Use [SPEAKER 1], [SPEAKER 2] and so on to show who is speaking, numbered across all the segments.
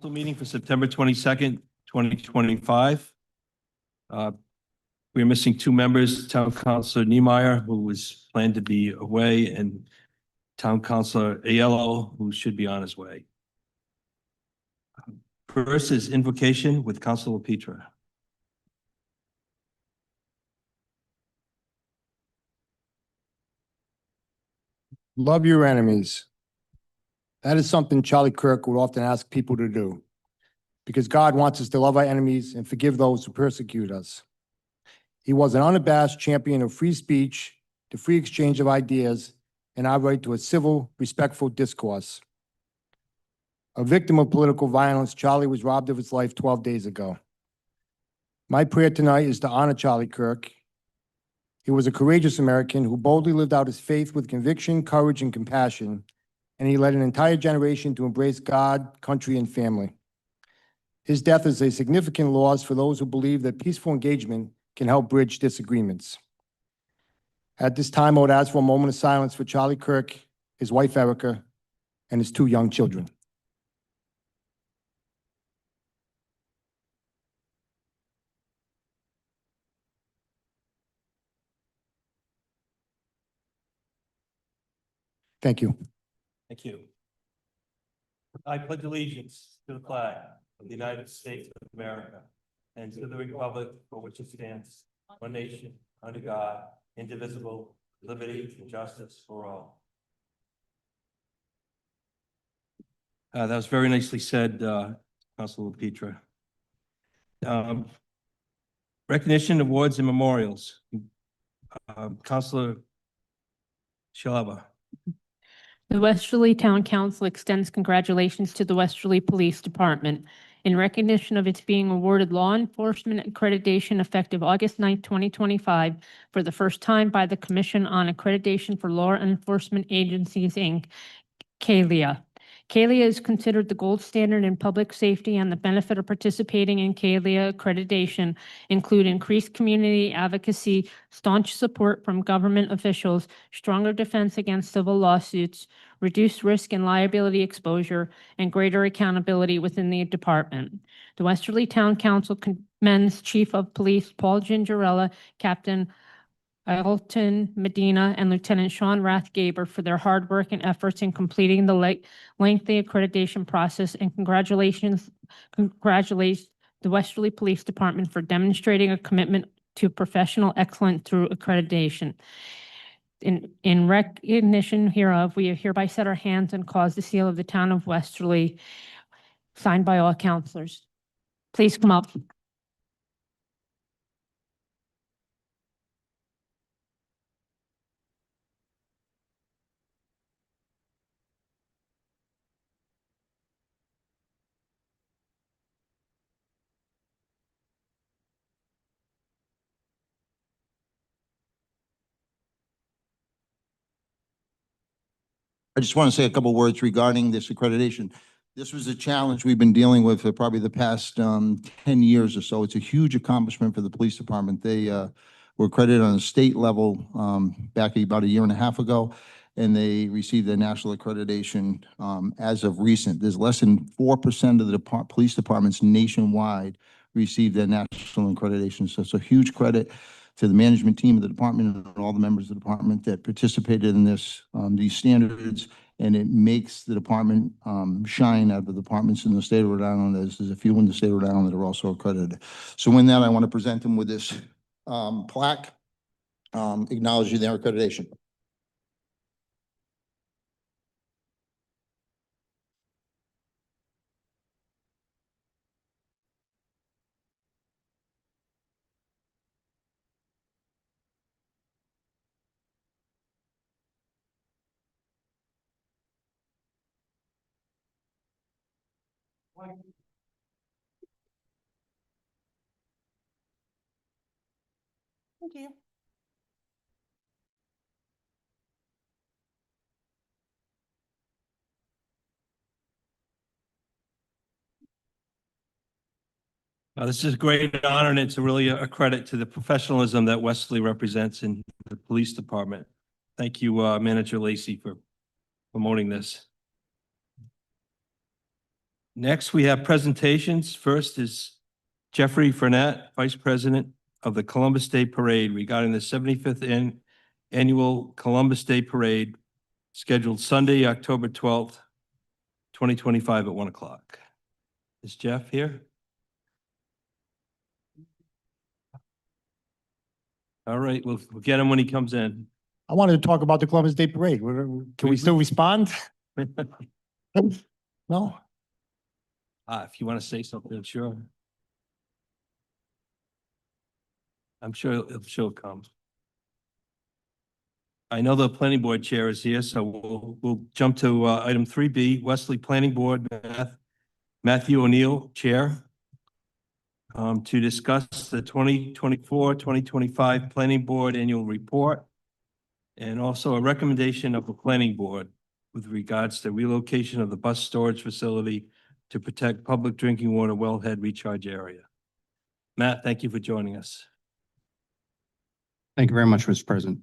[SPEAKER 1] Meeting for September 22nd, 2025. We're missing two members, Town Councilor Niemeyer, who was planned to be away, and Town Councilor Aiello, who should be on his way. First is invocation with Councilor Petra.
[SPEAKER 2] Love your enemies. That is something Charlie Kirk would often ask people to do, because God wants us to love our enemies and forgive those who persecute us. He was an unabashed champion of free speech, the free exchange of ideas, and our right to a civil, respectful discourse. A victim of political violence, Charlie was robbed of his life 12 days ago. My prayer tonight is to honor Charlie Kirk. He was a courageous American who boldly lived out his faith with conviction, courage, and compassion, and he led an entire generation to embrace God, country, and family. His death is a significant loss for those who believe that peaceful engagement can help bridge disagreements. At this time, I would ask for a moment of silence for Charlie Kirk, his wife Erica, and his two young children. Thank you.
[SPEAKER 1] Thank you. I pledge allegiance to the flag of the United States of America and to the republic for which it stands, one nation, under God, indivisible, liberty and justice for all. That was very nicely said, Councilor Petra. Recognition, awards, and memorials. Councilor Shalaba.
[SPEAKER 3] The Westerly Town Council extends congratulations to the Westerly Police Department in recognition of its being awarded law enforcement accreditation effective August 9, 2025, for the first time by the Commission on Accreditation for Law Enforcement Agencies, Inc., CALIA. CALIA is considered the gold standard in public safety, and the benefit of participating in CALIA accreditation include increased community advocacy, staunch support from government officials, stronger defense against civil lawsuits, reduced risk and liability exposure, and greater accountability within the department. The Westerly Town Council commends Chief of Police Paul Gingerella, Captain Alton Medina, and Lieutenant Sean Rathgaber for their hard work and efforts in completing the lengthy accreditation process, and congratulates the Westerly Police Department for demonstrating a commitment to professional excellence through accreditation. In recognition hereof, we hereby set our hands and cause the seal of the town of Westerly, signed by all councilors. Please come up.
[SPEAKER 4] I just want to say a couple words regarding this accreditation. This was a challenge we've been dealing with for probably the past 10 years or so. It's a huge accomplishment for the police department. They were accredited on a state level back about a year and a half ago, and they received their national accreditation as of recent. There's less than 4% of the police departments nationwide received their national accreditation. So it's a huge credit to the management team of the department and all the members of the department that participated in this, these standards, and it makes the department shine out of the departments in the state of Rhode Island. There's a few in the state of Rhode Island that are also accredited. So in that, I want to present them with this plaque acknowledging their accreditation.
[SPEAKER 5] Thank you.
[SPEAKER 1] This is a great honor, and it's really a credit to the professionalism that Westerly represents in the police department. Thank you, Manager Lacey, for promoting this. Next, we have presentations. First is Jeffrey Frenette, Vice President of the Columbus Day Parade regarding the 75th Annual Columbus Day Parade scheduled Sunday, October 12th, 2025 at 1 o'clock. Is Jeff here? All right, we'll get him when he comes in.
[SPEAKER 2] I wanted to talk about the Columbus Day Parade. Can we still respond? No?
[SPEAKER 1] If you want to say something, sure. I'm sure she'll come. I know the planning board chair is here, so we'll jump to item 3B, Westerly Planning Board, Matthew O'Neill, Chair, to discuss the 2024-2025 Planning Board Annual Report, and also a recommendation of the Planning Board with regards to relocation of the bus storage facility to protect public drinking water wellhead recharge area. Matt, thank you for joining us.
[SPEAKER 6] Thank you very much, Mr. President.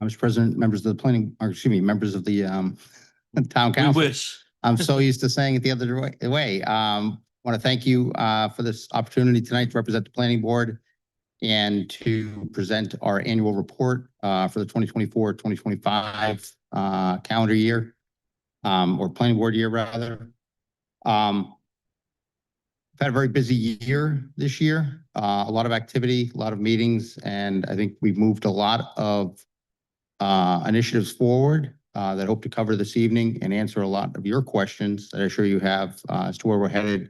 [SPEAKER 6] Mr. President, members of the planning, or excuse me, members of the town
[SPEAKER 1] We
[SPEAKER 6] council.
[SPEAKER 1] wish.
[SPEAKER 6] I'm so used to saying it the other way. Want to thank you for this opportunity tonight to represent the planning board and to present our annual report for the 2024-2025 calendar year, or planning board year rather. I've had a very busy year this year, a lot of activity, a lot of meetings, and I think we've moved a lot of initiatives forward that I hope to cover this evening and answer a lot of your questions that I'm sure you have as to where we're headed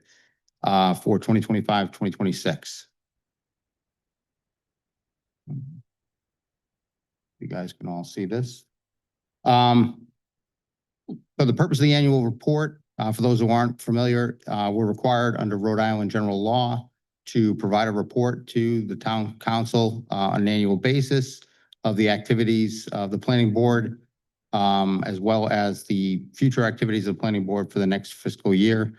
[SPEAKER 6] for 2025, 2026. You guys can all see this. For the purpose of the annual report, for those who aren't familiar, we're required under Rhode Island general law to provide a report to the town council on an annual basis of the activities of the planning board, as well as the future activities of the planning board for the next fiscal year,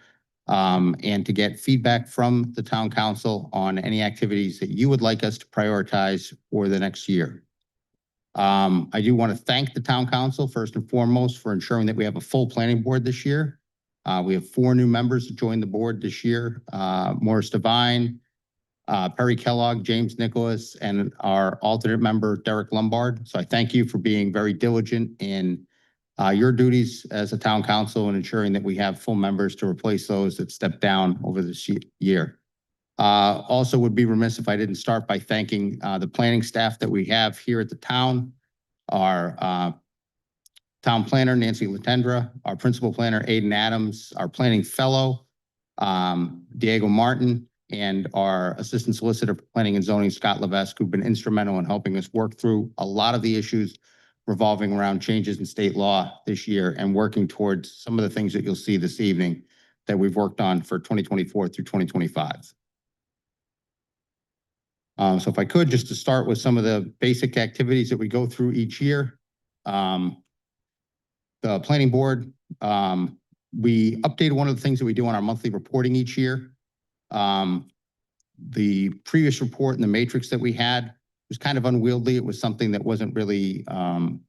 [SPEAKER 6] and to get feedback from the town council on any activities that you would like us to prioritize for the next year. I do want to thank the town council first and foremost for ensuring that we have a full planning board this year. We have 4 new members to join the board this year, Morris Devine, Perry Kellogg, James Nicholas, and our alternate member, Derek Lombard. So I thank you for being very diligent in your duties as a town council and ensuring that we have full members to replace those that stepped down over this year. Also would be remiss if I didn't start by thanking the planning staff that we have here at the town, our town planner, Nancy Latendra, our principal planner, Aiden Adams, our planning fellow, Diego Martin, and our assistant solicitor for planning and zoning, Scott Levesque, who've been instrumental in helping us work through a lot of the issues revolving around changes in state law this year and working towards some of the things that you'll see this evening that we've worked on for 2024 through 2025. So if I could, just to start with some of the basic activities that we go through each year. The planning board, we updated one of the things that we do on our monthly reporting each year. The previous report and the matrix that we had was kind of unwieldy. It was something that wasn't really something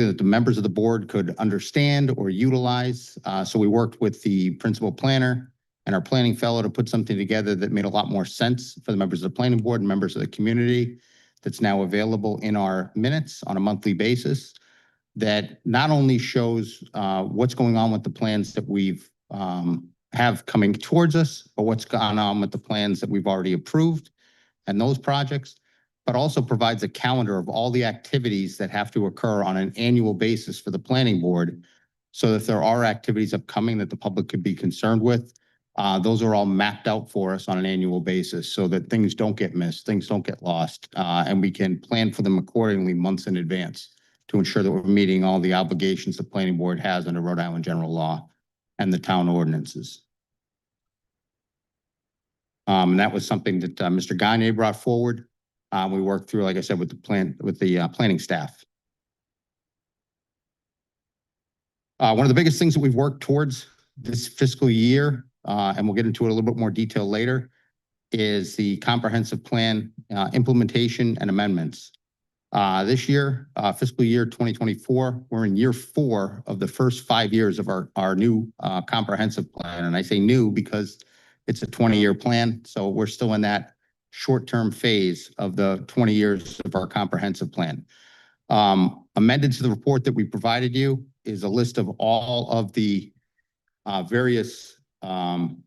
[SPEAKER 6] that the members of the board could understand or utilize. So we worked with the principal planner and our planning fellow to put something together that made a lot more sense for the members of the planning board and members of the community, that's now available in our minutes on a monthly basis, that not only shows what's going on with the plans that we've have coming towards us, but what's gone on with the plans that we've already approved and those projects, but also provides a calendar of all the activities that have to occur on an annual basis for the planning board. So if there are activities upcoming that the public could be concerned with, those are all mapped out for us on an annual basis so that things don't get missed, things don't get lost, and we can plan for them accordingly months in advance to ensure that we're meeting all the obligations the planning board has under Rhode Island general law and the town ordinances. And that was something that Mr. Gagne brought forward. We worked through, like I said, with the planning staff. One of the biggest things that we've worked towards this fiscal year, and we'll get into it a little bit more detail later, is the comprehensive plan implementation and amendments. This year, fiscal year 2024, we're in year 4 of the first 5 years of our new comprehensive plan. And I say new because it's a 20-year plan. So we're still in that short-term phase of the 20 years of our comprehensive plan. Amended to the report that we provided you is a list of all of the various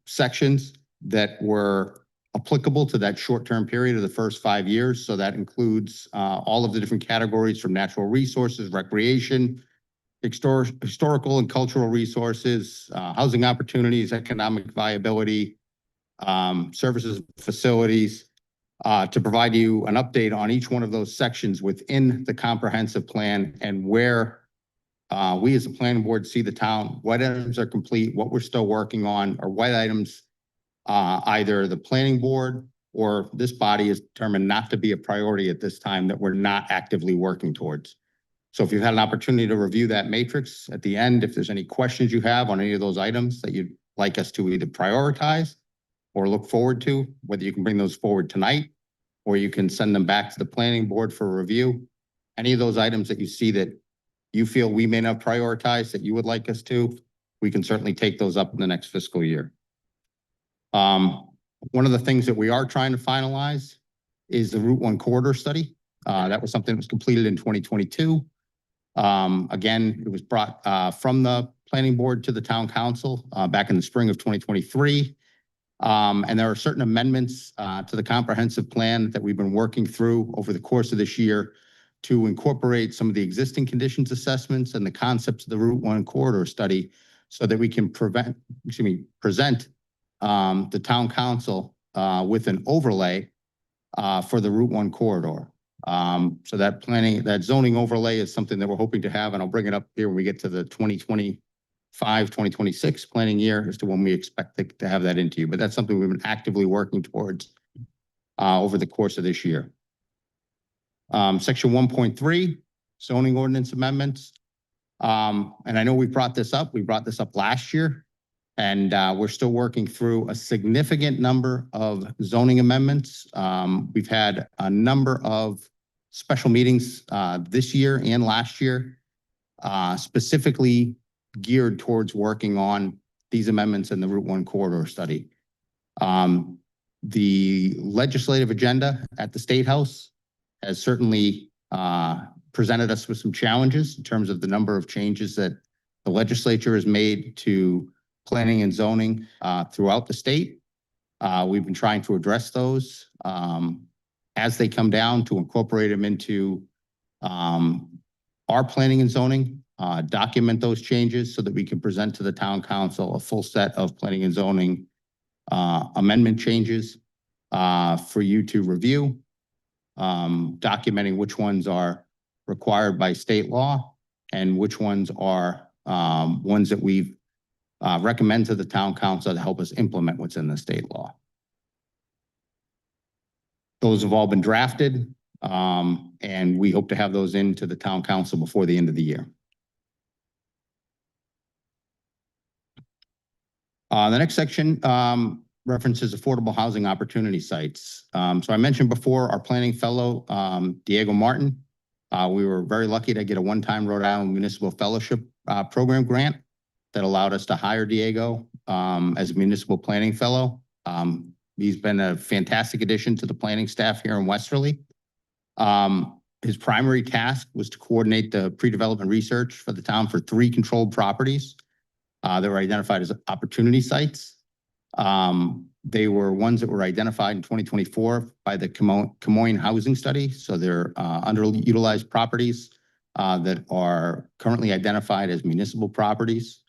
[SPEAKER 6] sections that were applicable to that short-term period of the first 5 years. So that includes all of the different categories from natural resources, recreation, historical and cultural resources, housing opportunities, economic viability, services, facilities, to provide you an update on each one of those sections within the comprehensive plan and where we as a planning board see the town, what items are complete, what we're still working on, or what items either the planning board or this body is determined not to be a priority at this time that we're not actively working towards. So if you've had an opportunity to review that matrix at the end, if there's any questions you have on any of those items that you'd like us to either prioritize or look forward to, whether you can bring those forward tonight or you can send them back to the planning board for review. Any of those items that you see that you feel we may not prioritize that you would like us to, we can certainly take those up in the next fiscal year. One of the things that we are trying to finalize is the Route 1 corridor study. That was something that was completed in 2022. Again, it was brought from the planning board to the town council back in the spring of 2023. And there are certain amendments to the comprehensive plan that we've been working through over the course of this year to incorporate some of the existing conditions assessments and the concepts of the Route 1 corridor study so that we can present the town council with an overlay for the Route 1 corridor. So that zoning overlay is something that we're hoping to have, and I'll bring it up here when we get to the 2025-2026 planning year as to when we expect to have that into you. But that's something we've been actively working towards over the course of this year. Section 1.3, zoning ordinance amendments. And I know we brought this up. We brought this up last year, and we're still working through a significant number of zoning amendments. We've had a number of special meetings this year and last year, specifically geared towards working on these amendments in the Route 1 corridor study. The legislative agenda at the State House has certainly presented us with some challenges in terms of the number of changes that the legislature has made to planning and zoning throughout the state. We've been trying to address those as they come down to incorporate them into our planning and zoning, document those changes so that we can present to the town council a full set of planning and zoning amendment changes for you to review, documenting which ones are required by state law and which ones are ones that we've recommend to the town council to help us implement what's in the state law. Those have all been drafted, and we hope to have those into the town council before the end of the year. The next section references affordable housing opportunity sites. So I mentioned before our planning fellow, Diego Martin. We were very lucky to get a one-time Rhode Island Municipal Fellowship Program grant that allowed us to hire Diego as a municipal planning fellow. He's been a fantastic addition to the planning staff here in Westerly. His primary task was to coordinate the pre-development research for the town for 3 controlled properties that were identified as opportunity sites. They were ones that were identified in 2024 by the Camoin Housing Study. So they're underutilized properties that are currently identified as municipal properties.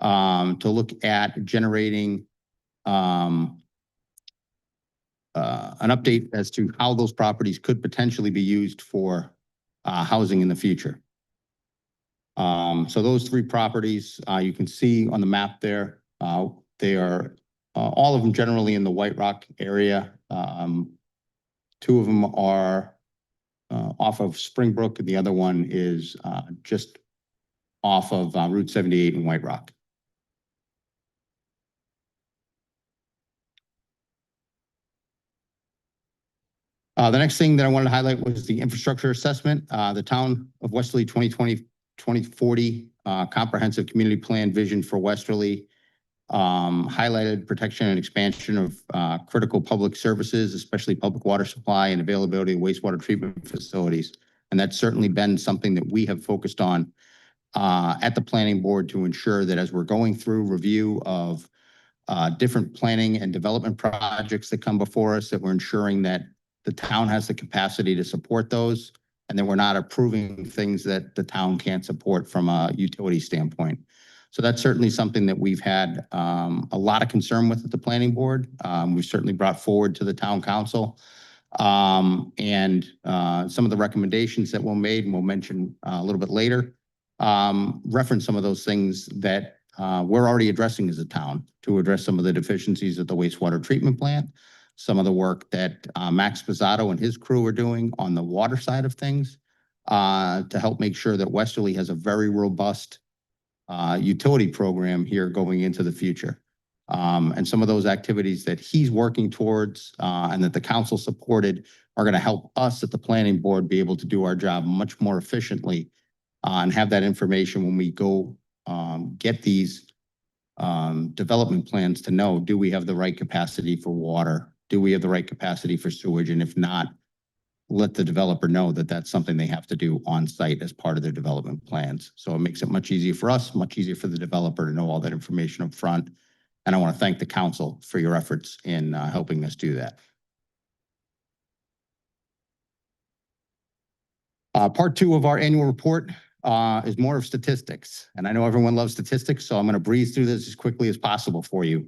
[SPEAKER 6] To look at generating an update as to how those properties could potentially be used for housing in the future. So those 3 properties you can see on the map there, they are all of them generally in the White Rock area. Two of them are off of Springbrook, and the other one is just off of Route 78 in White Rock. The next thing that I wanted to highlight was the infrastructure assessment. The town of Westerly 2040 comprehensive community plan vision for Westerly highlighted protection and expansion of critical public services, especially public water supply and availability of wastewater treatment facilities. And that's certainly been something that we have focused on at the planning board to ensure that as we're going through review of different planning and development projects that come before us, that we're ensuring that the town has the capacity to support those, and that we're not approving things that the town can't support from a utility standpoint. So that's certainly something that we've had a lot of concern with at the planning board. We've certainly brought forward to the town council. And some of the recommendations that were made, and we'll mention a little bit later, reference some of those things that we're already addressing as a town to address some of the deficiencies at the wastewater treatment plant, some of the work that Max Pizzato and his crew are doing on the water side of things to help make sure that Westerly has a very robust utility program here going into the future. And some of those activities that he's working towards and that the council supported are going to help us at the planning board be able to do our job much more efficiently and have that information when we go get these development plans to know, do we have the right capacity for water? Do we have the right capacity for sewage? And if not, let the developer know that that's something they have to do on site as part of their development plans. So it makes it much easier for us, much easier for the developer to know all that information up front. And I want to thank the council for your efforts in helping us do that. Part two of our annual report is more of statistics. And I know everyone loves statistics, so I'm going to breeze through this as quickly as possible for you.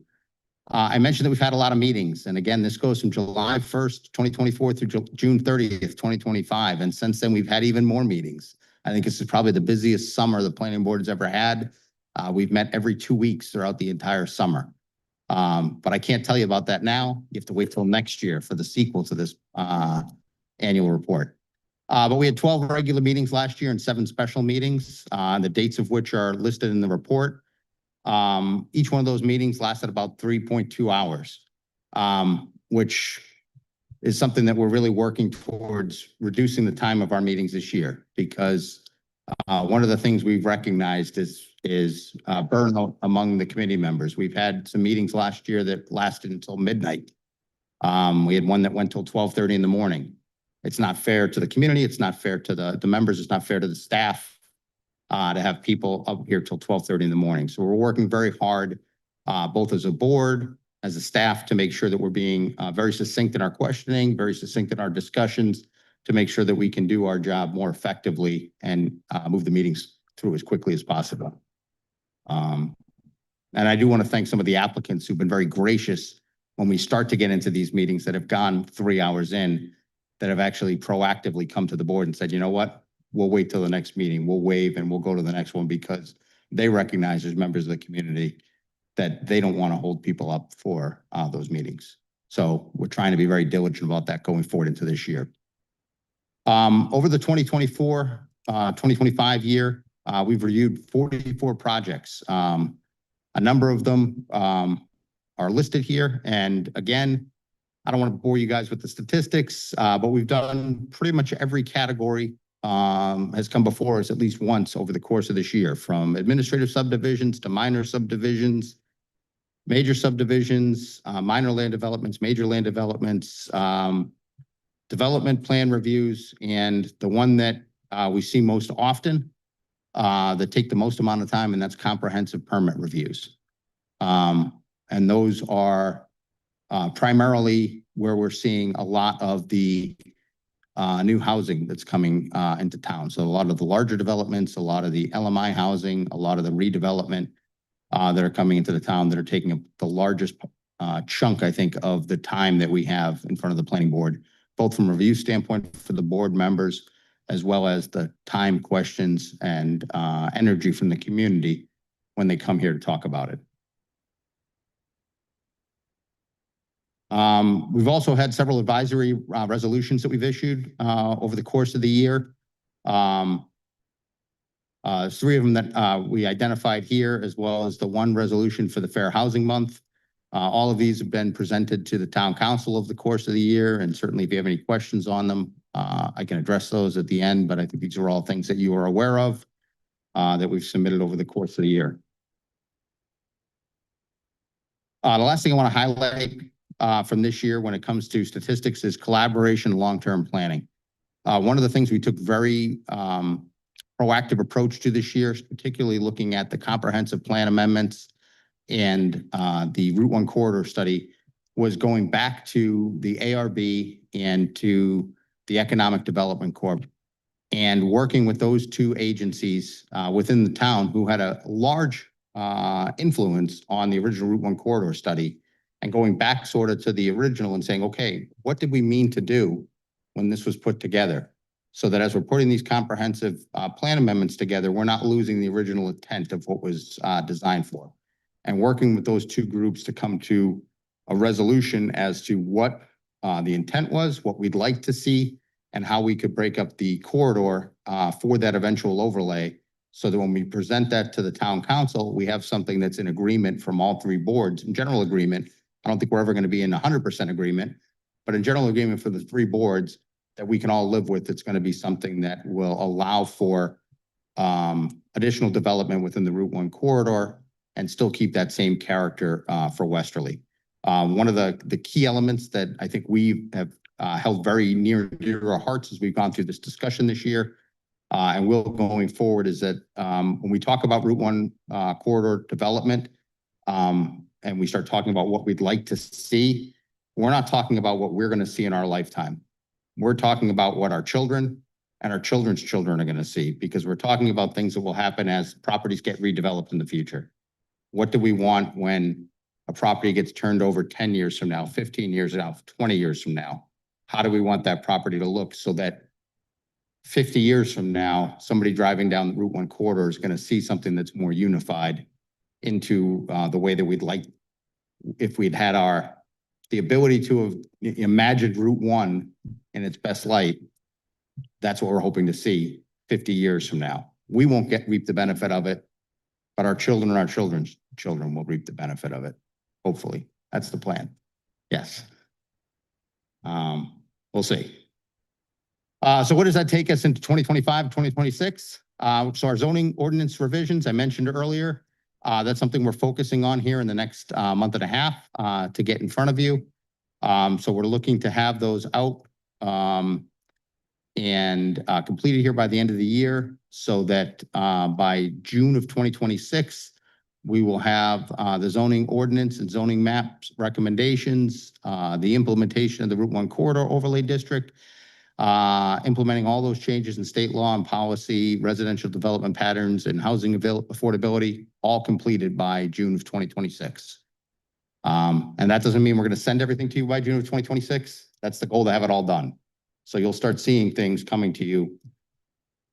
[SPEAKER 6] I mentioned that we've had a lot of meetings. And again, this goes from July 1st, 2024 through June 30th, 2025. And since then, we've had even more meetings. I think this is probably the busiest summer the planning board has ever had. We've met every 2 weeks throughout the entire summer. But I can't tell you about that now. You have to wait till next year for the sequel to this annual report. But we had 12 regular meetings last year and 7 special meetings, the dates of which are listed in the report. Each one of those meetings lasted about 3.2 hours, which is something that we're really working towards reducing the time of our meetings this year, because one of the things we've recognized is burnout among the committee members. We've had some meetings last year that lasted until midnight. We had one that went till 12:30 in the morning. It's not fair to the community. It's not fair to the members. It's not fair to the staff to have people up here till 12:30 in the morning. So we're working very hard, both as a board, as a staff, to make sure that we're being very succinct in our questioning, very succinct in our discussions, to make sure that we can do our job more effectively and move the meetings through as quickly as possible. And I do want to thank some of the applicants who've been very gracious when we start to get into these meetings that have gone 3 hours in, that have actually proactively come to the board and said, you know what, we'll wait till the next meeting, we'll waive and we'll go to the next one, because they recognize as members of the community that they don't want to hold people up for those meetings. So we're trying to be very diligent about that going forward into this year. Over the 2024-2025 year, we've reviewed 44 projects. A number of them are listed here. And again, I don't want to bore you guys with the statistics, but we've done pretty much every category has come before us at least once over the course of this year, from administrative subdivisions to minor subdivisions, major subdivisions, minor land developments, major land developments, development plan reviews, and the one that we see most often that take the most amount of time, and that's comprehensive permit reviews. And those are primarily where we're seeing a lot of the new housing that's coming into town. So a lot of the larger developments, a lot of the LMI housing, a lot of the redevelopment that are coming into the town that are taking up the largest chunk, I think, of the time that we have in front of the planning board, both from a review standpoint for the board members, as well as the time, questions, and energy from the community when they come here to talk about it. We've also had several advisory resolutions that we've issued over the course of the year. Three of them that we identified here, as well as the one resolution for the Fair Housing Month. All of these have been presented to the town council over the course of the year, and certainly if you have any questions on them, I can address those at the end, but I think these are all things that you are aware of that we've submitted over the course of the year. The last thing I want to highlight from this year when it comes to statistics is collaboration, long-term planning. One of the things we took very proactive approach to this year, particularly looking at the comprehensive plan amendments and the Route 1 corridor study, was going back to the ARB and to the Economic Development Corp and working with those two agencies within the town who had a large influence on the original Route 1 corridor study, and going back sort of to the original and saying, okay, what did we mean to do when this was put together? So that as we're putting these comprehensive plan amendments together, we're not losing the original intent of what was designed for. And working with those two groups to come to a resolution as to what the intent was, what we'd like to see, and how we could break up the corridor for that eventual overlay, so that when we present that to the town council, we have something that's in agreement from all three boards, in general agreement. I don't think we're ever going to be in 100% agreement, but in general agreement for the three boards that we can all live with. It's going to be something that will allow for additional development within the Route 1 corridor and still keep that same character for Westerly. One of the key elements that I think we have held very near and dear to our hearts as we've gone through this discussion this year, and will going forward, is that when we talk about Route 1 corridor development, and we start talking about what we'd like to see, we're not talking about what we're going to see in our lifetime. We're talking about what our children and our children's children are going to see, because we're talking about things that will happen as properties get redeveloped in the future. What do we want when a property gets turned over 10 years from now, 15 years from now, 20 years from now? How do we want that property to look so that 50 years from now, somebody driving down the Route 1 corridor is going to see something that's more unified into the way that we'd like, if we'd had the ability to have imagined Route 1 in its best light. That's what we're hoping to see 50 years from now. We won't reap the benefit of it, but our children and our children's children will reap the benefit of it. Hopefully, that's the plan. Yes. We'll see. So what does that take us into 2025, 2026? So our zoning ordinance revisions I mentioned earlier, that's something we're focusing on here in the next month and a half to get in front of you. So we're looking to have those out and completed here by the end of the year, so that by June of 2026, we will have the zoning ordinance and zoning maps recommendations, the implementation of the Route 1 corridor overlay district, implementing all those changes in state law and policy, residential development patterns, and housing affordability, all completed by June of 2026. And that doesn't mean we're going to send everything to you by June of 2026. That's the goal, to have it all done. So you'll start seeing things coming to you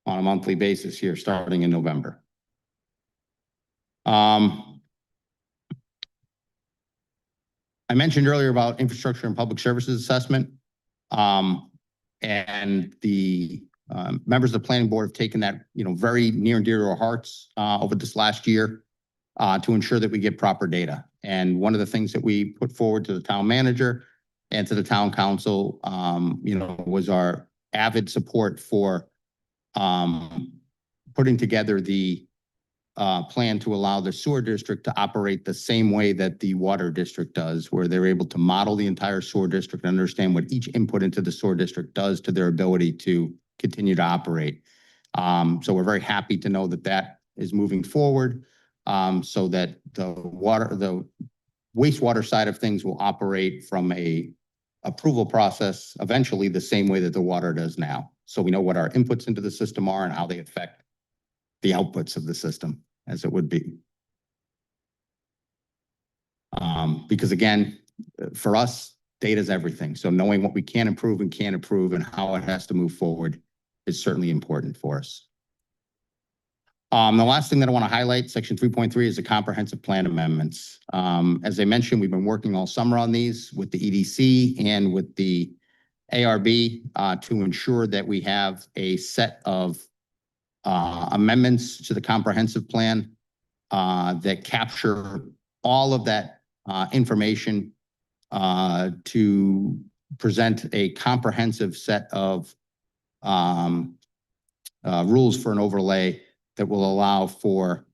[SPEAKER 6] on a monthly basis here, starting in November. I mentioned earlier about infrastructure and public services assessment. And the members of the planning board have taken that, very near and dear to our hearts over this last year to ensure that we get proper data. And one of the things that we put forward to the town manager and to the town council, was our avid support for putting together the plan to allow the sewer district to operate the same way that the water district does, where they're able to model the entire sewer district and understand what each input into the sewer district does to their ability to continue to operate. So we're very happy to know that that is moving forward, so that the wastewater side of things will operate from a approval process eventually the same way that the water does now. So we know what our inputs into the system are and how they affect the outputs of the system, as it would be. Because again, for us, data is everything. So knowing what we can improve and can't improve and how it has to move forward is certainly important for us. The last thing that I want to highlight, section 3.3, is the comprehensive plan amendments. As I mentioned, we've been working all summer on these with the EDC and with the ARB to ensure that we have a set of amendments to the comprehensive plan that capture all of that information to present a comprehensive set of rules for an overlay that will allow for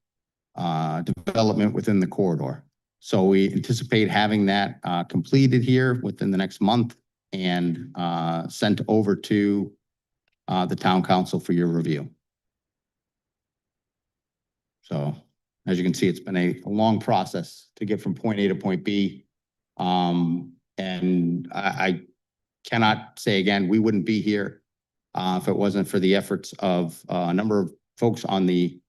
[SPEAKER 6] development within the corridor. So we anticipate having that completed here within the next month and sent over to the town council for your review. So as you can see, it's been a long process to get from point A to point B. And I cannot say again, we wouldn't be here if it wasn't for the efforts of a number of folks on the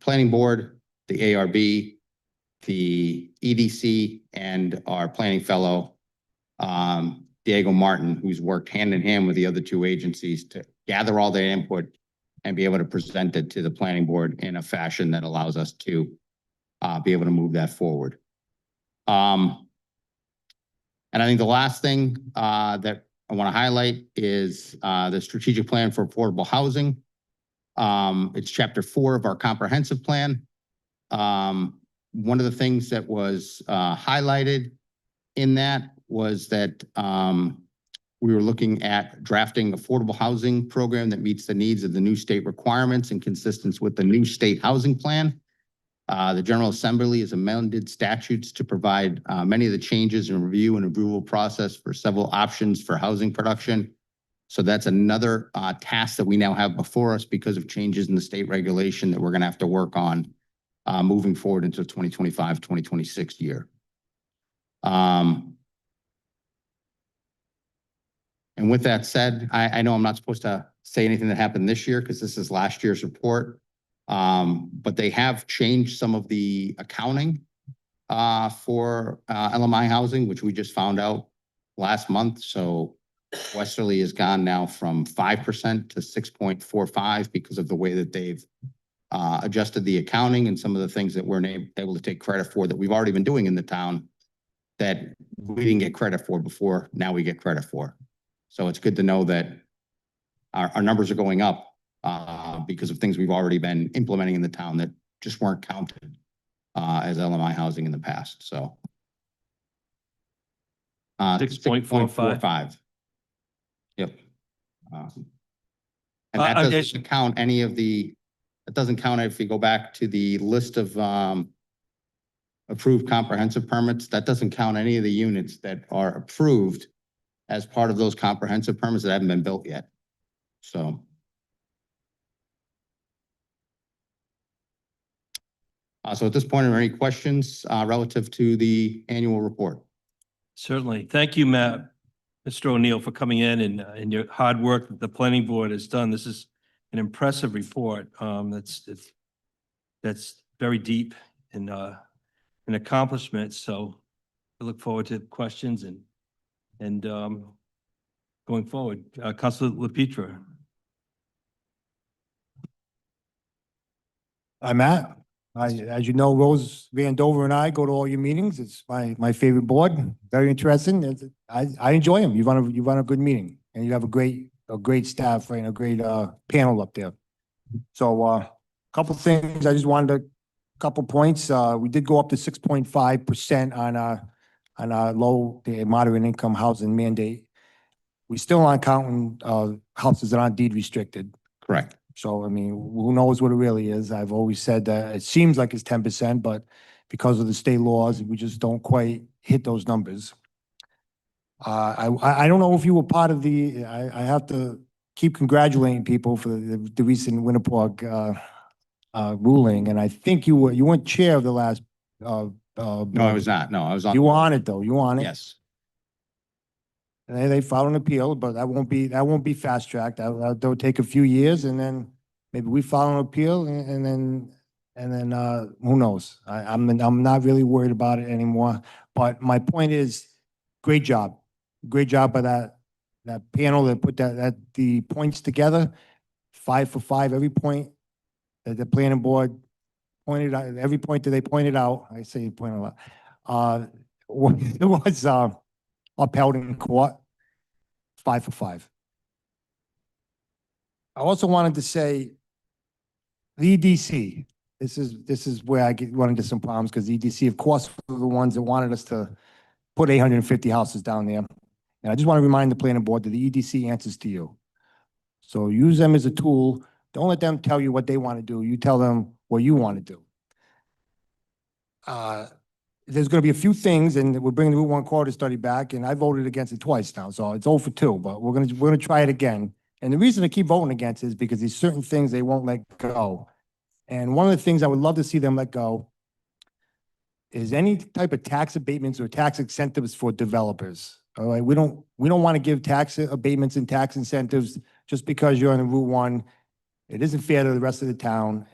[SPEAKER 6] planning board, the ARB, the EDC, and our planning fellow, Diego Martin, who's worked hand in hand with the other two agencies to gather all their input and be able to present it to the planning board in a fashion that allows us to be able to move that forward. And I think the last thing that I want to highlight is the strategic plan for affordable housing. It's chapter 4 of our comprehensive plan. One of the things that was highlighted in that was that we were looking at drafting affordable housing program that meets the needs of the new state requirements and consistent with the new state housing plan. The General Assembly has amended statutes to provide many of the changes in review and approval process for several options for housing production. So that's another task that we now have before us because of changes in the state regulation that we're going to have to work on moving forward into 2025, 2026 year. And with that said, I know I'm not supposed to say anything that happened this year because this is last year's report. But they have changed some of the accounting for LMI housing, which we just found out last month. So Westerly has gone now from 5% to 6.45 because of the way that they've adjusted the accounting and some of the things that we're able to take credit for that we've already been doing in the town that we didn't get credit for before. Now we get credit for. So it's good to know that our numbers are going up because of things we've already been implementing in the town that just weren't counted as LMI housing in the past. So
[SPEAKER 1] 6.45.
[SPEAKER 6] Yep. And that doesn't count any of the, it doesn't count if you go back to the list of approved comprehensive permits, that doesn't count any of the units that are approved as part of those comprehensive permits that haven't been built yet. So. So at this point, are there any questions relative to the annual report?
[SPEAKER 1] Certainly. Thank you, Matt, Mr. O'Neill, for coming in and your hard work that the planning board has done. This is an impressive report. That's very deep in accomplishments. So I look forward to questions and going forward. Councilor LaPetra.
[SPEAKER 2] I'm at. As you know, Rose Van Dover and I go to all your meetings. It's my favorite board. Very interesting. I enjoy them. You run a good meeting, and you have a great staff, right, and a great panel up there. So a couple things. I just wanted couple points. We did go up to 6.5% on our low to moderate income housing mandate. We still aren't counting houses that aren't deed restricted.
[SPEAKER 6] Correct.
[SPEAKER 2] So, I mean, who knows what it really is? I've always said that it seems like it's 10%, but because of the state laws, we just don't quite hit those numbers. I don't know if you were part of I have to keep congratulating people for the recent Winnapogue ruling, and I think you weren't chair of the last.
[SPEAKER 6] No, I was not. No, I was on.
[SPEAKER 2] You were on it though. You were on it.
[SPEAKER 6] Yes.
[SPEAKER 2] And they filed an appeal, but that won't be fast tracked. That'll take a few years, and then maybe we file an appeal, and then who knows? I'm not really worried about it anymore. But my point is, great job by that panel that put the points together, 5 for 5 every point. the planning board pointed out, every point that they pointed out, I say pointed out, it was, upheld in court, 5 for 5. I also wanted to say, the EDC, this is where I run into some problems, because the EDC, of course, were the ones that wanted us to put 850 houses down there. And I just want to remind the planning board that the EDC answers to you. So use them as a tool. Don't let them tell you what they want to do. You tell them what you want to do. There's going to be a few things, and we're bringing the Route 1 corridor study back, and I voted against it twice now, so it's 0 for 2, but we're going to try it again. And the reason I keep voting against is because there's certain things they won't let go. And one of the things I would love to see them let go is any type of tax abatements or tax incentives for developers. All right, we don't want to give tax abatements and tax incentives just because you're on the Route 1. It isn't fair to the rest of the town.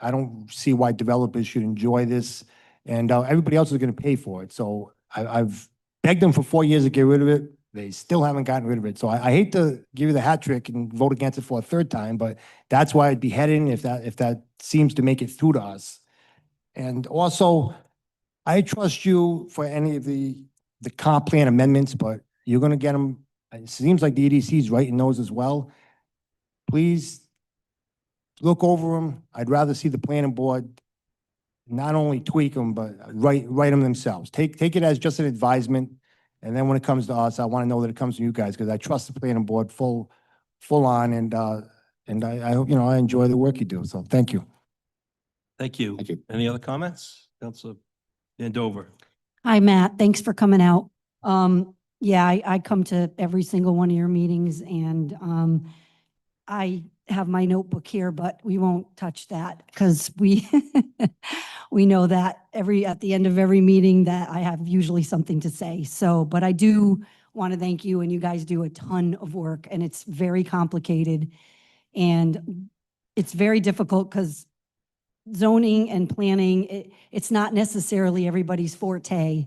[SPEAKER 2] I don't see why developers should enjoy this, and everybody else is going to pay for it. So I've begged them for 4 years to get rid of it. They still haven't gotten rid of it. So I hate to give you the hat trick and vote against it for a third time, but that's why I'd be heading if that seems to make it through to us. And also, I trust you for any of the comp plan amendments, but you're going to get them. It seems like the EDC is writing those as well. Please look over them. I'd rather see the planning board not only tweak them, but write them themselves. Take it as just an advisement. And then when it comes to us, I want to know that it comes from you guys, because I trust the planning board full on, and I hope, I enjoy the work you do. So thank you.
[SPEAKER 1] Thank you.
[SPEAKER 6] Thank you.
[SPEAKER 1] Any other comments? Councilor Andover.
[SPEAKER 5] Hi, Matt. Thanks for coming out. Yeah, I come to every single one of your meetings, and I have my notebook here, but we won't touch that because we we know that at the end of every meeting that I have usually something to say. So, but I do want to thank you, and you guys do a ton of work, and it's very complicated, and it's very difficult because zoning and planning, it's not necessarily everybody's forte.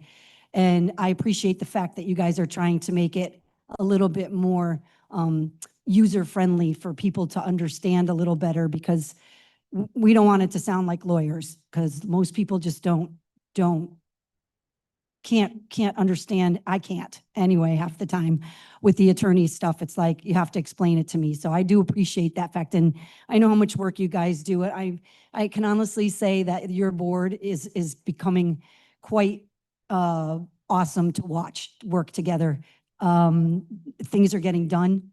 [SPEAKER 5] And I appreciate the fact that you guys are trying to make it a little bit more user-friendly for people to understand a little better, because we don't want it to sound like lawyers, because most people just can't understand. I can't anyway, half the time with the attorney stuff. It's like, you have to explain it to me. So I do appreciate that fact. And I know how much work you guys do. I can honestly say that your board is becoming quite awesome to watch work together. Things are getting done,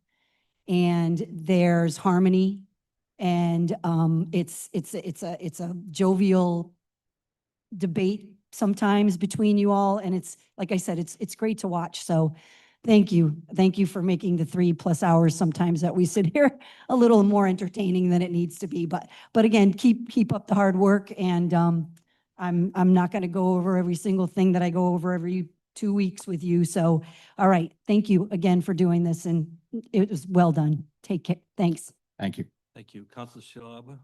[SPEAKER 5] and there's harmony, and it's a jovial debate sometimes between you all, and it's, like I said, it's great to watch. So thank you for making the 3+ hours sometimes that we sit here a little more entertaining than it needs to be. But again, keep up the hard work, and I'm not going to go over every single thing that I go over every 2 weeks with you. So all right, thank you again for doing this, and it was well done. Take care. Thanks.
[SPEAKER 6] Thank you.
[SPEAKER 1] Thank you. Councilor Shalaba.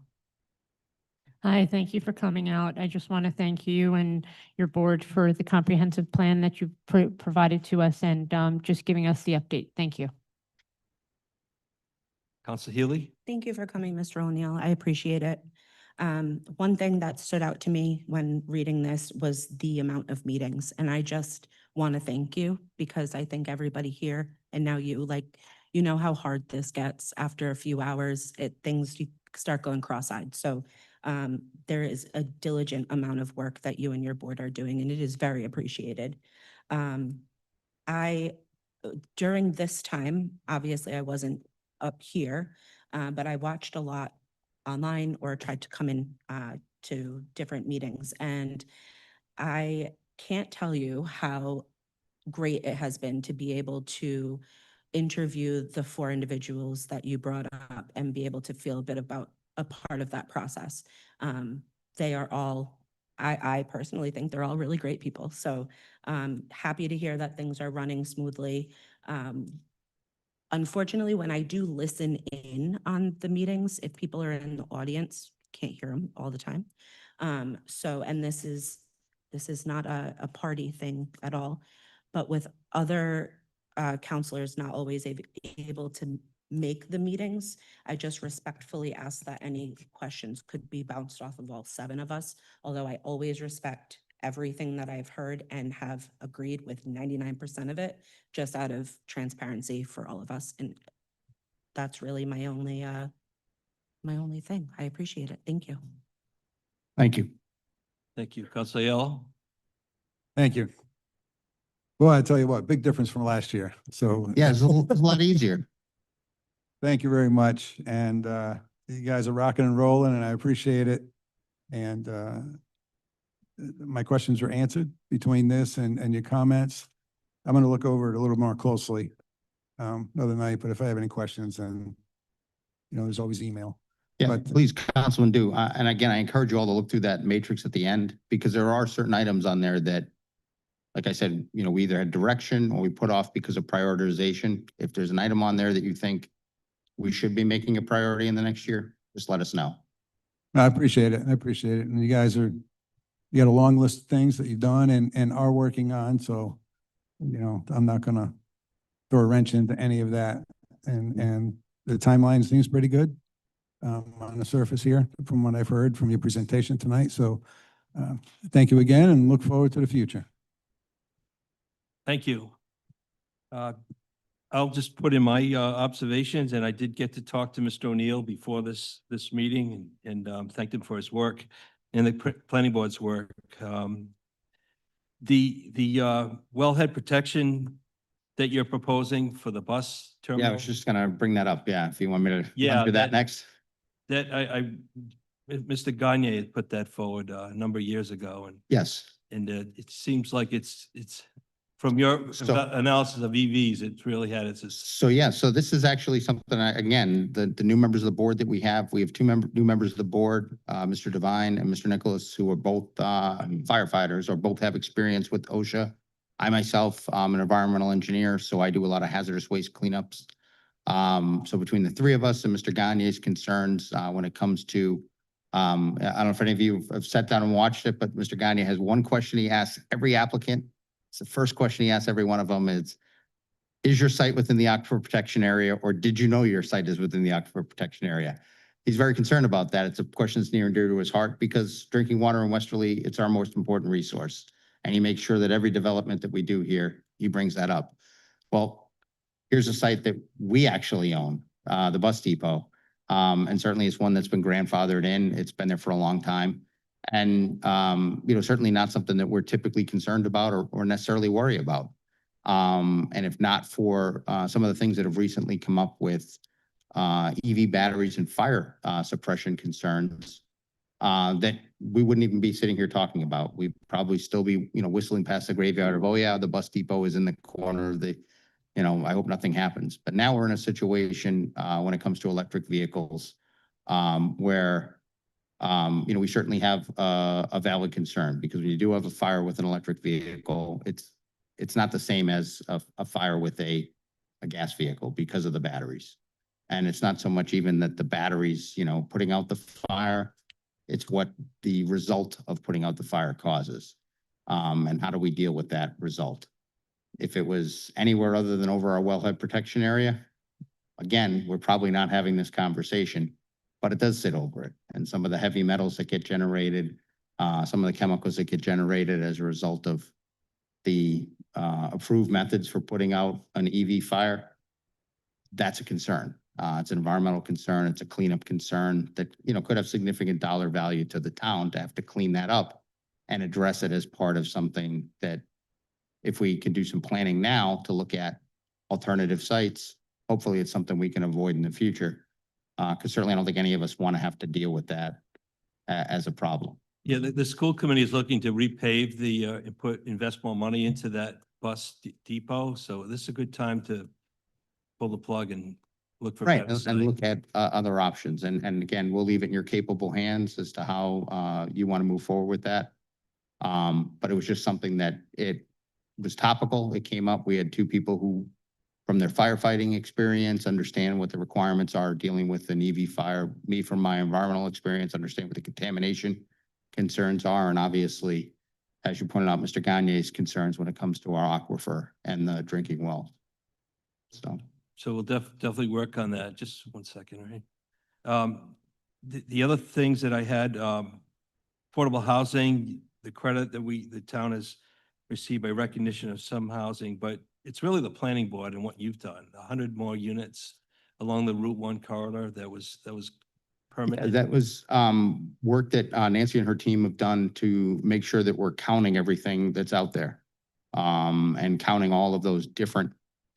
[SPEAKER 3] Hi, thank you for coming out. I just want to thank you and your board for the comprehensive plan that you provided to us, and just giving us the update. Thank you.
[SPEAKER 1] Councilor Healy.
[SPEAKER 7] Thank you for coming, Mr. O'Neill. I appreciate it. One thing that stood out to me when reading this was the amount of meetings. And I just want to thank you, because I think everybody here, and now you, you know how hard this gets after a few hours. You start going cross-eyed. So there is a diligent amount of work that you and your board are doing, and it is very appreciated. During this time, obviously I wasn't up here, but I watched a lot online or tried to come in to different meetings. And I can't tell you how great it has been to be able to interview the 4 individuals that you brought up and be able to feel a bit about a part of that process. They are all, I personally think they're all really great people. So happy to hear that things are running smoothly. Unfortunately, when I do listen in on the meetings, if people are in the audience, can't hear them all the time. And this is not a party thing at all, but with other counselors not always able to make the meetings. I just respectfully ask that any questions could be bounced off of all 7 of us, although I always respect everything that I've heard and have agreed with 99% of it, just out of transparency for all of us. And that's really my only thing. I appreciate it. Thank you.
[SPEAKER 6] Thank you.
[SPEAKER 1] Thank you. Counselor Aiello?
[SPEAKER 8] Thank you. Well, I tell you what, big difference from last year. So.
[SPEAKER 6] Yeah, it's a lot easier.
[SPEAKER 8] Thank you very much. And you guys are rocking and rolling and I appreciate it. And my questions were answered between this and your comments. I'm going to look over it a little more closely another night, but if I have any questions, then, there's always email.
[SPEAKER 6] Yeah,
[SPEAKER 8] But-
[SPEAKER 6] please, Councilman, do. And again, I encourage you all to look through that matrix at the end, because there are certain items on there that, like I said, we either had direction or we put off because of prioritization. If there's an item on there that you think we should be making a priority in the next year, just let us know.
[SPEAKER 8] I appreciate it. I appreciate it. And you guys you got a long list of things that you've done and are working on. So, I'm not going to throw a wrench into any of that. And the timeline seems pretty good on the surface here from what I've heard from your presentation tonight. So thank you again and look forward to the future.
[SPEAKER 1] Thank you. I'll just put in my observations, and I did get to talk to Mr. O'Neill before this meeting and thanked him for his work and the planning board's work. The wellhead protection that you're proposing for the bus terminal.
[SPEAKER 6] Yeah, I was just gonna bring that up. Yeah, if you want me to
[SPEAKER 1] Yeah,
[SPEAKER 6] run through that
[SPEAKER 1] that-
[SPEAKER 6] next.
[SPEAKER 1] That Mr. Gagne had put that forward a number of years ago,
[SPEAKER 6] Yes.
[SPEAKER 1] and it seems like it's from your
[SPEAKER 6] So-
[SPEAKER 1] analysis of EVs, it's really had its.
[SPEAKER 6] So yeah, so this is actually something, again, the new members of the board that we have 2 new members of the board, Mr. Devine and Mr. Nicholas, who are both firefighters or both have experience with OSHA. I myself, am an environmental engineer, so I do a lot of hazardous waste cleanups. So between the 3 of us and Mr. Gagne's concerns, when it comes to, I don't know if any of you have sat down and watched it, but Mr. Gagne has one question he asks every applicant. It's the first question he asks every one of them is your site within the aquifer protection area, or did you know your site is within the aquifer protection area? He's very concerned about that. It's a question that's near and dear to his heart because drinking water in Westerly, it's our most important resource. And he makes sure that every development that we do here, he brings that up. Well, here's a site that we actually own, the bus depot. And certainly it's one that's been grandfathered in. It's been there for a long time. And, certainly not something that we're typically concerned about or necessarily worry about. And if not for some of the things that have recently come up with EV batteries and fire suppression concerns, that we wouldn't even be sitting here talking about. We'd probably still be, whistling past the graveyard of, oh yeah, the bus depot is in the corner of the, I hope nothing happens. But now we're in a situation when it comes to electric vehicles where, we certainly have a valid concern because when you do have a fire with an electric vehicle, it's not the same as a fire with a gas vehicle because of the batteries. And it's not so much even that the batteries, putting out the fire, it's what the result of putting out the fire causes. And how do we deal with that result? If it was anywhere other than over our wellhead protection area, again, we're probably not having this conversation, but it does sit over it. And some of the heavy metals that get generated, some of the chemicals that get generated as a result of the approved methods for putting out an EV fire, that's a concern. It's an environmental concern. It's a cleanup concern that, could have significant dollar value to the town to have to clean that up and address it as part of something that if we can do some planning now to look at alternative sites, hopefully it's something we can avoid in the future. Because certainly I don't think any of us want to have to deal with that as a problem.
[SPEAKER 1] Yeah, the school committee is looking to repave invest more money into that bus depot. So this is a good time to pull the plug and look for.
[SPEAKER 6] Right,
[SPEAKER 1] better
[SPEAKER 6] and
[SPEAKER 1] site.
[SPEAKER 6] look at other options. And again, we'll leave it in your capable hands as to how you want to move forward with that. But it was just something that it was topical. It came up. We had 2 people who, from their firefighting experience, understand what the requirements are dealing with an EV fire. Me, from my environmental experience, understand what the contamination concerns are. And obviously, as you pointed out, Mr. Gagne's concerns when it comes to our aquifer and the drinking well. So.
[SPEAKER 1] So we'll definitely work on that. Just one second, right? The other things that I had, affordable housing, the credit that the town has received by recognition of some housing, but it's really the planning board and what you've done, 100 more units along the Route 1 corridor that was
[SPEAKER 6] Yeah,
[SPEAKER 1] permitted.
[SPEAKER 6] that was work that Nancy and her team have done to make sure that we're counting everything that's out there. And counting all of those different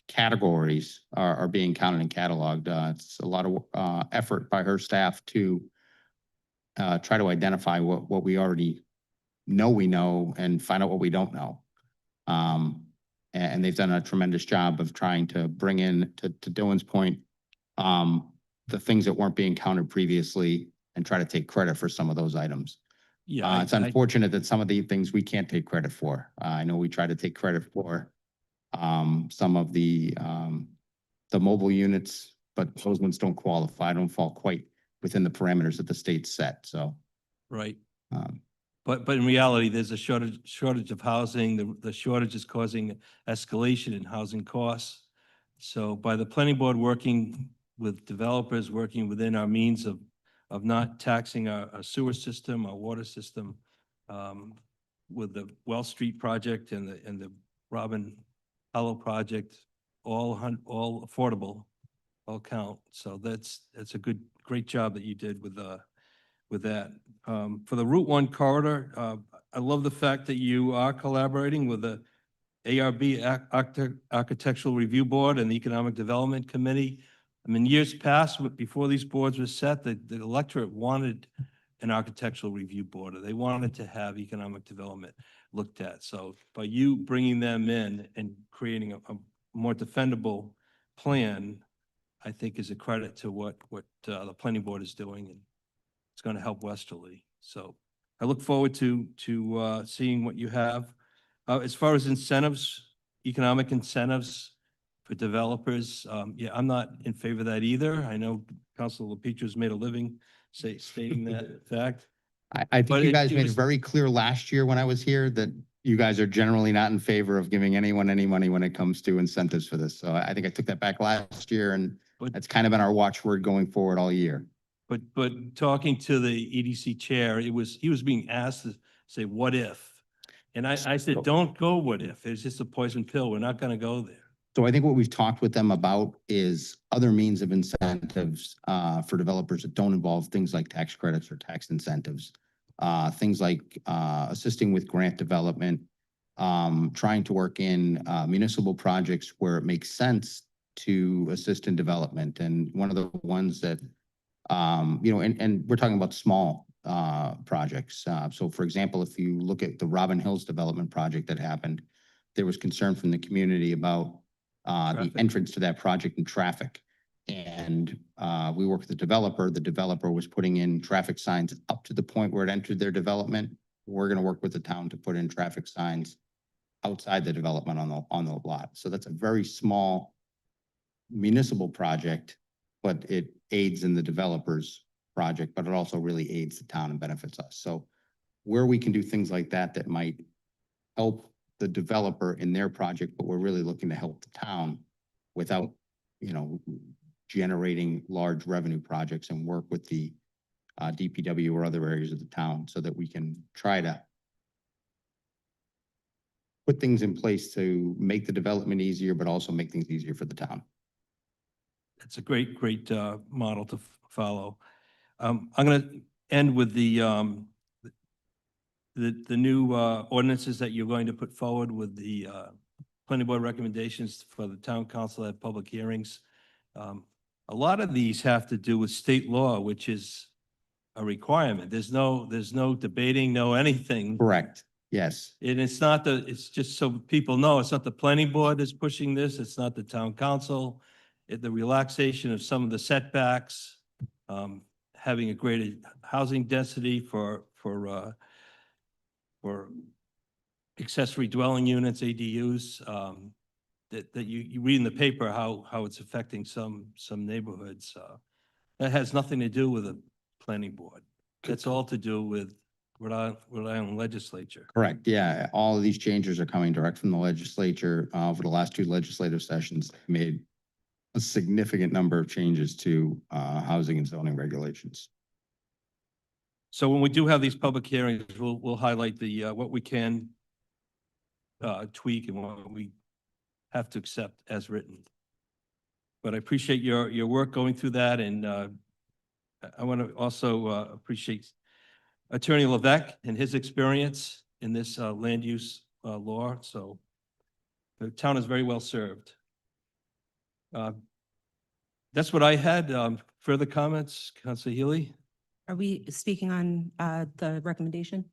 [SPEAKER 6] categories are being counted and cataloged. It's a lot of effort by her staff to try to identify what we already know we know and find out what we don't know. And they've done a tremendous job of trying to bring in, to Dylan's point, the things that weren't being counted previously and try to take credit for some of those items.
[SPEAKER 1] Yeah,
[SPEAKER 6] It's unfortunate that some of the things we can't take credit for. I know we try to take credit for some of the mobile units, but those ones don't qualify, don't fall quite within the parameters that the state set, so.
[SPEAKER 1] right.
[SPEAKER 6] um,
[SPEAKER 1] But in reality, there's a shortage of housing. The shortage is causing escalation in housing costs. So by the planning board working with developers, working within our means of not taxing our sewer system, our water system, with the Well Street project and the Robin Hollow project, all affordable, all count. So that's a great job that you did with that. For the Route 1 corridor, I love the fact that you are collaborating with the ARB Architectural Review Board and the Economic Development Committee. I mean, years past, before these boards were set, the electorate wanted an architectural review board, or they wanted to have economic development looked at. So by you bringing them in and creating a more defendable plan, I think is a credit to what the planning board is doing, and it's going to help Westerly. So I look forward to seeing what you have. As far as incentives, economic incentives for developers, yeah, I'm not in favor of that either. I know Councilor LaPetra's made a living stating that fact.
[SPEAKER 6] I
[SPEAKER 1] But
[SPEAKER 6] think you
[SPEAKER 1] it-
[SPEAKER 6] guys
[SPEAKER 1] it
[SPEAKER 6] made it
[SPEAKER 1] was-
[SPEAKER 6] very clear last year when I was here that you guys are generally not in favor of giving anyone any money when it comes to incentives for this. So I think I took that back last year, and
[SPEAKER 1] But-
[SPEAKER 6] that's kind of been our watchword going forward all year.
[SPEAKER 1] But talking to the EDC chair, he was being asked to say, what if? And I said, don't go what if. It's just a poison pill. We're not going to go there.
[SPEAKER 6] So I think what we've talked with them about is other means of incentives for developers that don't involve things like tax credits or tax incentives. Things like assisting with grant development, trying to work in municipal projects where it makes sense to assist in development. And one of the ones that, and we're talking about small projects. So for example, if you look at the Robin Hills development project that happened, there was concern from the community about the
[SPEAKER 1] Traffic.
[SPEAKER 6] entrance to that project and traffic. And we worked with the developer. The developer was putting in traffic signs up to the point where it entered their development. We're going to work with the town to put in traffic signs outside the development on the lot. So that's a very small municipal project, but it aids in the developer's project, but it also really aids the town and benefits us. So where we can do things like that, that might help the developer in their project, but we're really looking to help the town without, generating large revenue projects, and work with the DPW or other areas of the town so that we can try to put things in place to make the development easier, but also make things easier for the town.
[SPEAKER 1] It's a great model to follow. I'm going to end with the new ordinances that you're going to put forward with the planning board recommendations for the town council at public hearings. A lot of these have to do with state law, which is a requirement. There's no debating, no anything.
[SPEAKER 6] Correct. Yes.
[SPEAKER 1] And it's just so people know, it's not the planning board that's pushing this, it's not the town council. The relaxation of some of the setbacks, having a greater housing density for accessory dwelling units, ADUs, that you read in the paper how it's affecting some neighborhoods. That has nothing to do with the planning board. That's all to do with Rhode Island legislature.
[SPEAKER 6] Correct. Yeah. All of these changes are coming direct from the legislature. Over the last two legislative sessions, they made a significant number of changes to housing and zoning regulations.
[SPEAKER 1] So when we do have these public hearings, we'll highlight the, what we can tweak and what we have to accept as written. But I appreciate your work going through that, and I want to also appreciate Attorney Levesque and his experience in this land use law. So the town is very well served. That's what I had. Further comments, Councilor Healy?
[SPEAKER 7] Are we speaking on the recommendation?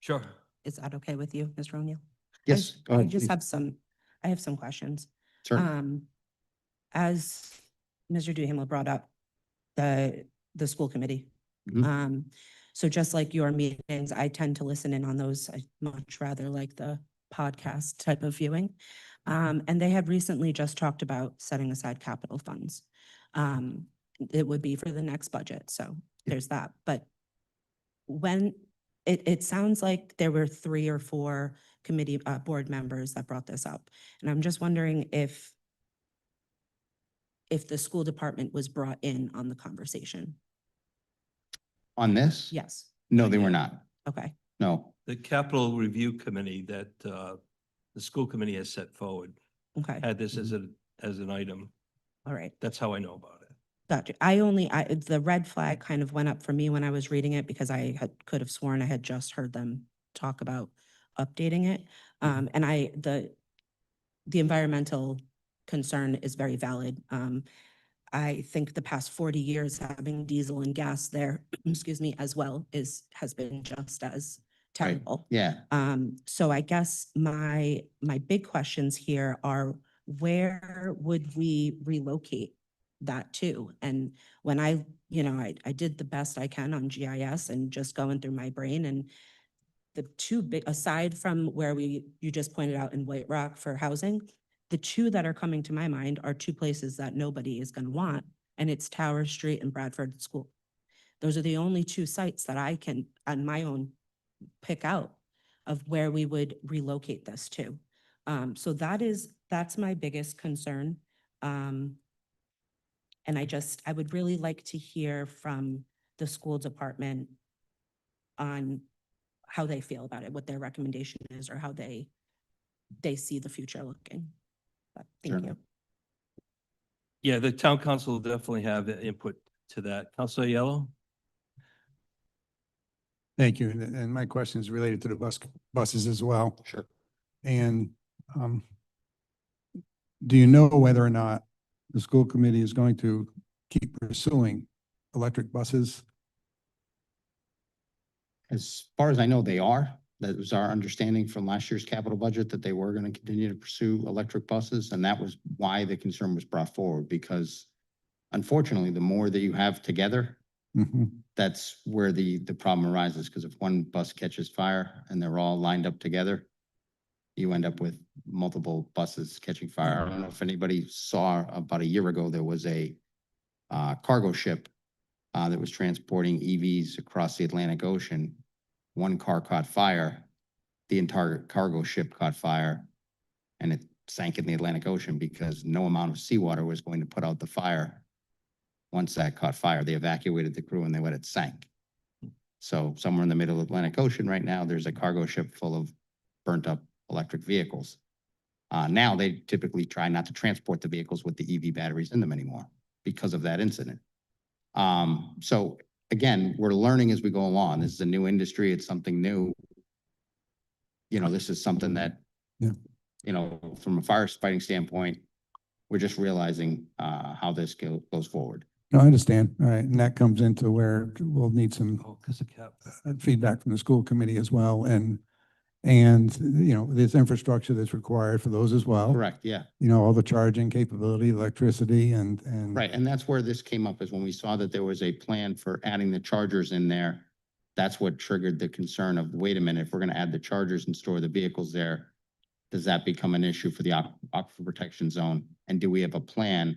[SPEAKER 1] Sure.
[SPEAKER 7] Is that okay with you, Mr. O'Neill?
[SPEAKER 6] Yes, go
[SPEAKER 7] I
[SPEAKER 6] ahead,
[SPEAKER 7] just
[SPEAKER 6] please.
[SPEAKER 7] have some, I have some questions.
[SPEAKER 6] Sure.
[SPEAKER 7] As Mr. Duhamel brought up, the school committee.
[SPEAKER 6] Mhm.
[SPEAKER 7] So just like your meetings, I tend to listen in on those. I much rather like the podcast type of viewing. And they had recently just talked about setting aside capital funds. It would be for the next budget, so there's that. But when, it sounds like there were 3 or 4 committee, board members that brought this up. And I'm just wondering if the school department was brought in on the conversation.
[SPEAKER 6] On this?
[SPEAKER 7] Yes,
[SPEAKER 6] No, they were not.
[SPEAKER 7] okay,
[SPEAKER 6] No.
[SPEAKER 1] The capital review committee that the school committee has set forward
[SPEAKER 7] okay,
[SPEAKER 1] had this as an item.
[SPEAKER 7] all right.
[SPEAKER 1] That's how I know about it.
[SPEAKER 7] Gotcha. The red flag kind of went up for me when I was reading it because I could have sworn I had just heard them talk about updating it. And the environmental concern is very valid. I think the past 40 years having diesel and gas there, excuse me, as well has been just as terrible.
[SPEAKER 6] Yeah.
[SPEAKER 7] So I guess my big questions here are, where would we relocate that to? And when I did the best I can on GIS and just going through my brain, and the two big, aside from where you just pointed out in White Rock for housing, the two that are coming to my mind are 2 places that nobody is going to want, and it's Tower Street and Bradford School. Those are the only 2 sites that I can, on my own, pick out of where we would relocate this to. So that's my biggest concern. And I would really like to hear from the school department on how they feel about it, what their recommendation is, or how they see the future looking. But thank
[SPEAKER 6] Sure.
[SPEAKER 7] you.
[SPEAKER 1] Yeah, the town council will definitely have input to that. Councilor Yellow?
[SPEAKER 8] Thank you. And my question is related to the buses as well.
[SPEAKER 6] Sure.
[SPEAKER 8] And do you know whether or not the school committee is going to keep pursuing electric buses?
[SPEAKER 6] As far as I know, they are. That was our understanding from last year's capital budget, that they were going to continue to pursue electric buses. And that was why the concern was brought forward, because unfortunately, the more that you have together,
[SPEAKER 8] Mhm.
[SPEAKER 6] that's where the problem arises. Because if one bus catches fire and they're all lined up together, you end up with multiple buses catching fire. I don't know if anybody saw, about a year ago, there was a cargo ship that was transporting EVs across the Atlantic Ocean. One car caught fire, the entire cargo ship caught fire, and it sank in the Atlantic Ocean because no amount of seawater was going to put out the fire. Once that caught fire, they evacuated the crew and they let it sink. So somewhere in the middle of the Atlantic Ocean right now, there's a cargo ship full of burnt up electric vehicles. Now they typically try not to transport the vehicles with the EV batteries in them anymore because of that incident. So again, we're learning as we go along. This is a new industry. It's something new. This is something that,
[SPEAKER 8] Yeah.
[SPEAKER 6] From a firefighting standpoint, we're just realizing how this goes forward.
[SPEAKER 8] No, I understand. All right. And that comes into where we'll need some
[SPEAKER 1] Oh, because of cap.
[SPEAKER 8] feedback from the school committee as well. And there's infrastructure that's required for those as well.
[SPEAKER 6] Correct, yeah.
[SPEAKER 8] All the charging capability, electricity and.
[SPEAKER 6] Right, and that's where this came up, is when we saw that there was a plan for adding the chargers in there. That's what triggered the concern of, wait a minute, if we're gonna add the chargers and store the vehicles there, does that become an issue for the aquifer protection zone? And do we have a plan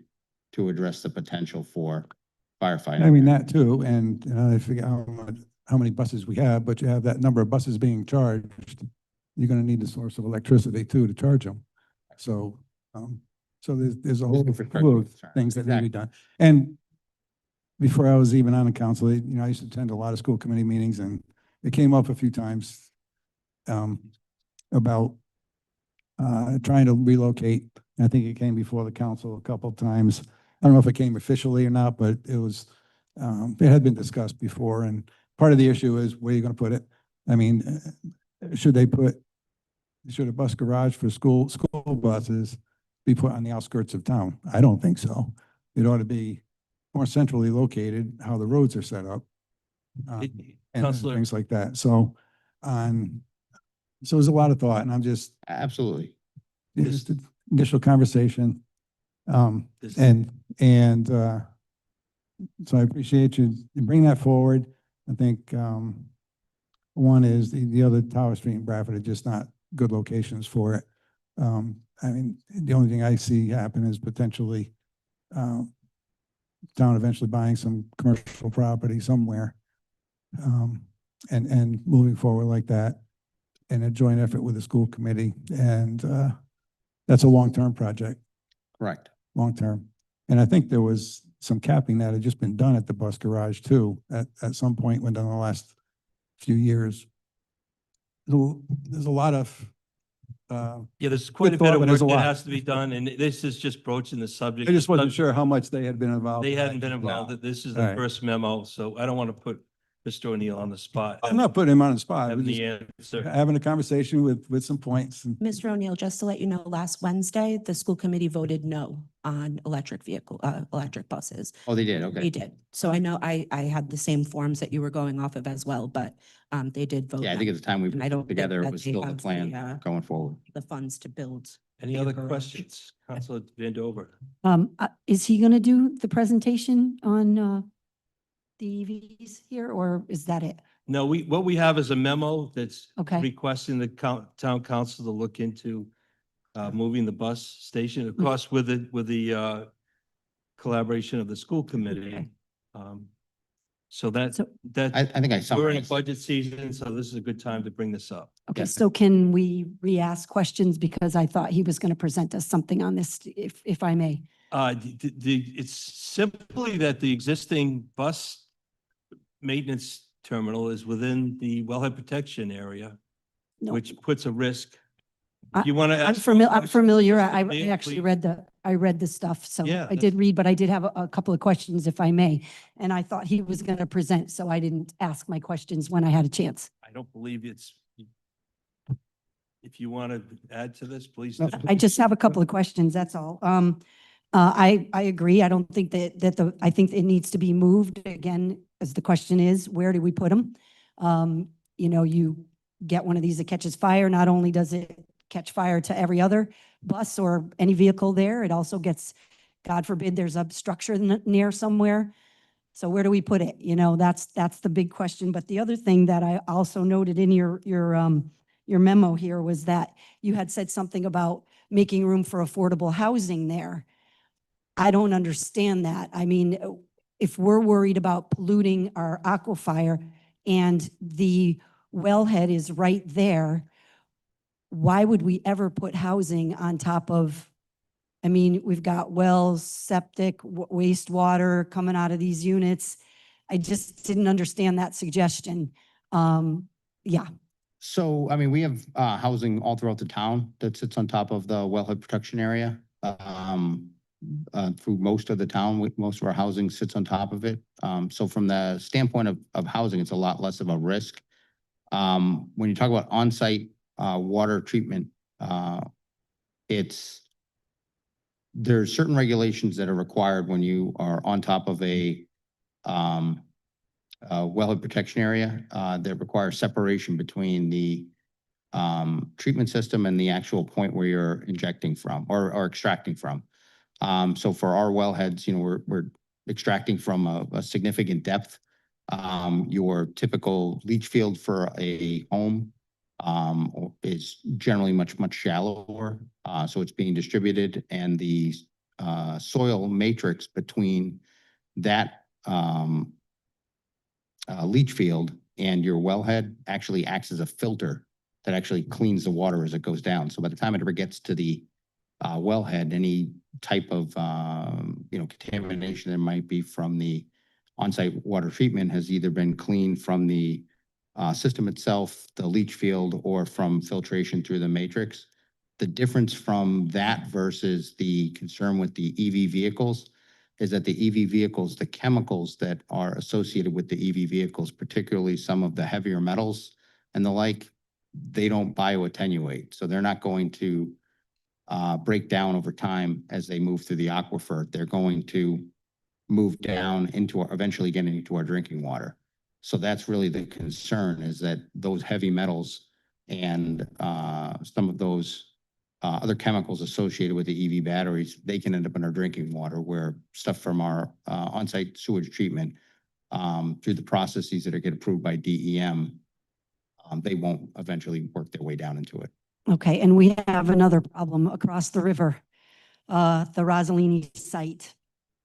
[SPEAKER 6] to address the potential for firefighting?
[SPEAKER 8] I mean, that too. And I forget how many buses we have, but you have that number of buses being charged. You're going to need the source of electricity too to charge them. So So there's a whole
[SPEAKER 6] Infrastructure
[SPEAKER 8] slew of
[SPEAKER 6] concern.
[SPEAKER 8] things that need to be
[SPEAKER 6] Exactly.
[SPEAKER 8] done. And before I was even on the council, I used to attend a lot of school committee meetings, and it came up a few times about trying to relocate. I think it came before the council a couple of times. I don't know if it came officially or not, but it was, it had been discussed before. And part of the issue is where you're going to put it. I mean, should a bus garage for school buses be put on the outskirts of town? I don't think so. It ought to be more centrally located, how the roads are set up. And
[SPEAKER 1] Counselor,
[SPEAKER 8] things like that. So there's a lot of thought, and I'm just,
[SPEAKER 6] Absolutely.
[SPEAKER 8] just an initial conversation.
[SPEAKER 1] This-
[SPEAKER 8] So I appreciate you bringing that forward. I think, one is the other Tower Street and Bradford are just not good locations for it. I mean, the only thing I see happen is potentially, town eventually buying some commercial property somewhere. And moving forward like that in a joint effort with the school committee. And, that's a long-term project,
[SPEAKER 6] Correct.
[SPEAKER 8] long-term. And I think there was some capping that had just been done at the bus garage too, at some point within the last few years. There's a lot of,
[SPEAKER 1] Yeah, there's quite a
[SPEAKER 8] Good
[SPEAKER 1] bit
[SPEAKER 8] thought,
[SPEAKER 1] of
[SPEAKER 8] but
[SPEAKER 1] work
[SPEAKER 8] there's a
[SPEAKER 1] that
[SPEAKER 8] lot.
[SPEAKER 1] has to be done, and this is just broaching the subject.
[SPEAKER 8] I just wasn't sure how much they had been involved.
[SPEAKER 1] They
[SPEAKER 8] in
[SPEAKER 1] hadn't
[SPEAKER 8] that.
[SPEAKER 1] been involved. This is
[SPEAKER 8] All
[SPEAKER 1] the
[SPEAKER 8] right.
[SPEAKER 1] first memo, so I don't want to put Mr. O'Neill on the spot.
[SPEAKER 8] I'm not putting him on the spot. We're
[SPEAKER 1] Having
[SPEAKER 8] just
[SPEAKER 1] the answer.
[SPEAKER 8] having a conversation with some points. And
[SPEAKER 7] Mr. O'Neill, just to let you know, last Wednesday, the school committee voted no on electric buses.
[SPEAKER 6] Oh, they did.
[SPEAKER 7] They
[SPEAKER 6] Okay.
[SPEAKER 7] did. So I know I had the same forms that you were going off of as well, but they did vote.
[SPEAKER 6] Yeah, I
[SPEAKER 7] no.
[SPEAKER 6] think at the time we
[SPEAKER 7] And
[SPEAKER 6] put
[SPEAKER 7] I don't
[SPEAKER 6] it
[SPEAKER 7] think
[SPEAKER 6] together, it
[SPEAKER 7] that
[SPEAKER 6] was
[SPEAKER 7] they
[SPEAKER 6] still the
[SPEAKER 7] have
[SPEAKER 6] plan going forward.
[SPEAKER 7] the funds to build.
[SPEAKER 1] Any other questions? Councilor Van Dover.
[SPEAKER 5] Is he gonna do the presentation on, the EVs here, or is that it?
[SPEAKER 1] No, what we have is a memo that's
[SPEAKER 5] Okay.
[SPEAKER 1] requesting the town council to look into moving the bus station, of course, with the collaboration of the school committee. So
[SPEAKER 5] So-
[SPEAKER 6] I think I
[SPEAKER 1] we're in a
[SPEAKER 6] summarized.
[SPEAKER 1] budget season, so this is a good time to bring this up.
[SPEAKER 5] Okay,
[SPEAKER 6] Yes.
[SPEAKER 5] so can we re-ask questions, because I thought he was gonna present us something on this, if I may?
[SPEAKER 1] It's simply that the existing bus maintenance terminal is within the wellhead protection area,
[SPEAKER 5] No.
[SPEAKER 1] which puts a risk.
[SPEAKER 5] I-
[SPEAKER 1] You want to
[SPEAKER 5] I'm
[SPEAKER 1] ask?
[SPEAKER 5] familiar. I
[SPEAKER 1] Please,
[SPEAKER 5] actually
[SPEAKER 1] please.
[SPEAKER 5] I read the stuff, so
[SPEAKER 1] Yeah,
[SPEAKER 5] I did read, but I did have a couple of questions, if I may. And I thought he was gonna present, so I didn't ask my questions when I had a chance.
[SPEAKER 1] I don't believe it's. If you want to add to this, please.
[SPEAKER 8] No,
[SPEAKER 1] do.
[SPEAKER 5] I just have a couple of questions, that's all. I agree. I don't think I think it needs to be moved again, as the question is, where do we put them? You get one of these that catches fire, not only does it catch fire to every other bus or any vehicle there, it also gets, God forbid, there's a structure near somewhere. So where do we put it? That's the big question. But the other thing that I also noted in your memo here was that you had said something about making room for affordable housing there. I don't understand that. I mean, if we're worried about polluting our aquifer and the wellhead is right there, why would we ever put housing on top of, I mean, we've got wells, septic, wastewater coming out of these units. I just didn't understand that suggestion. Yeah,
[SPEAKER 6] So, I mean, we have housing all throughout the town that sits on top of the wellhead protection area. Through most of the town, most of our housing sits on top of it. So from the standpoint of housing, it's a lot less of a risk. When you talk about on-site water treatment, there's certain regulations that are required when you are on top of a wellhead protection area that require separation between the treatment system and the actual point where you're injecting from or extracting from. So for our wellheads, we're extracting from a significant depth. Your typical leach field for a home is generally much, much shallower. So it's being distributed, and the soil matrix between that leach field and your wellhead actually acts as a filter that actually cleans the water as it goes down. So by the time it ever gets to the wellhead, any type of, contamination that might be from the on-site water treatment has either been cleaned from the system itself, the leach field, or from filtration through the matrix. The difference from that versus the concern with the EV vehicles is that the EV vehicles, the chemicals that are associated with the EV vehicles, particularly some of the heavier metals and the like, they don't bioattenuate. So they're not going to break down over time as they move through the aquifer. They're going to move down into, eventually getting into our drinking water. So that's really the concern, is that those heavy metals and some of those other chemicals associated with the EV batteries, they can end up in our drinking water, where stuff from our on-site sewage treatment through the processes that are get approved by DEM, they won't eventually work their way down into it.
[SPEAKER 5] Okay, and we have another problem across the river, the Rossellini site.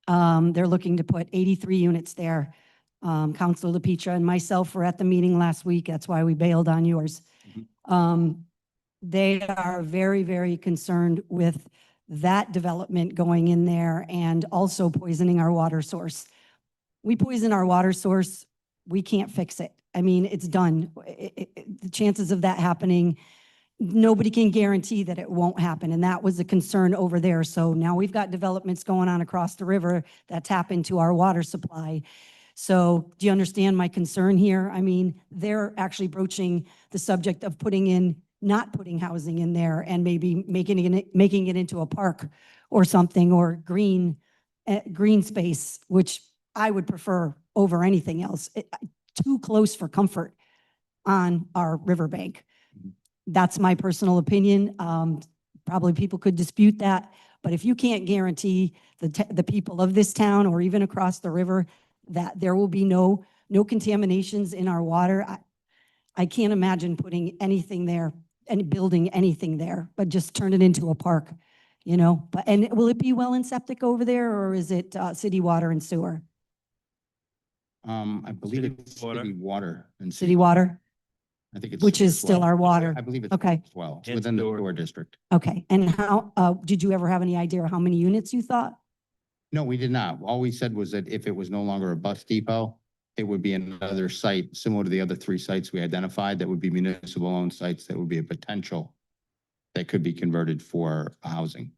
[SPEAKER 5] They're looking to put 83 units there. Councilor LaPetra and myself were at the meeting last week. That's why we bailed on yours. They are very, very concerned with that development going in there and also poisoning our water source. We poison our water source, we can't fix it. I mean, it's done. The chances of that happening, nobody can guarantee that it won't happen. And that was a concern over there. So now we've got developments going on across the river that tap into our water supply. So do you understand my concern here? I mean, they're actually broaching the subject of not putting housing in there and maybe making it into a park or something, or green space, which I would prefer over anything else. Too close for comfort on our riverbank. That's my personal opinion. Probably people could dispute that, but if you can't guarantee the people of this town or even across the river that there will be no contaminations in our water, I can't imagine putting anything there and building anything there, but just turn it into a park, But, and will it be well and septic over there, or is it city water and sewer?
[SPEAKER 6] I believe
[SPEAKER 1] City
[SPEAKER 6] it's
[SPEAKER 1] water.
[SPEAKER 6] city water and
[SPEAKER 5] City water?
[SPEAKER 6] I think it's
[SPEAKER 5] Which
[SPEAKER 6] sewer
[SPEAKER 5] is
[SPEAKER 6] as
[SPEAKER 5] still
[SPEAKER 6] well.
[SPEAKER 5] our water.
[SPEAKER 6] I believe it's
[SPEAKER 5] Okay.
[SPEAKER 6] as well. It's
[SPEAKER 1] And
[SPEAKER 6] within the
[SPEAKER 1] sewer.
[SPEAKER 6] sewer district.
[SPEAKER 5] Okay, and how, did you ever have any idea how many units you thought?
[SPEAKER 6] No, we did not. All we said was that if it was no longer a bus depot, it would be another site similar to the other 3 sites we identified that would be municipal owned sites that would be a potential that could be converted for housing.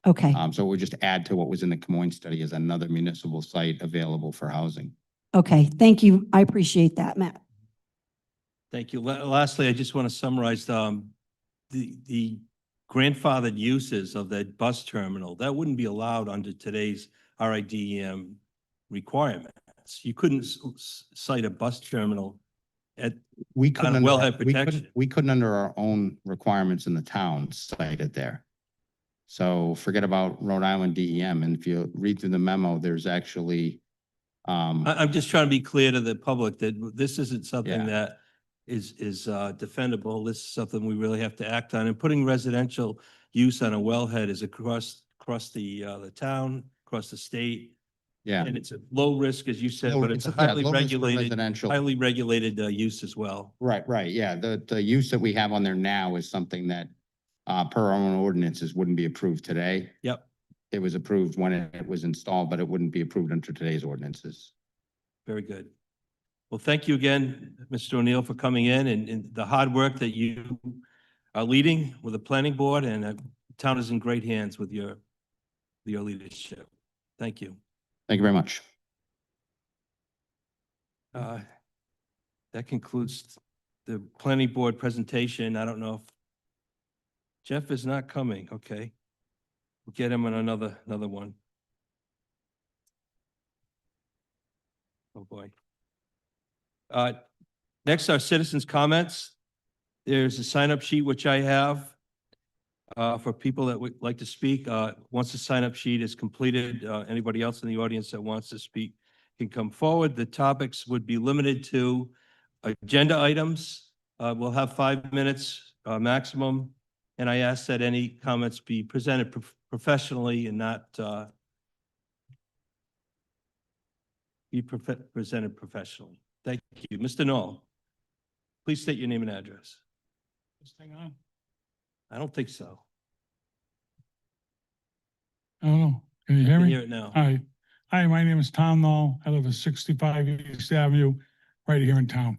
[SPEAKER 5] Okay,
[SPEAKER 6] So it would just add to what was in the Camoin study as another municipal site available for housing.
[SPEAKER 5] okay, thank you. I appreciate that, Matt.
[SPEAKER 1] Thank you. Lastly, I just want to summarize, the grandfathered uses of that bus terminal, that wouldn't be allowed under today's RIDEM requirements. You couldn't cite a bus terminal at,
[SPEAKER 6] We couldn't,
[SPEAKER 1] On
[SPEAKER 6] under
[SPEAKER 1] wellhead
[SPEAKER 6] our- we couldn't,
[SPEAKER 1] protection.
[SPEAKER 6] we couldn't under our own requirements in the town cite it there. So forget about Rhode Island DEM. And if you read through the memo, there's actually,
[SPEAKER 1] I'm just trying to be clear to the public that this isn't something
[SPEAKER 6] Yeah.
[SPEAKER 1] that is defendable. This is something we really have to act on. And putting residential use on a wellhead is across the town, across the state.
[SPEAKER 6] yeah.
[SPEAKER 1] And it's a low risk, as you said,
[SPEAKER 6] Low-
[SPEAKER 1] but it's a
[SPEAKER 6] yeah,
[SPEAKER 1] highly
[SPEAKER 6] low risk for
[SPEAKER 1] regulated,
[SPEAKER 6] residential.
[SPEAKER 1] highly regulated use as well.
[SPEAKER 6] Right, yeah. The use that we have on there now is something that, per our own ordinances, wouldn't be approved today.
[SPEAKER 1] Yep,
[SPEAKER 6] It was approved when it was installed, but it wouldn't be approved under today's ordinances.
[SPEAKER 1] very good. Well, thank you again, Mr. O'Neill, for coming in and the hard work that you are leading with the planning board, and the town is in great hands with your leadership. Thank you.
[SPEAKER 6] Thank you very much.
[SPEAKER 1] That concludes the planning board presentation. I don't know if Jeff is not coming. Okay. We'll get him on another one. Oh, boy. Next are citizens' comments. There's a sign-up sheet, which I have for people that would like to speak. Once the sign-up sheet is completed, anybody else in the audience that wants to speak can come forward. The topics would be limited to agenda items. We'll have 5 minutes maximum. And I ask that any comments be presented professionally and not presented professionally. Thank you. Mr. Knoll, please state your name and address.
[SPEAKER 9] This thing on?
[SPEAKER 1] I don't think so.
[SPEAKER 9] I don't know. Can you
[SPEAKER 1] I
[SPEAKER 9] hear
[SPEAKER 1] can
[SPEAKER 9] me?
[SPEAKER 1] hear it now.
[SPEAKER 9] Hi. Hi, my name is Tom Knoll. I live at 65 East Avenue, right here in town.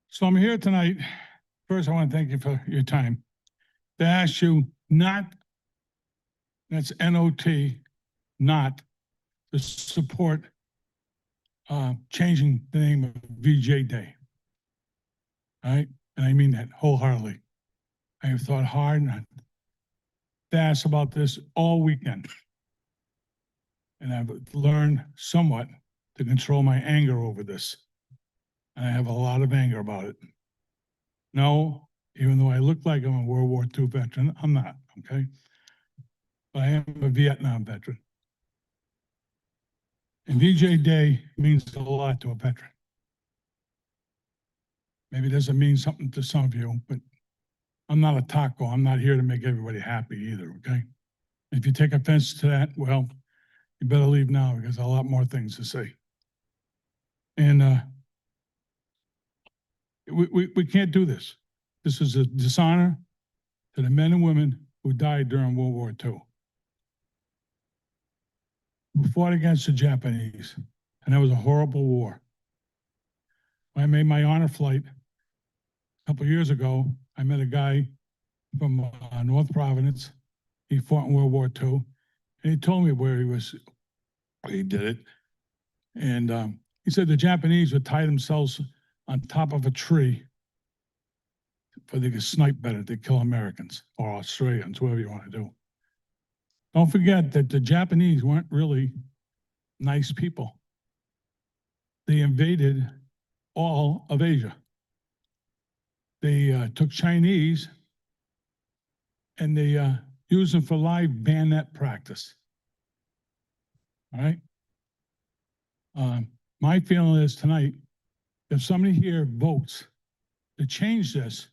[SPEAKER 9] So I'm here tonight. First, I want to thank you for your time. To ask you not, that's N-O-T, not to support changing the name of VJ Day. All right? And I mean that wholeheartedly. I have thought hard and fast about this all weekend. And I've learned somewhat to control my anger over this. And I have a lot of anger about it. No, even though I look like I'm a World War II veteran, I'm not, okay? But I am a Vietnam veteran. And VJ Day means a lot to a veteran. Maybe it doesn't mean something to some of you, but I'm not a taco. I'm not here to make everybody happy either, okay? If you take offense to that, well, you better leave now because I have a lot more things to say. And we can't do this. This is a dishonor to the men and women who died during World War II, who fought against the Japanese, and that was a horrible war. When I made my honor flight a couple years ago, I met a guy from North Providence. He fought in World War II, and he told me where he did it. And he said the Japanese would tie themselves on top of a tree for they could snipe better to kill Americans or Australians, whoever you want to do. Don't forget that the Japanese weren't really nice people. They invaded all of Asia. They took Chinese and they used them for live bayonet practice. All right? My feeling is tonight, if somebody here votes to change this,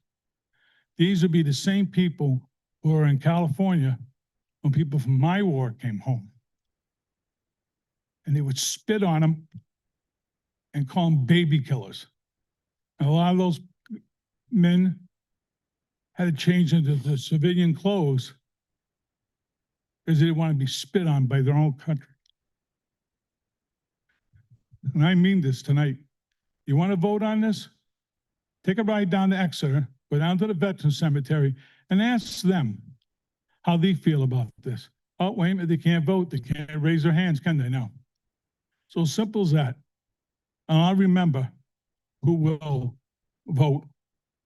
[SPEAKER 9] these would be the same people who are in California when people from my war came home. And they would spit on them and call them baby killers. And a lot of those men had to change into the civilian clothes because they didn't want to be spit on by their own country. And I mean this tonight. You want to vote on this? Take a ride down to Exeter, go down to the Veterans Cemetery, and ask them how they feel about this. Oh, wait a minute, they can't vote. They can't raise their hands, can they now? So simple as that. And I'll remember who will vote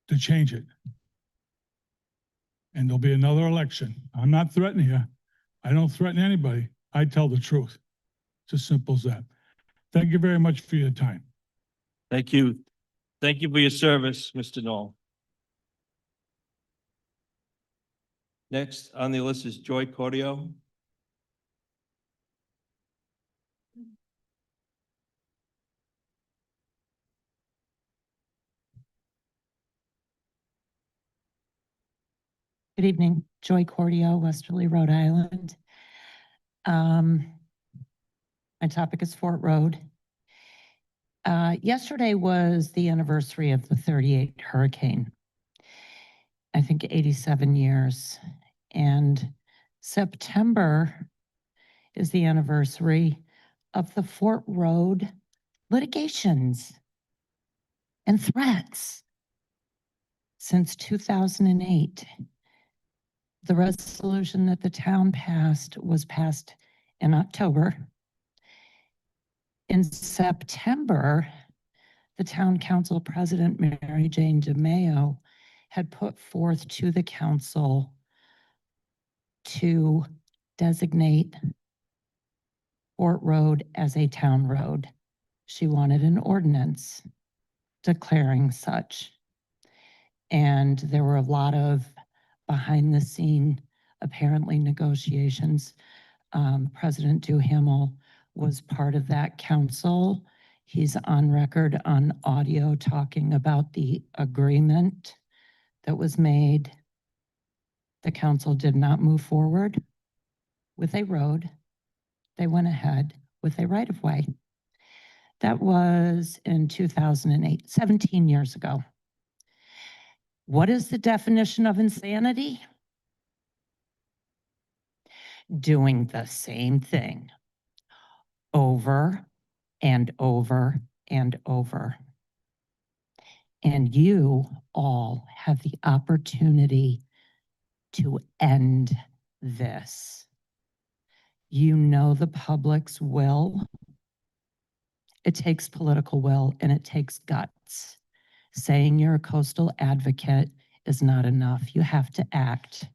[SPEAKER 9] to change it. And there'll be another election. I'm not threatening you. I don't threaten anybody. I tell the truth. It's as simple as that. Thank you very much for your time.
[SPEAKER 1] Thank you. Thank you for your service, Mr. Knoll. Next on the list is Joy Cordio.
[SPEAKER 10] Good evening, Joy Cordio, Westerly, Rhode Island. My topic is Fort Road. Yesterday was the anniversary of the 38 hurricane. I think 87 years. And September is the anniversary of the Fort Road litigations and threats since 2008. The resolution that the town passed was passed in October. In September, the town council president, Mary Jane DeMayo, had put forth to the council to designate Fort Road as a town road. She wanted an ordinance declaring such. And there were a lot of behind the scene, apparently negotiations. President Duhamel was part of that council. He's on record on audio talking about the agreement that was made. The council did not move forward with a road. They went ahead with a right-of-way. That was in 2008, 17 years ago. What is the definition of insanity? doing the same thing over and over and over. And you all have the opportunity to end this. You know the public's will. It takes political will and it takes guts. Saying you're a coastal advocate is not enough. You have to act.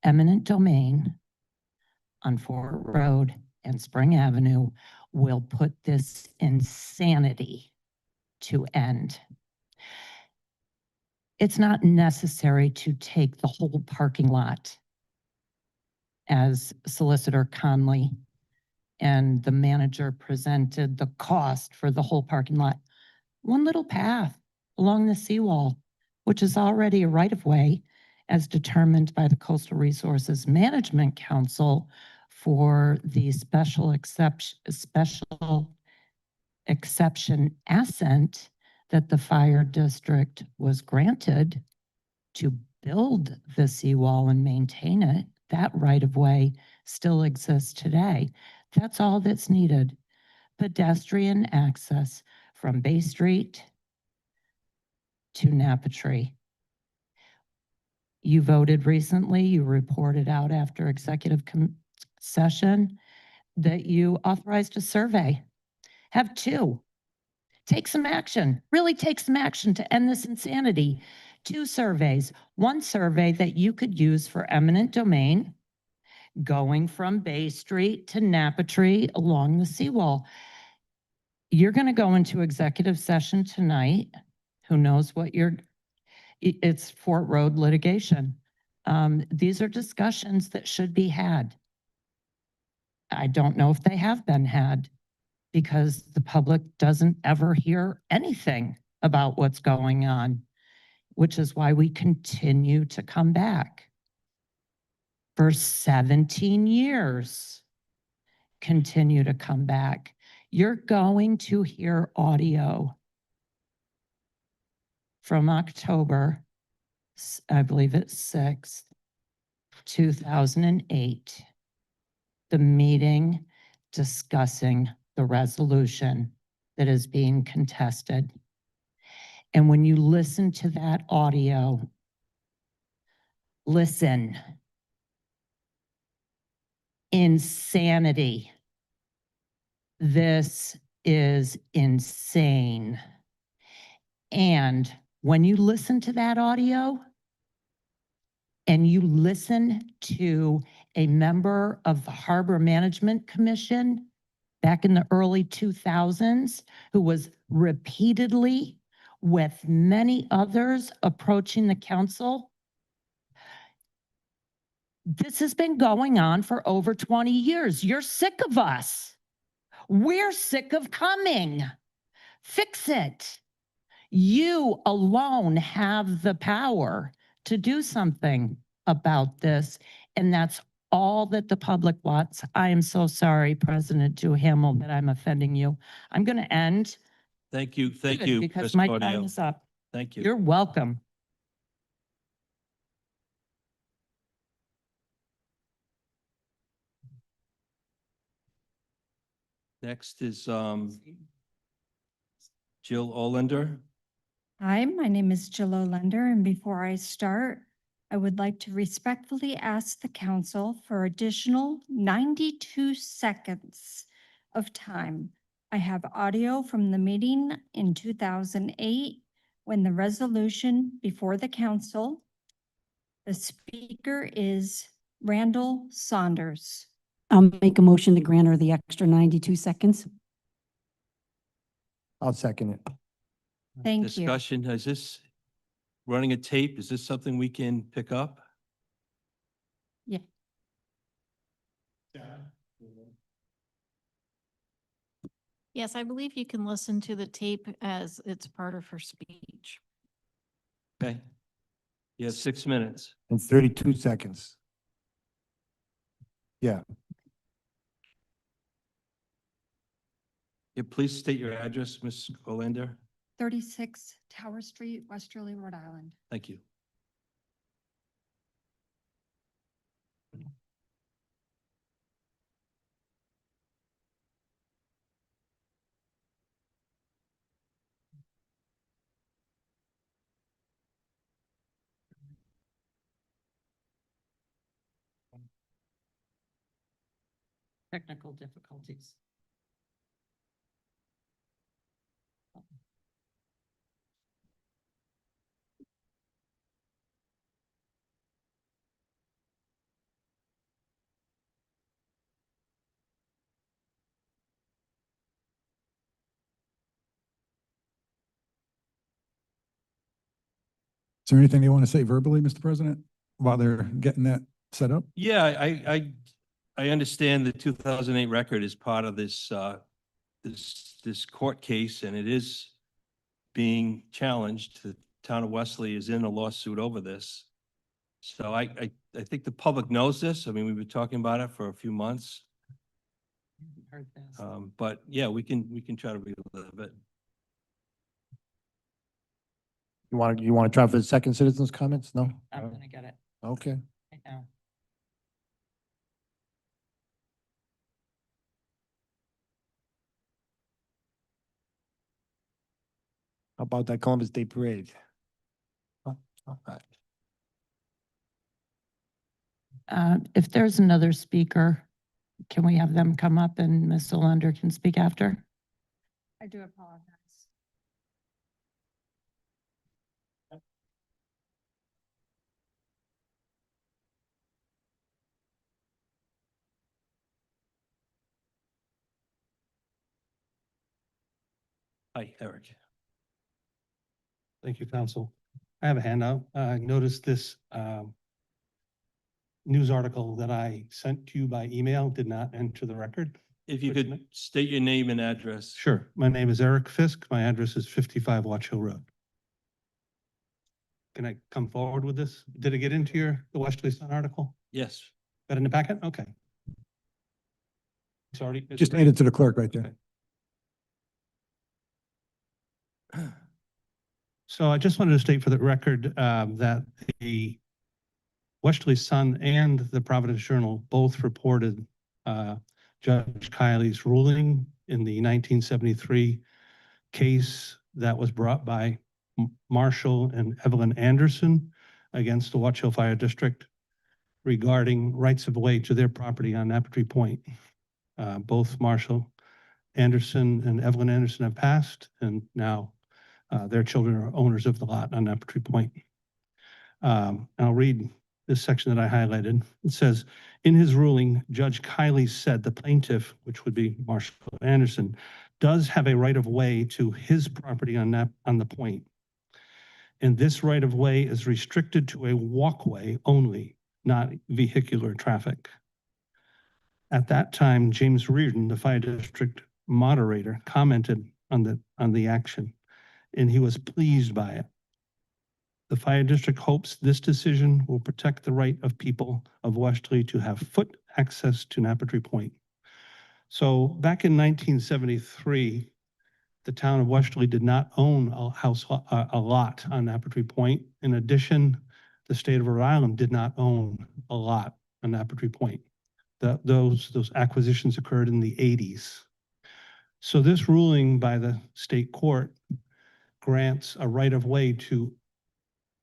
[SPEAKER 10] Eminent domain on Fort Road and Spring Avenue will put this insanity to end. It's not necessary to take the whole parking lot, as Solicitor Conley and the manager presented the cost for the whole parking lot. One little path along the seawall, which is already a right-of-way as determined by the Coastal Resources Management Council for the special exception assent that the fire district was granted to build the seawall and maintain it. That right-of-way still exists today. That's all that's needed. Pedestrian access from Bay Street to Napatri. You voted recently, you reported out after executive session that you authorized a survey. Have two. Take some action, really take some action to end this insanity. 2 surveys, one survey that you could use for eminent domain, going from Bay Street to Napatri along the seawall. You're going to go into executive session tonight. Who knows what it's Fort Road litigation. These are discussions that should be had. I don't know if they have been had because the public doesn't ever hear anything about what's going on, which is why we continue to come back. For 17 years, continue to come back. You're going to hear audio from October, I believe it's 6th, 2008, the meeting discussing the resolution that is being contested. And when you listen to that audio, listen. Insanity. This is insane. And when you listen to that audio and you listen to a member of the Harbor Management Commission back in the early 2000s who was repeatedly with many others approaching the council, this has been going on for over 20 years. You're sick of us. We're sick of coming. Fix it. You alone have the power to do something about this, and that's all that the public wants. I am so sorry, President Duhamel, that I'm offending you. I'm going to end.
[SPEAKER 1] Thank you,
[SPEAKER 10] Good,
[SPEAKER 1] Ms.
[SPEAKER 10] because my time
[SPEAKER 1] Cornell.
[SPEAKER 10] is up.
[SPEAKER 1] Thank you.
[SPEAKER 10] You're welcome.
[SPEAKER 1] Next is Jill Olander.
[SPEAKER 11] Hi, my name is Jill Olender, and before I start, I would like to respectfully ask the council for additional 92 seconds of time. I have audio from the meeting in 2008 when the resolution before the council. The speaker is Randall Saunders.
[SPEAKER 5] I'll make a motion to grant her the extra 92 seconds.
[SPEAKER 2] I'll second it.
[SPEAKER 11] Thank you.
[SPEAKER 1] Discussion, is this running a tape? Is this something we can pick up?
[SPEAKER 11] Yeah.
[SPEAKER 12] Yes, I believe you can listen to the tape as it's part of her speech.
[SPEAKER 1] Okay. You have 6 minutes.
[SPEAKER 2] In 32 seconds. Yeah,
[SPEAKER 1] Yeah, please state your address, Ms. Olander.
[SPEAKER 11] 36 Tower Street, Westerly, Rhode Island.
[SPEAKER 1] Thank you.
[SPEAKER 10] Technical difficulties.
[SPEAKER 8] Is there anything you want to say verbally, Mr. President, while they're getting that set up?
[SPEAKER 1] Yeah, I understand the 2008 record is part of this, this court case, and it is being challenged. The town of Westerly is in a lawsuit over this. So I think the public knows this. I mean, we've been talking about it for a few months.
[SPEAKER 10] Heard this.
[SPEAKER 1] But yeah, we can try to relive it.
[SPEAKER 2] You want to try for the second citizens' comments? No?
[SPEAKER 10] I'm gonna get it
[SPEAKER 2] Okay.
[SPEAKER 10] right now.
[SPEAKER 2] How about that Columbus Day Parade? Oh, all right.
[SPEAKER 10] If there's another speaker, can we have them come up and Ms. Olander can speak after?
[SPEAKER 11] I do apologize.
[SPEAKER 1] Hi, Eric.
[SPEAKER 13] Thank you, counsel. I have a handout. I noticed this news article that I sent to you by email did not enter the record.
[SPEAKER 1] If you could state your name and address.
[SPEAKER 13] Sure. My name is Eric Fisk. My address is 55 Watch Hill Road. Can I come forward with this? Did it get into the Westerly Sun article?
[SPEAKER 1] Yes.
[SPEAKER 13] Got in the packet? Okay. Sorry.
[SPEAKER 8] Just hand it to the clerk right there.
[SPEAKER 13] Okay. So I just wanted to state for the record that the Westerly Sun and the Providence Journal both reported Judge Kiley's ruling in the 1973 case that was brought by Marshall and Evelyn Anderson against the Watch Hill Fire District regarding rights of way to their property on Napatry Point. Both Marshall Anderson and Evelyn Anderson have passed, and now their children are owners of the lot on Napatry Point. I'll read this section that I highlighted. It says, in his ruling, Judge Kiley said the plaintiff, which would be Marshall Anderson, does have a right of way to his property on the point. And this right of way is restricted to a walkway only, not vehicular traffic. At that time, James Reardon, the fire district moderator, commented on the action, and he was pleased by it. The fire district hopes this decision will protect the right of people of Westerly to have foot access to Napatry Point. So back in 1973, the town of Westerly did not own a lot on Napatry Point. In addition, the state of Rhode Island did not own a lot on Napatry Point. Those acquisitions occurred in the 80s. So this ruling by the state court grants a right of way to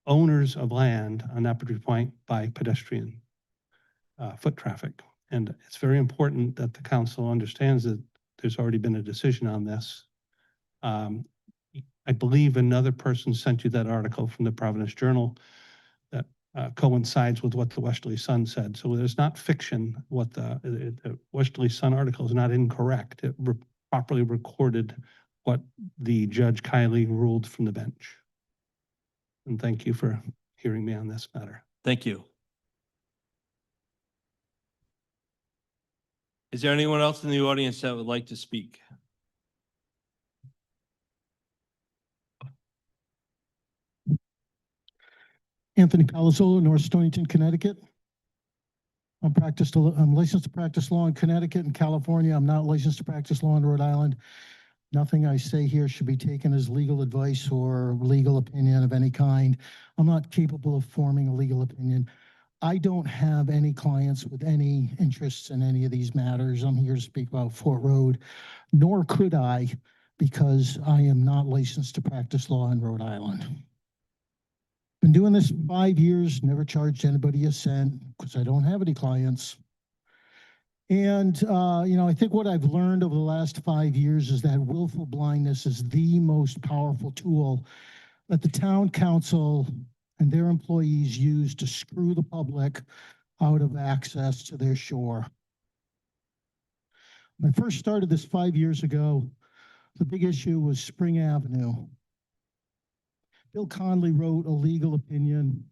[SPEAKER 13] owners of land on Napatry Point by pedestrian foot traffic. And it's very important that the council understands that there's already been a decision on this. I believe another person sent you that article from the Providence Journal that coincides with what the Westerly Sun said. So there's not fiction. What the Westerly Sun article is not incorrect. It properly recorded what the Judge Kiley ruled from the bench. And thank you for hearing me on this matter.
[SPEAKER 1] Thank you. Is there anyone else in the audience that would like to speak?
[SPEAKER 14] Anthony Palazzolo, North Stonington, Connecticut. I'm licensed to practice law in Connecticut and California. I'm not licensed to practice law in Rhode Island. Nothing I say here should be taken as legal advice or legal opinion of any kind. I'm not capable of forming a legal opinion. I don't have any clients with any interests in any of these matters. I'm here to speak about Fort Road, nor could I, because I am not licensed to practice law in Rhode Island. Been doing this 5 years, never charged anybody a cent because I don't have any clients. And, I think what I've learned over the last 5 years is that willful blindness is the most powerful tool that the town council and their employees use to screw the public out of access to their shore. When I first started this 5 years ago, the big issue was Spring Avenue. Bill Conley wrote a legal opinion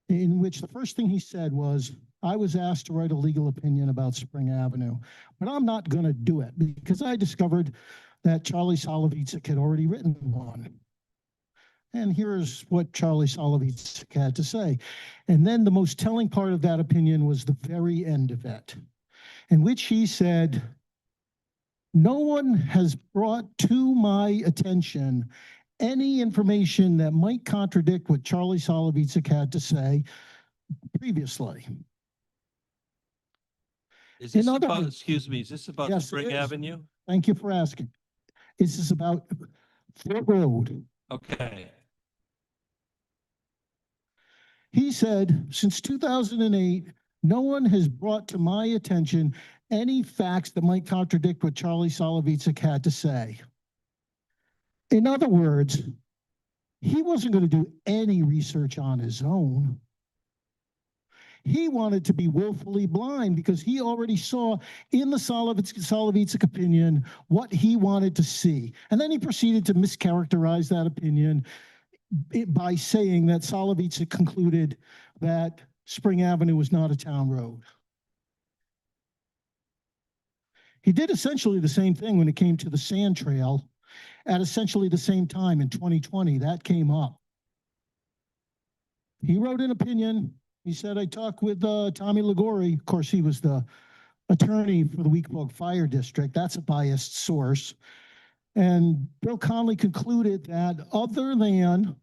[SPEAKER 14] in which the first thing he said was, I was asked to write a legal opinion about Spring Avenue, but I'm not going to do it because I discovered that Charlie Solovitzik had already written one. And here's what Charlie Solovitzik had to say. And then the most telling part of that opinion was the very end of it, in which he said, no one has brought to my attention any information that might contradict what Charlie Solovitzik had to say previously.
[SPEAKER 1] Is this
[SPEAKER 14] In other
[SPEAKER 1] about,
[SPEAKER 14] words-
[SPEAKER 1] excuse me, is this about
[SPEAKER 14] Yes, it
[SPEAKER 1] Spring
[SPEAKER 14] is.
[SPEAKER 1] Avenue?
[SPEAKER 14] Thank you for asking. This is about Fort Road.
[SPEAKER 1] Okay.
[SPEAKER 14] He said, since 2008, no one has brought to my attention any facts that might contradict what Charlie Solovitzik had to say. In other words, he wasn't going to do any research on his own. He wanted to be willfully blind because he already saw in the Solovitzik opinion what he wanted to see. And then he proceeded to mischaracterize that opinion by saying that Solovitzik concluded that Spring Avenue was not a town road. He did essentially the same thing when it came to the sand trail at essentially the same time in 2020. That came up. He wrote an opinion. He said, I talked with Tommy Ligori. Of course, he was the attorney for the Weekbog Fire District. That's a biased source. And Bill Conley concluded that other than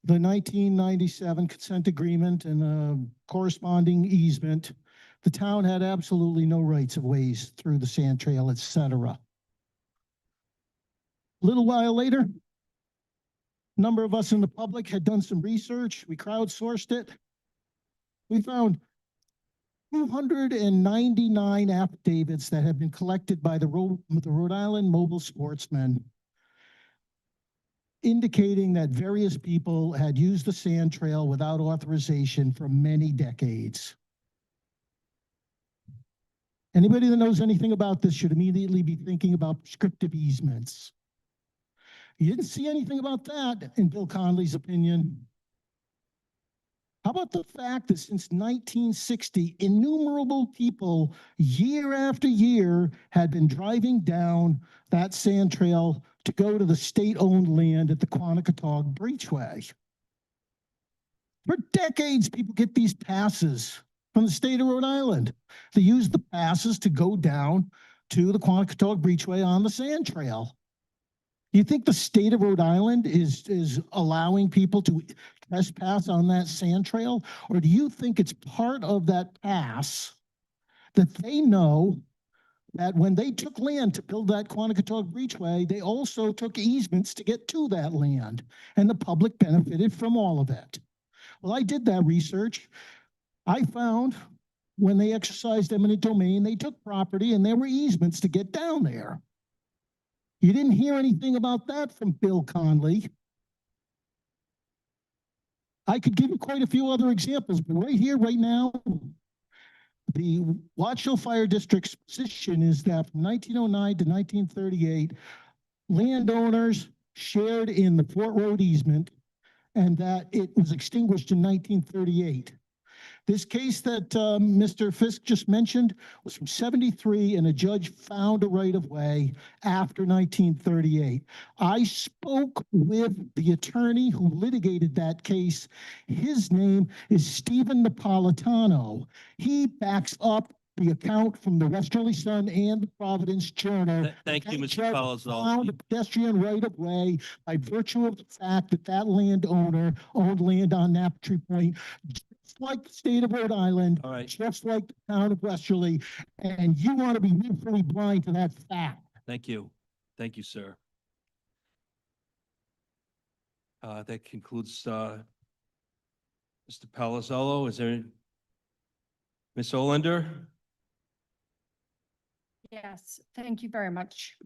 [SPEAKER 14] the 1997 consent agreement and the corresponding easement, the town had absolutely no rights of ways through the sand trail, et cetera. A little while later, a number of us in the public had done some research. We crowdsourced it. We found 299 affidavits that had been collected by the Rhode Island Mobile Sportsmen, indicating that various people had used the sand trail without authorization for many decades. Anybody that knows anything about this should immediately be thinking about prescriptive easements. You didn't see anything about that in Bill Conley's opinion. How about the fact that since 1960, innumerable people, year after year, had been driving down that sand trail to go to the state-owned land at the Quanaketog Breachway? For decades, people get these passes from the state of Rhode Island. They use the passes to go down to the Quanaketog Breachway on the sand trail. You think the state of Rhode Island is allowing people to trespass on that sand trail? Or do you think it's part of that pass that they know that when they took land to build that Quanaketog Breachway, they also took easements to get to that land, and the public benefited from all of it? Well, I did that research. I found when they exercised eminent domain, they took property and there were easements to get down there. You didn't hear anything about that from Bill Conley. I could give you quite a few other examples, but right here, right now, the Watch Hill Fire District's position is that from 1909 to 1938, landowners shared in the Fort Road easement and that it was extinguished in 1938. This case that Mr. Fisk just mentioned was from 73, and a judge found a right-of-way after 1938. I spoke with the attorney who litigated that case. His name is Stephen Napolitano. He backs up the account from the Westerly Sun and the Providence Journal.
[SPEAKER 1] Thank you,
[SPEAKER 14] That
[SPEAKER 1] Mr.
[SPEAKER 14] judge
[SPEAKER 1] Palazzolo.
[SPEAKER 14] found a pedestrian right-of-way by virtue of the fact that that landowner owned land on Naptree Point, just like the state of Rhode Island,
[SPEAKER 1] All right.
[SPEAKER 14] just like the town of Westerly, and you want to be willfully blind to that fact.
[SPEAKER 1] Thank you. Thank you, sir. That concludes, Mr. Palazzolo. Is there, Ms. Olander?
[SPEAKER 11] Yes, thank you very much.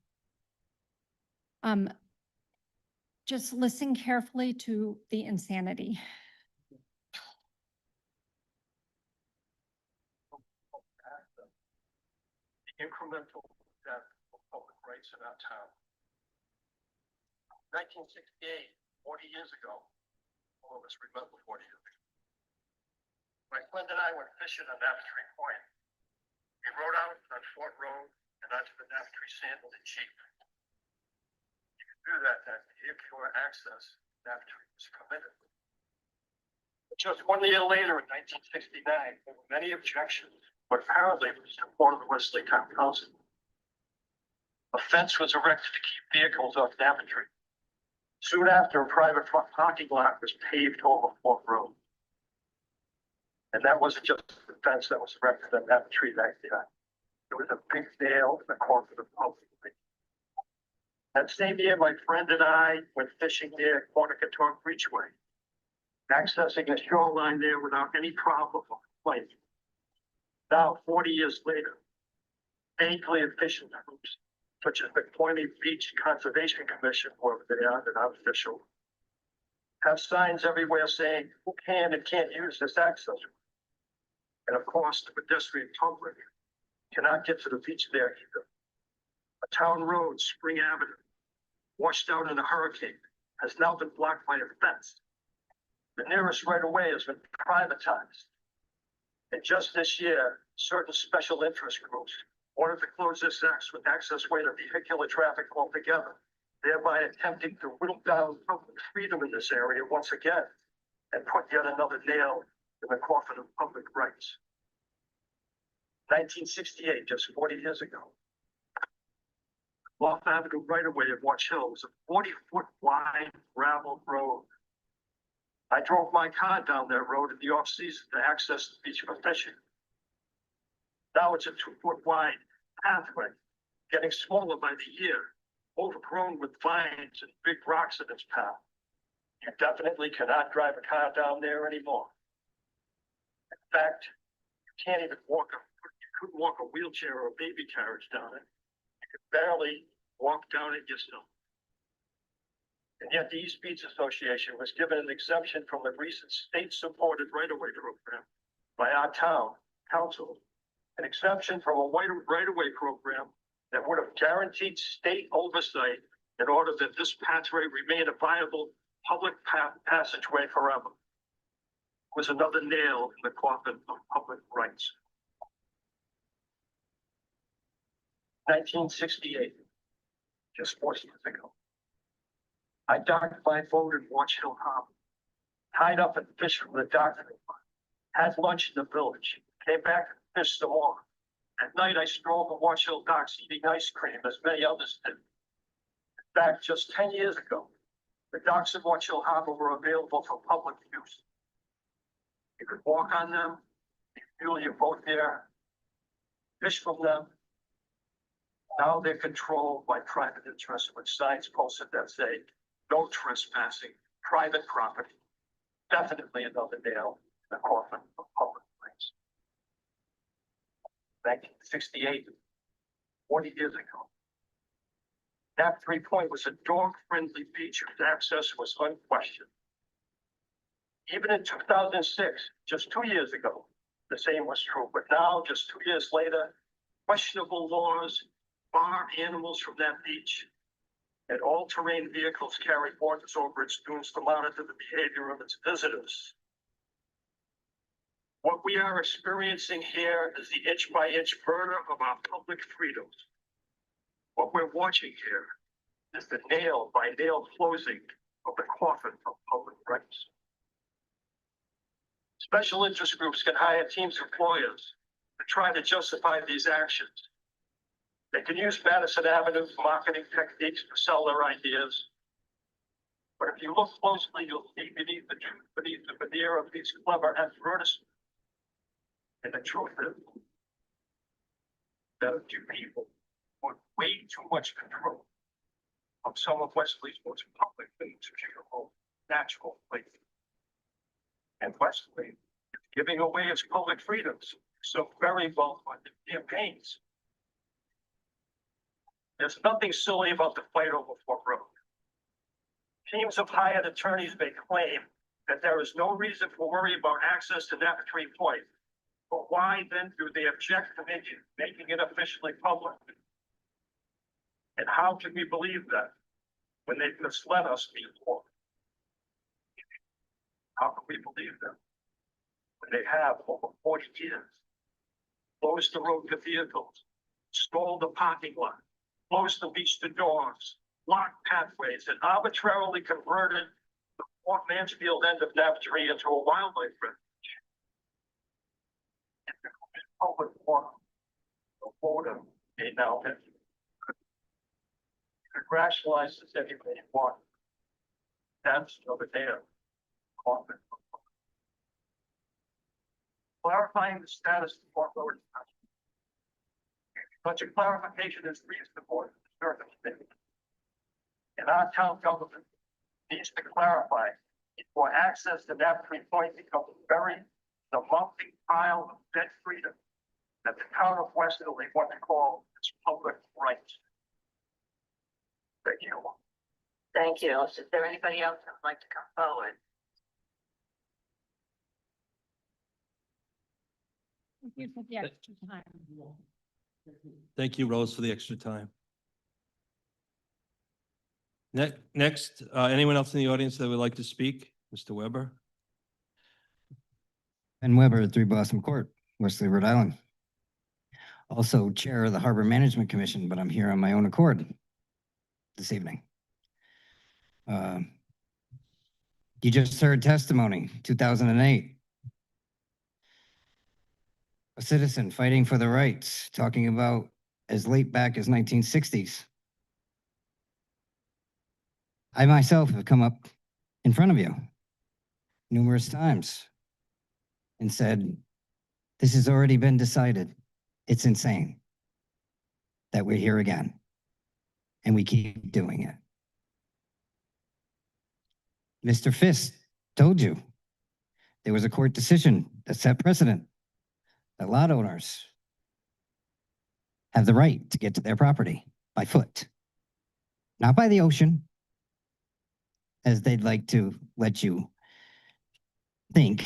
[SPEAKER 11] Just listen carefully to the insanity.
[SPEAKER 15] The incremental death of public rights in our town. 1968, 40 years ago, all of us remember 40 years ago. My friend and I went fishing on Naptree Point. We rode out on Fort Road and onto the Naptree Sand with a Jeep. You could do that vehicular access, Naptree was permitted. But just 1 year later, in 1969, there were many objections, but apparently it was the support of the Westerly Town Council. A fence was erected to keep vehicles off Naptree. Soon after, a private parking lot was paved over Fort Road. And that wasn't just the fence that was erected on Naptree that year. It was a big nail in the corner of the public. That same year, my friend and I went fishing near Quanticatorp Beachway, accessing the shoreline there without any problem or complaint. Now, 40 years later, vaguely fishing groups such as the Point Beach Conservation Commission, wherever they are, they're not official, have signs everywhere saying who can and can't use this access. And of course, the pedestrian public cannot get to the beach there either. A town road, Spring Avenue, washed out in a hurricane, has now been blocked by a fence. The nearest right of way has been privatized. And just this year, certain special interest groups wanted to close this access way to vehicular traffic altogether, thereby attempting to whittle down public freedom in this area once again and put yet another nail in the coffin of public rights. 1968, just 40 years ago. Bluff Avenue right-of-way of Watch Hill was a 40-foot wide gravel road. I drove my car down that road in the off-season to access the beach for fishing. Now it's a 2-foot wide pathway, getting smaller by the year, overgrown with vines and big rocks in its path. You definitely cannot drive a car down there anymore. In fact, you can't even you couldn't walk a wheelchair or a baby carriage down it. You could barely walk down it yourself. And yet the East Beach Association was given an exemption from the recent state-supported right-of-way program by our town council, an exemption from a right-of-way program that would have guaranteed state oversight in order that this pathway remain a viable public passageway forever. It was another nail in the coffin of public rights. 1968, just 40 years ago. I docked my boat in Watch Hill Harbor, tied up and fished from the dock, had lunch in the village, came back and fished some more. At night, I strolled the Watch Hill docks eating ice cream, as many others did. In fact, just 10 years ago, the docks in Watch Hill Harbor were available for public use. You could walk on them, fuel your boat there, fish from them. Now they're controlled by private interests with signs posted that say, no trespassing, private property. Definitely another nail in the coffin of public rights. 1968, 40 years ago. Naptree Point was a dog-friendly beach whose access was unquestioned. Even in 2006, just 2 years ago, the same was true. But now, just 2 years later, questionable laws bar animals from that beach, and all-terrain vehicles carry borders over its dunes to monitor the behavior of its visitors. What we are experiencing here is the inch-by-inch murder of our public freedoms. What we're watching here is the nail-by-nail closing of the coffin of public rights. Special interest groups can hire teams of lawyers to try to justify these actions. They can use Madison Avenue marketing techniques to sell their ideas. But if you look closely, you'll see beneath the veneer of these clever advertisements. And the truth is that a few people want way too much control of some of Westerly's most public things, which are natural places. And Westerly is giving away its public freedoms so very well funded campaigns. There's nothing silly about the fight over Fort Road. Teams of hired attorneys may claim that there is no reason for worry about access to Napatri Point. But why then do they object to making it officially public? And how can we believe that when they've misled us before? How can we believe them when they have over 40 years? Closed the road to vehicles, stalled the parking lot, closed the beach to dogs, locked pathways, and arbitrarily converted the Fort Mansfield end of Napatri into a wildlife refuge. In the public forum, the voter may now have rationalizes everybody want. That's over there. Comment. Clarifying the status of Fort Road. Such a clarification is reasonable in the circumstances. And our town government needs to clarify before access to Napatri Point becomes buried in the mounting pile of dead freedom that the town of Westerly want to call its public rights. Thank you.
[SPEAKER 16] Thank you. Is there anybody else that would like to come forward?
[SPEAKER 3] Thank you for the extra time.
[SPEAKER 1] Thank you, Rose, for the extra time. Next, anyone else in the audience that would like to speak? Mr. Weber?
[SPEAKER 17] Ben Weber, 3 Blossom Court, Westerly, Rhode Island. Also Chair of the Harbor Management Commission, but I'm here on my own accord this evening. You just heard testimony, 2008. A citizen fighting for the rights, talking about as late back as 1960s. I myself have come up in front of you numerous times and said, this has already been decided. It's insane that we're here again, and we keep doing it. Mr. Fisk told you there was a court decision that set precedent that lot owners have the right to get to their property by foot, not by the ocean, as they'd like to let you think.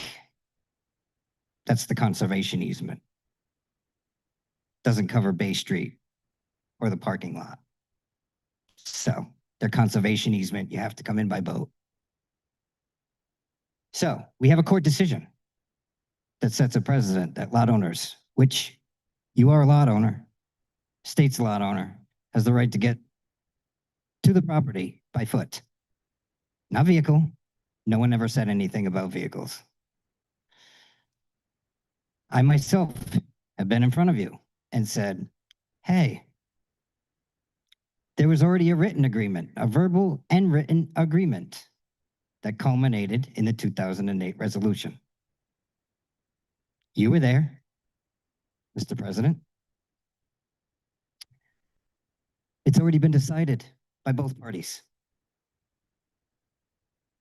[SPEAKER 17] That's the conservation easement. Doesn't cover Bay Street or the parking lot. So their conservation easement, you have to come in by boat. So we have a court decision that sets a precedent that lot owners, which you are a lot owner, state's lot owner, has the right to get to the property by foot. Not vehicle. No one ever said anything about vehicles. I myself have been in front of you and said, hey, there was already a written agreement, a verbal and written agreement that culminated in the 2008 resolution. You were there, Mr. President. It's already been decided by both parties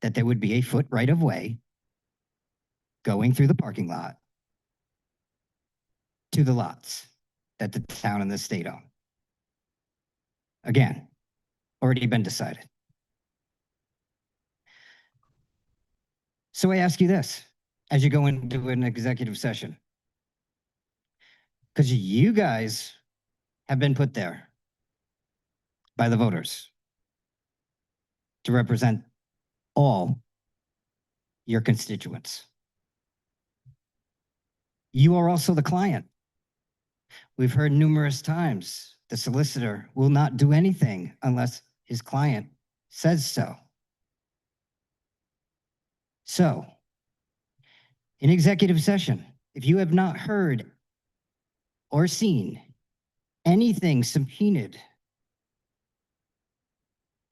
[SPEAKER 17] that there would be a foot right of way going through the parking lot to the lots that the town and the state own. Again, already been decided. So I ask you this, as you go into an executive session, because you guys have been put there by the voters to represent all your constituents. You are also the client. We've heard numerous times the solicitor will not do anything unless his client says so. So, in executive session, if you have not heard or seen anything subpoenaed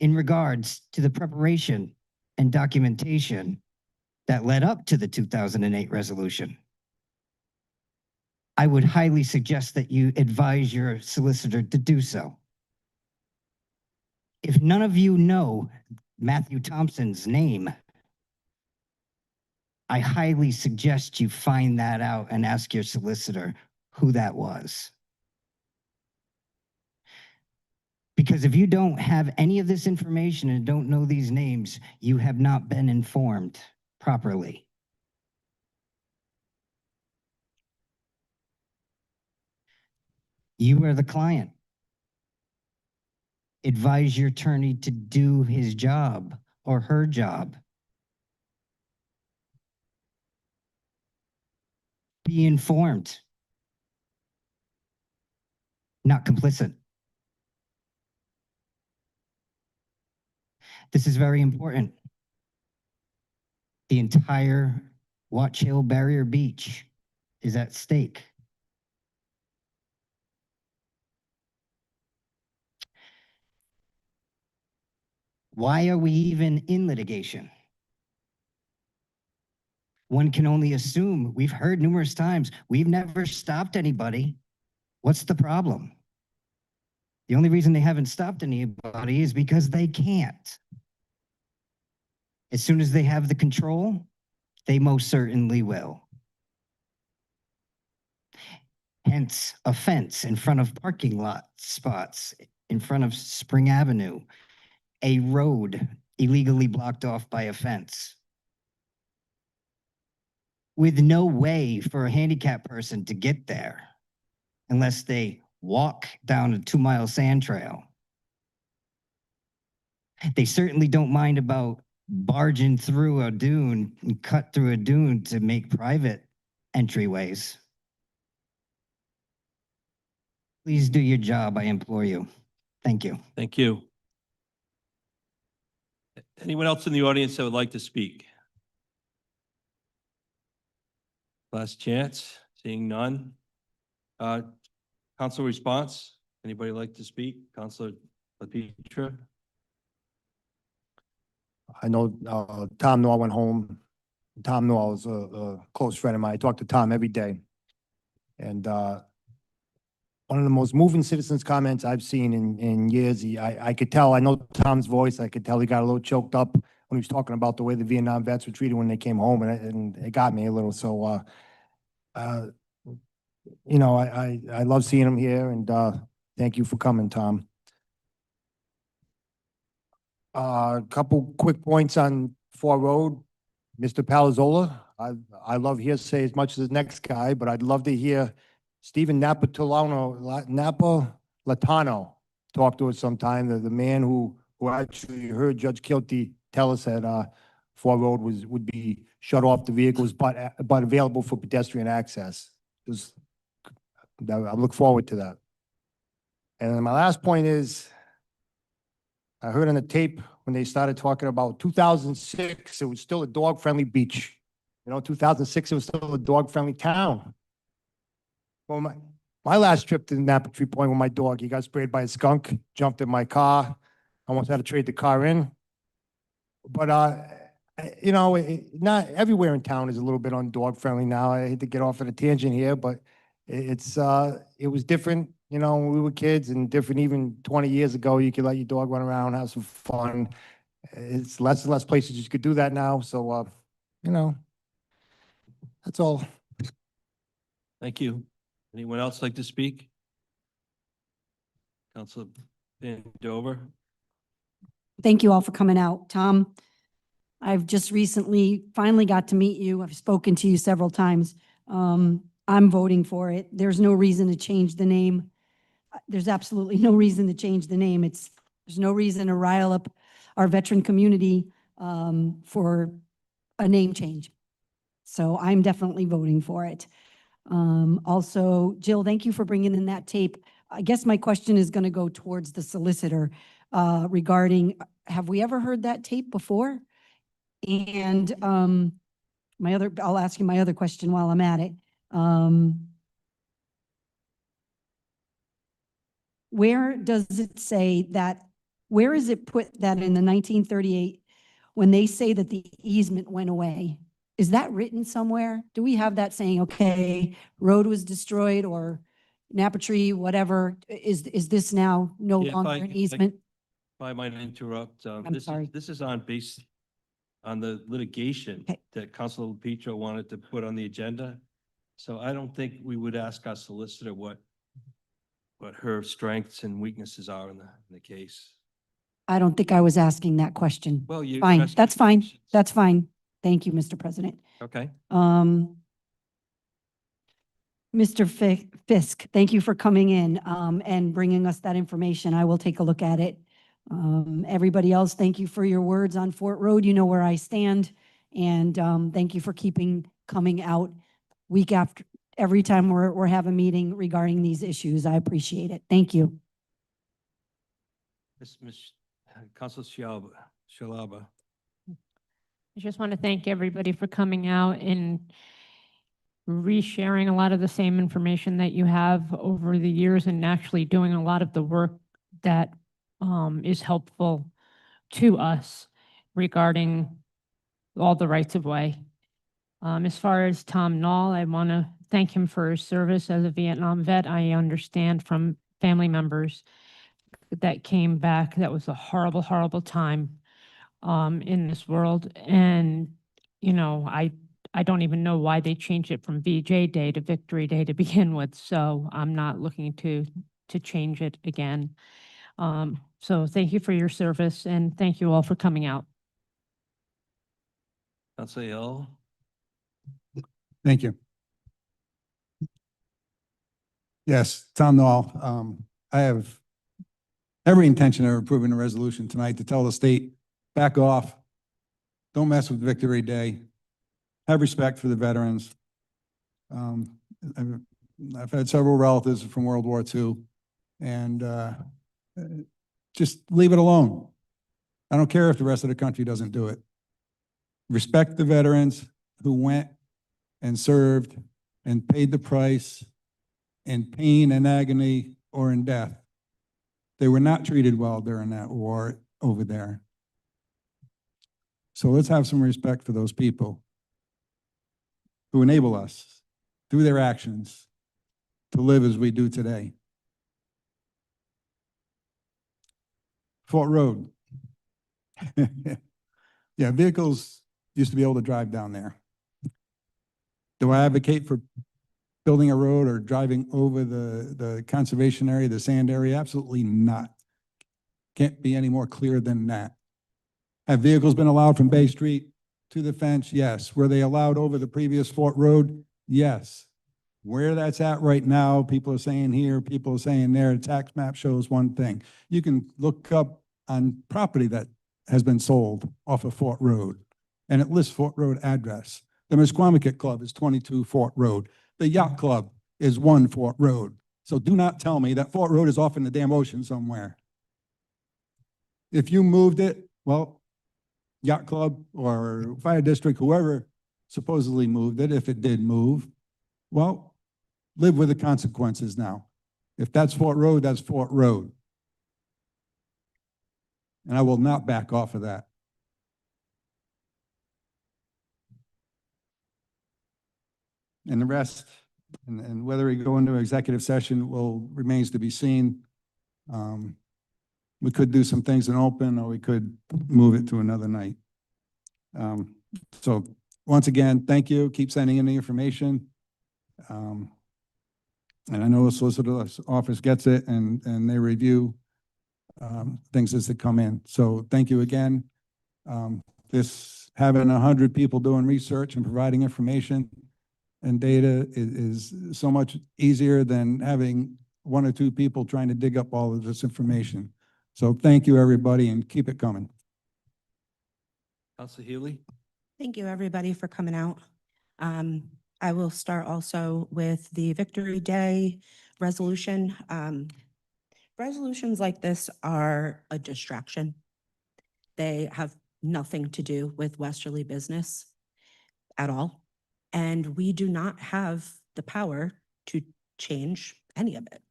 [SPEAKER 17] in regards to the preparation and documentation that led up to the 2008 resolution, I would highly suggest that you advise your solicitor to do so. If none of you know Matthew Thompson's name, I highly suggest you find that out and ask your solicitor who that was. Because if you don't have any of this information and don't know these names, you have not been informed properly. You are the client. Advise your attorney to do his job or her job. Be informed, not complicit. This is very important. The entire Watch Hill Barrier Beach is at stake. Why are we even in litigation? One can only assume. We've heard numerous times, we've never stopped anybody. What's the problem? The only reason they haven't stopped anybody is because they can't. As soon as they have the control, they most certainly will. Hence, a fence in front of parking lot spots, in front of Spring Avenue, a road illegally blocked off by a fence, with no way for a handicapped person to get there unless they walk down a 2-mile sand trail. They certainly don't mind about barging through a dune and cut through a dune to make private entryways. Please do your job, I implore you. Thank you.
[SPEAKER 1] Thank you. Anyone else in the audience that would like to speak? Last chance, seeing none. Council response, anybody like to speak? Councilor LaPetra?
[SPEAKER 2] I know, Tom knew I went home. Tom knew I was a close friend of mine. I talked to Tom every day. And, one of the most moving citizens comments I've seen in years, I could tell, I know Tom's voice, I could tell he got a little choked up when he was talking about the way the Vietnam vets were treated when they came home, and it got me a little. So, you know, I love seeing him here, and thank you for coming, Tom. A couple quick points on Fort Road. Mr. Palazzola, I love hearsay as much as the next guy, but I'd love to hear Stephen Napolitano talk to us sometime. The man who actually heard Judge Kilty tell us that Fort Road would be shut off the vehicles, but available for pedestrian access. I look forward to that. And then my last point is, I heard on the tape when they started talking about 2006, it was still a dog-friendly beach. You know, 2006, it was still a dog-friendly town. Well, my last trip to Napa Tree Point with my dog, he got sprayed by a skunk, jumped in my car, almost had to trade the car in. But, you know, not everywhere in town is a little bit on dog-friendly now. I hate to get off on a tangent here, but it was different, you know, when we were kids, and different even 20 years ago. You could let your dog run around, have some fun. It's less and less places you could do that now. So, you know, that's all.
[SPEAKER 1] Thank you. Anyone else like to speak? Councilor Dover?
[SPEAKER 5] Thank you all for coming out. Tom, I've just recently finally got to meet you. I've spoken to you several times. I'm voting for it. There's no reason to change the name. There's absolutely no reason to change the name. There's no reason to rile up our veteran community for a name change. So I'm definitely voting for it. Also, Jill, thank you for bringing in that tape. I guess my question is going to go towards the solicitor regarding, have we ever heard that tape before? And I'll ask you my other question while I'm at it. Where does it say that, where is it put that in the 1938, when they say that the easement went away? Is that written somewhere? Do we have that saying, okay, road was destroyed, or Napa Tree, whatever, is this now no
[SPEAKER 1] Yeah, if
[SPEAKER 5] longer an easement?
[SPEAKER 1] If I might interrupt,
[SPEAKER 5] I'm sorry.
[SPEAKER 1] this is based on the litigation
[SPEAKER 5] Okay.
[SPEAKER 1] that Councilor LaPetra wanted to put on the agenda. So I don't think we would ask our solicitor what what her strengths and weaknesses are in the case.
[SPEAKER 5] I don't think I was asking that question.
[SPEAKER 1] Well, you.
[SPEAKER 5] Fine,
[SPEAKER 1] asked
[SPEAKER 5] that's
[SPEAKER 1] me
[SPEAKER 5] fine.
[SPEAKER 1] questions.
[SPEAKER 5] That's fine. Thank you, Mr. President.
[SPEAKER 1] Okay.
[SPEAKER 5] Mr. Fisk, thank you for coming in, and bringing us that information. I will take a look at it. Everybody else, thank you for your words on Fort Road. You know where I stand. And, thank you for coming out week after, every time we're having a meeting regarding these issues. I appreciate it. Thank you.
[SPEAKER 1] Council Shalaba.
[SPEAKER 3] I just want to thank everybody for coming out and resharing a lot of the same information that you have over the years and actually doing a lot of the work that is helpful to us regarding all the rights of way. As far as Tom Knoll, I want to thank him for his service as a Vietnam vet. I understand from family members that came back, that was a horrible, horrible time in this world. And, you know, I don't even know why they changed it from VJ Day to Victory Day to begin with. So I'm not looking to change it again. So thank you for your service and thank you all for coming out.
[SPEAKER 1] Council Hill.
[SPEAKER 8] Thank you. Yes, Tom Knoll, I have every intention of approving the resolution tonight to tell the state, back off, don't mess with Victory Day, have respect for the veterans. I've had several relatives from World War II, and just leave it alone. I don't care if the rest of the country doesn't do it. Respect the veterans who went and served and paid the price in pain and agony or in death. They were not treated well during that war over there. So let's have some respect for those people who enable us through their actions to live as we do today. Fort Road. Yeah, vehicles used to be able to drive down there. Do I advocate for building a road or driving over the conservation area, the sand area? Absolutely not. Can't be any more clear than that. Have vehicles been allowed from Bay Street to the fence? Yes. Were they allowed over the previous Fort Road? Yes. Where that's at right now, people are saying here, people are saying there, the tax map shows one thing. You can look up on property that has been sold off of Fort Road, and it lists Fort Road address. The Misquamicut Club is 22 Fort Road. The Yacht Club is 1 Fort Road. So do not tell me that Fort Road is off in the damn ocean somewhere. If you moved it, well, Yacht Club or Fire District, whoever supposedly moved it, if it did move, well, live with the consequences now. If that's Fort Road, that's Fort Road. And I will not back off of that. And the rest, and whether we go into executive session remains to be seen. We could do some things in open, or we could move it to another night. So once again, thank you. Keep sending in the information. And I know the solicitor's office gets it and they review things as they come in. So thank you again. Having 100 people doing research and providing information and data is so much easier than having 1 or 2 people trying to dig up all of this information. So thank you, everybody, and keep it coming.
[SPEAKER 1] Council Healy.
[SPEAKER 7] Thank you, everybody, for coming out. I will start also with the Victory Day resolution. Resolutions like this are a distraction. They have nothing to do with Westerly business at all. And we do not have the power to change any of it.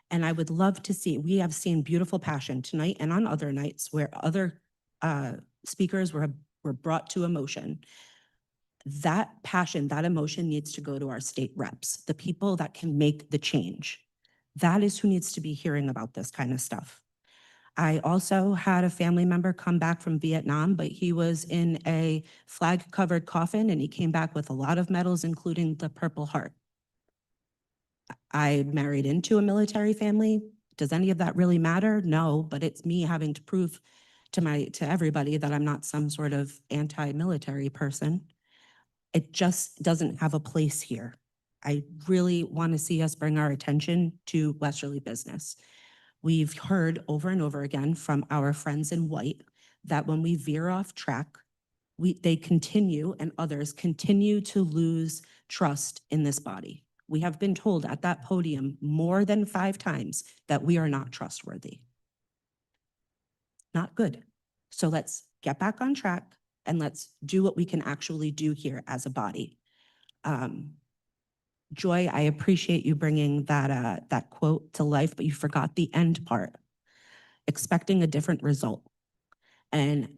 [SPEAKER 7] And I would love to see, we have seen beautiful passion tonight and on other nights where other speakers were brought to emotion. That passion, that emotion needs to go to our state reps, the people that can make the change. That is who needs to be hearing about this kind of stuff. I also had a family member come back from Vietnam, but he was in a flag-covered coffin and he came back with a lot of medals, including the Purple Heart. I married into a military family. Does any of that really matter? No, but it's me having to prove to everybody that I'm not some sort of anti-military person. It just doesn't have a place here. I really want to see us bring our attention to Westerly business. We've heard over and over again from our friends in white that when we veer off track, they continue and others continue to lose trust in this body. We have been told at that podium more than 5 times that we are not trustworthy. Not good. So let's get back on track and let's do what we can actually do here as a body. Joy, I appreciate you bringing that quote to life, but you forgot the end part, expecting a different result. And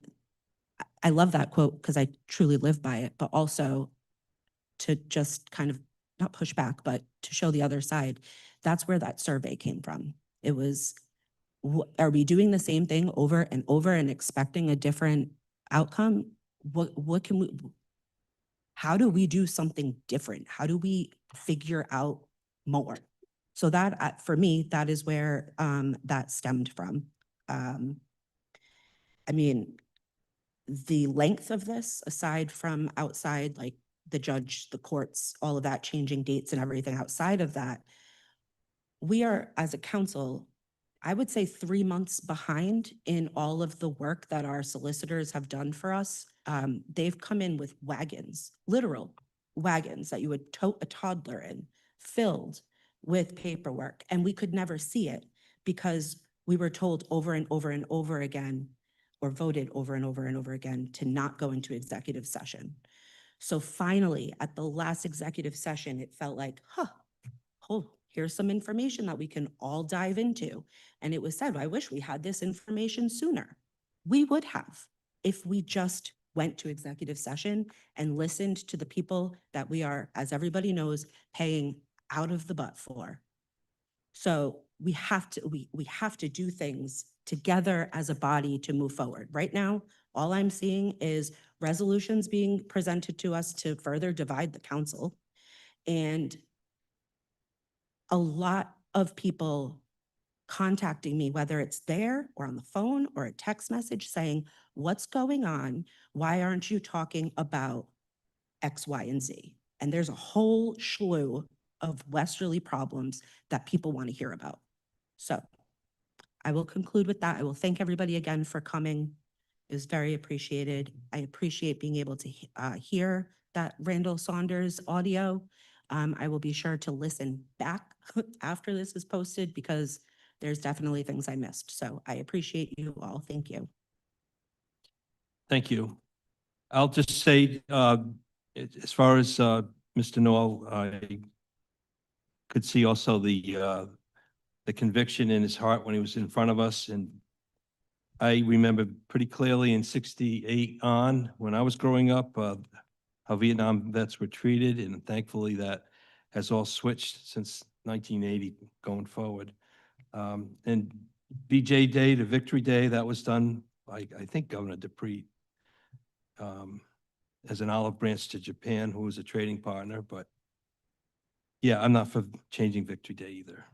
[SPEAKER 7] I love that quote because I truly live by it, but also to just kind of not push back, but to show the other side. That's where that survey came from. It was, are we doing the same thing over and over and expecting a different outcome? What can we, how do we do something different? How do we figure out more? So that, for me, that is where that stemmed from. I mean, the length of this, aside from outside, like the judge, the courts, all of that, changing dates and everything outside of that, we are, as a council, I would say 3 months behind in all of the work that our solicitors have done for us. They've come in with wagons, literal wagons that you would tote a toddler in, filled with paperwork, and we could never see it because we were told over and over and over again, or voted over and over and over again to not go into executive session. So finally, at the last executive session, it felt like, oh, here's some information that we can all dive into. And it was said, I wish we had this information sooner. We would have if we just went to executive session and listened to the people that we are, as everybody knows, paying out of the butt for. So we have to do things together as a body to move forward. Right now, all I'm seeing is resolutions being presented to us to further divide the council. And a lot of people contacting me, whether it's there or on the phone or a text message saying, what's going on? Why aren't you talking about X, Y, and Z? And there's a whole slew of Westerly problems that people want to hear about. So I will conclude with that. I will thank everybody again for coming. It was very appreciated. I appreciate being able to hear that Randall Saunders audio. I will be sure to listen back after this is posted because there's definitely things I missed. So I appreciate you all. Thank you.
[SPEAKER 1] Thank you. I'll just say, as far as Mr. Noel, I could see also the conviction in his heart when he was in front of us. And I remember pretty clearly in 68 on, when I was growing up, how Vietnam vets were treated. And thankfully that has all switched since 1980 going forward. And BJ Day to Victory Day, that was done by, I think, Governor Dupree, as an olive branch to Japan, who was a trading partner. But yeah, I'm not for changing Victory Day either.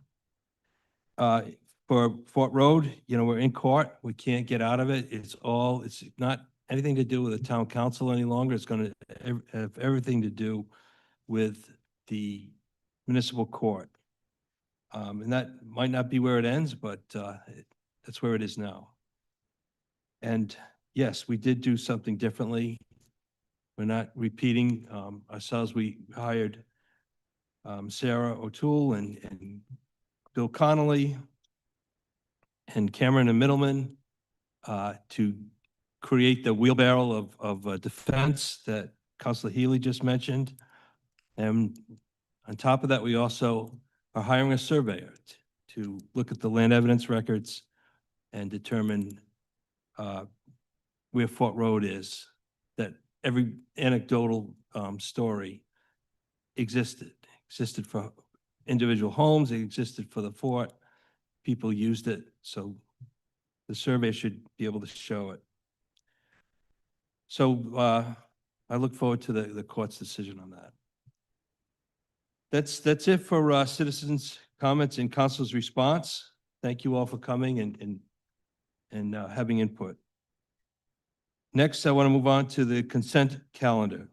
[SPEAKER 1] For Fort Road, you know, we're in court. We can't get out of it. It's not anything to do with the town council any longer. It's going to have everything to do with the municipal court. And that might not be where it ends, but that's where it is now. And yes, we did do something differently. We're not repeating ourselves. We hired Sarah O'Toole and Bill Connolly and Cameron and Middleman to create the wheelbarrow of defense that Councilor Healy just mentioned. And on top of that, we also are hiring a surveyor to look at the land evidence records and determine where Fort Road is, that every anecdotal story existed for individual homes, it existed for the fort, people used it, so the survey should be able to show it. So I look forward to the court's decision on that. That's it for citizens' comments and council's response. Thank you all for coming and having input. Next, I want to move on to the consent calendar.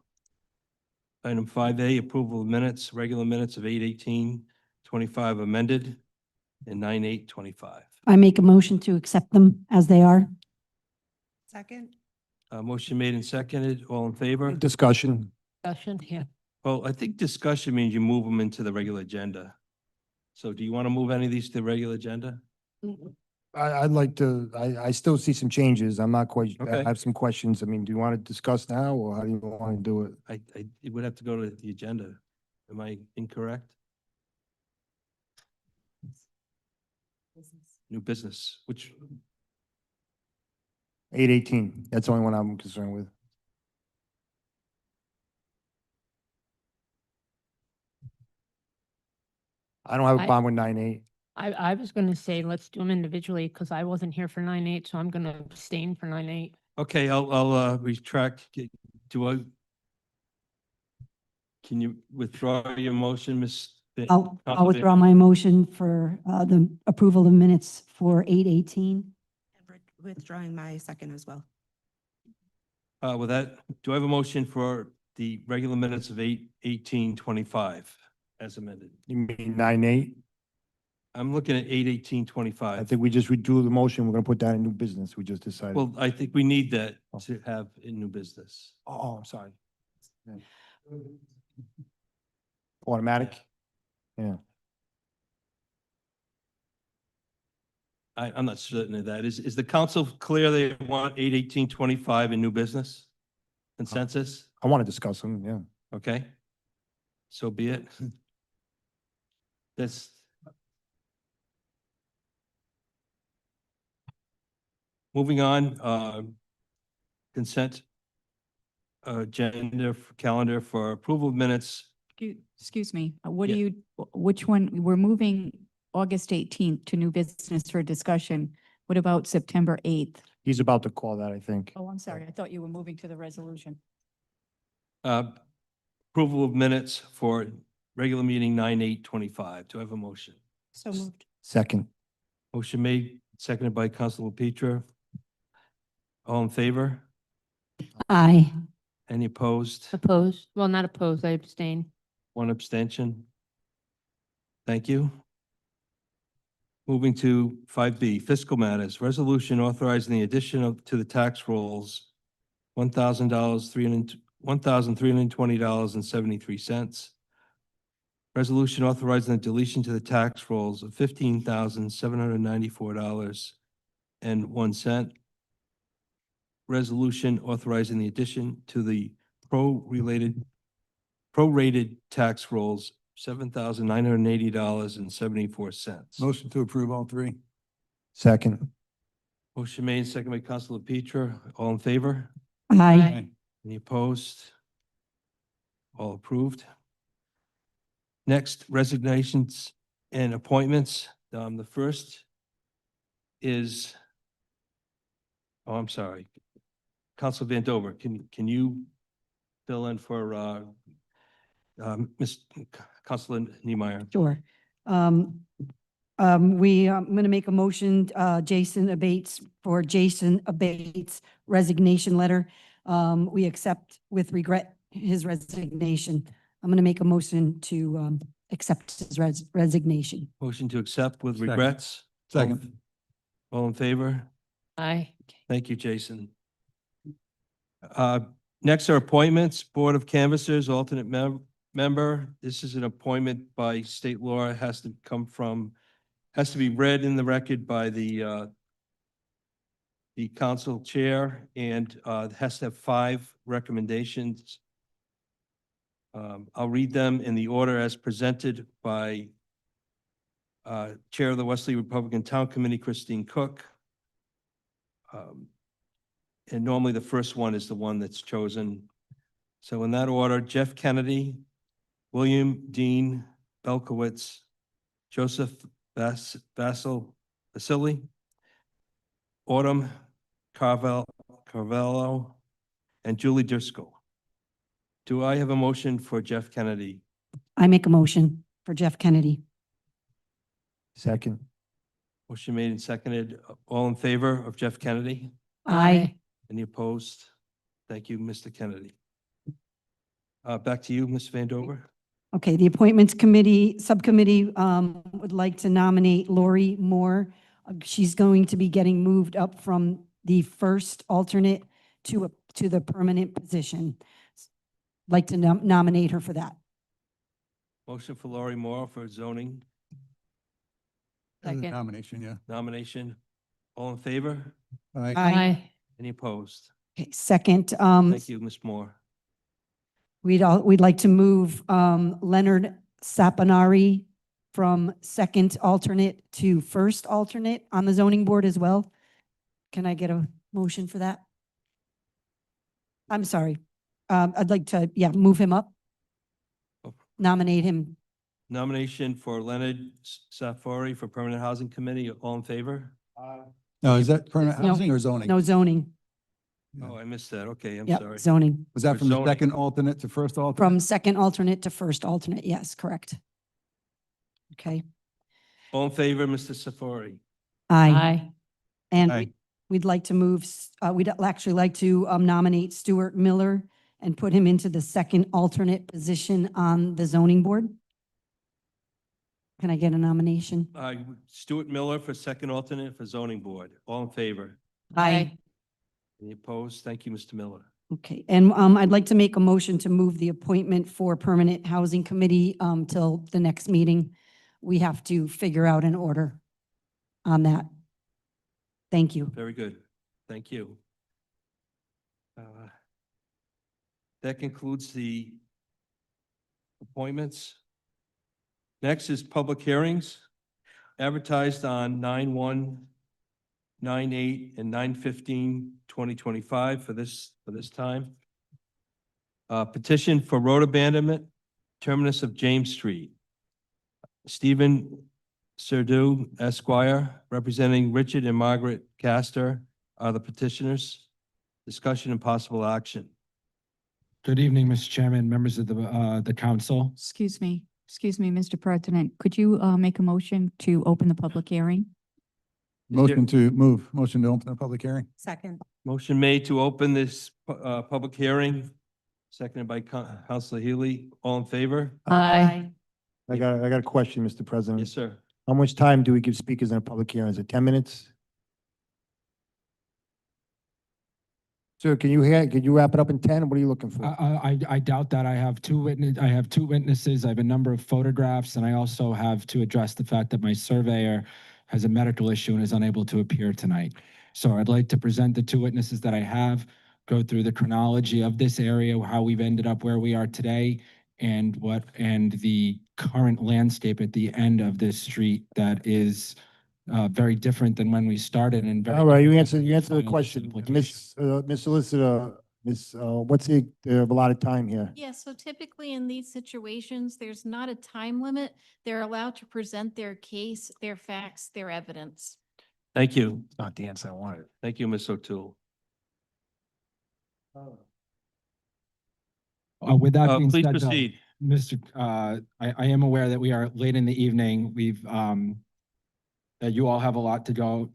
[SPEAKER 1] Item 5A, approval of minutes, regular minutes of 8/18/25 amended and 9/8/25.
[SPEAKER 5] I make a motion to accept them as they are.
[SPEAKER 7] Second?
[SPEAKER 1] Motion made and seconded. All in favor?
[SPEAKER 2] Discussion.
[SPEAKER 3] Discussion, yeah.
[SPEAKER 1] Well, I think discussion means you move them into the regular agenda. So do you want to move any of these to the regular agenda?
[SPEAKER 2] I'd like to, I still see some changes. I'm not quite, I
[SPEAKER 1] Okay.
[SPEAKER 2] have some questions. I mean, do you want to discuss now or how do you want to do it?
[SPEAKER 1] It would have to go to the agenda. Am I incorrect? New business, which,
[SPEAKER 2] 8/18, that's the only one I'm concerned with. I don't have a
[SPEAKER 3] I-
[SPEAKER 2] problem with 9/8.
[SPEAKER 3] I was gonna say, let's do them individually because I wasn't here for 9/8, so I'm gonna abstain for 9/8.
[SPEAKER 1] okay, I'll retract. Can you withdraw your motion, Ms.?
[SPEAKER 5] I'll withdraw my motion for the approval of minutes for 8/18.
[SPEAKER 7] Withdrawing my second as well.
[SPEAKER 1] With that, do I have a motion for the regular minutes of 8/18/25 as amended?
[SPEAKER 2] You mean 9/8?
[SPEAKER 1] I'm looking at
[SPEAKER 2] I
[SPEAKER 1] 8/18/25.
[SPEAKER 2] think we just withdrew the motion. We're gonna put that in new business. We just decided.
[SPEAKER 1] Well, I think we need that to have in new business.
[SPEAKER 2] Oh, I'm sorry. Yeah. Automatic? Yeah.
[SPEAKER 1] I'm not certain of that. Is the council clear they want 8/18/25 in new business? Consensus?
[SPEAKER 2] I want to discuss them, yeah.
[SPEAKER 1] Okay. So be it. That's. Moving on, consent agenda calendar for approval of minutes.
[SPEAKER 18] Excuse me, what do
[SPEAKER 1] Yeah.
[SPEAKER 18] you, which one, we're moving August 18th to new business for discussion. What about September 8th?
[SPEAKER 2] He's about to call that, I think.
[SPEAKER 18] Oh, I'm sorry, I thought you were moving to the resolution.
[SPEAKER 1] Approval of minutes for regular meeting 9/8/25. Do I have a motion?
[SPEAKER 7] So moved.
[SPEAKER 2] Second.
[SPEAKER 1] Motion made, seconded by Councilor Petra. All in favor?
[SPEAKER 5] Aye.
[SPEAKER 1] Any opposed?
[SPEAKER 3] Opposed? Well, not opposed, I abstain.
[SPEAKER 1] One abstention. Thank you. Moving to 5B, fiscal matters, resolution authorizing the addition to the tax rolls, $1,320.73. Resolution authorizing the deletion to the tax rolls of $15,794.01. Resolution authorizing the addition to the prorated tax rolls, $7,980.74.
[SPEAKER 8] Motion to approve all three.
[SPEAKER 2] Second.
[SPEAKER 1] Motion made, second by Councilor Petra. All in favor?
[SPEAKER 5] Aye.
[SPEAKER 1] Any opposed? All approved. Next, resignations and appointments. The first is, oh, I'm sorry. Councilor Van Dover, can you fill in for Councilor Niemeyer?
[SPEAKER 5] Sure. I'm going to make a motion, Jason Abates resignation letter. We accept with regret his resignation. I'm going to make a motion to accept his resignation.
[SPEAKER 1] Motion to accept with
[SPEAKER 8] Second.
[SPEAKER 1] regrets.
[SPEAKER 8] Second.
[SPEAKER 1] All in favor?
[SPEAKER 3] Aye.
[SPEAKER 1] Thank you, Jason. Next are appointments, Board of Canvassers, alternate member. This is an appointment by state law. It has to come from, has to be read in the record by the council chair and it has to have 5 recommendations. I'll read them in the order as presented by Chair of the Westerly Republican Town Committee, Christine Cook. And normally the first one is the one that's chosen. So in that order, Jeff Kennedy, William Dean Belkowitz, Joseph Vasily, Autumn Carvalho, and Julie Driscoll. Do I have a motion for Jeff Kennedy?
[SPEAKER 5] I make a motion for Jeff Kennedy.
[SPEAKER 2] Second.
[SPEAKER 1] Motion made and seconded. All in favor of Jeff Kennedy?
[SPEAKER 5] Aye.
[SPEAKER 1] Any opposed? Thank you, Mr. Kennedy. Back to you, Ms. Vandover.
[SPEAKER 5] Okay, the Appointments Committee, Subcommittee, would like to nominate Lori Moore. She's going to be getting moved up from the first alternate to the permanent position. Like to nominate her for that.
[SPEAKER 1] Motion for Laurie Moore for zoning
[SPEAKER 3] Second.
[SPEAKER 8] Nomination, yeah.
[SPEAKER 1] nomination. All in favor?
[SPEAKER 8] Aye.
[SPEAKER 3] Aye.
[SPEAKER 1] Any opposed?
[SPEAKER 5] Okay, second,
[SPEAKER 1] Thank you, Ms. Moore.
[SPEAKER 5] we'd like to move, Leonard Saponari from second alternate to first alternate on the zoning board as well. Can I get a motion for that? I'm sorry. I'd like to, move him up. Nominate him.
[SPEAKER 1] Nomination for Leonard Safari for Permanent Housing Committee. All in favor?
[SPEAKER 8] No, is that permanent
[SPEAKER 5] No.
[SPEAKER 8] housing or zoning?
[SPEAKER 5] No zoning.
[SPEAKER 1] Oh, I missed that. Okay, I'm
[SPEAKER 5] Yep,
[SPEAKER 1] sorry.
[SPEAKER 5] zoning.
[SPEAKER 8] Was that
[SPEAKER 1] For
[SPEAKER 8] from the
[SPEAKER 1] zoning.
[SPEAKER 8] second alternate to first alternate?
[SPEAKER 5] From second alternate to first alternate. Yes, correct. Okay.
[SPEAKER 1] All in favor, Mr. Safari?
[SPEAKER 5] Aye. And
[SPEAKER 8] Aye.
[SPEAKER 5] we'd like to move, we'd actually like to nominate Stuart Miller and put him into the second alternate position on the zoning board. Can I get a nomination?
[SPEAKER 1] Stuart Miller for second alternate for zoning board. All in favor?
[SPEAKER 5] Aye.
[SPEAKER 1] Any opposed? Thank you, Mr. Miller.
[SPEAKER 5] Okay, and I'd like to make a motion to move the appointment for Permanent Housing Committee till the next meeting. We have to figure out an order on that. Thank you.
[SPEAKER 1] Very good. Thank you. That concludes the appointments. Next is public hearings advertised on 9/1, 9/8, and 9/15/2025 for this time. Petition for road abandonment, terminus of James Street. Stephen Serdu Esquire, representing Richard and Margaret Castor, are the petitioners. Discussion and possible action.
[SPEAKER 19] Good evening, Mr. Chairman, members of the council.
[SPEAKER 18] Excuse me, Mr. President. Could you make a motion to open the public hearing?
[SPEAKER 8] Motion to open the public hearing.
[SPEAKER 7] Second.
[SPEAKER 1] Motion made to open this public hearing, seconded by Councilor Healy. All in favor?
[SPEAKER 3] Aye.
[SPEAKER 2] I got a question, Mr. President.
[SPEAKER 1] Yes, sir.
[SPEAKER 2] How much time do we give speakers in a public hearing? Is it 10 minutes? Sir, can you wrap it up in 10? What are you looking for?
[SPEAKER 19] I doubt that. I have two witnesses. I have a number of photographs, and I also have to address the fact that my surveyor has a medical issue and is unable to appear tonight. So I'd like to present the two witnesses that I have, go through the chronology of this area, how we've ended up where we are today, and the current landscape at the end of this street that is very different than when we started and very.
[SPEAKER 2] All right, you
[SPEAKER 19] different
[SPEAKER 2] answer the
[SPEAKER 19] than
[SPEAKER 2] question.
[SPEAKER 19] application.
[SPEAKER 2] Miss Solicitor, what's the allotted time here?
[SPEAKER 12] Yeah, so typically in these situations, there's not a time limit. They're allowed to present their case, their facts, their evidence.
[SPEAKER 1] Thank you.
[SPEAKER 2] It's not the answer I wanted.
[SPEAKER 1] Thank you, Ms. O'Toole.
[SPEAKER 19] With that being
[SPEAKER 1] Please
[SPEAKER 19] said,
[SPEAKER 1] proceed.
[SPEAKER 19] I am aware that we are late in the evening. That you all have a lot to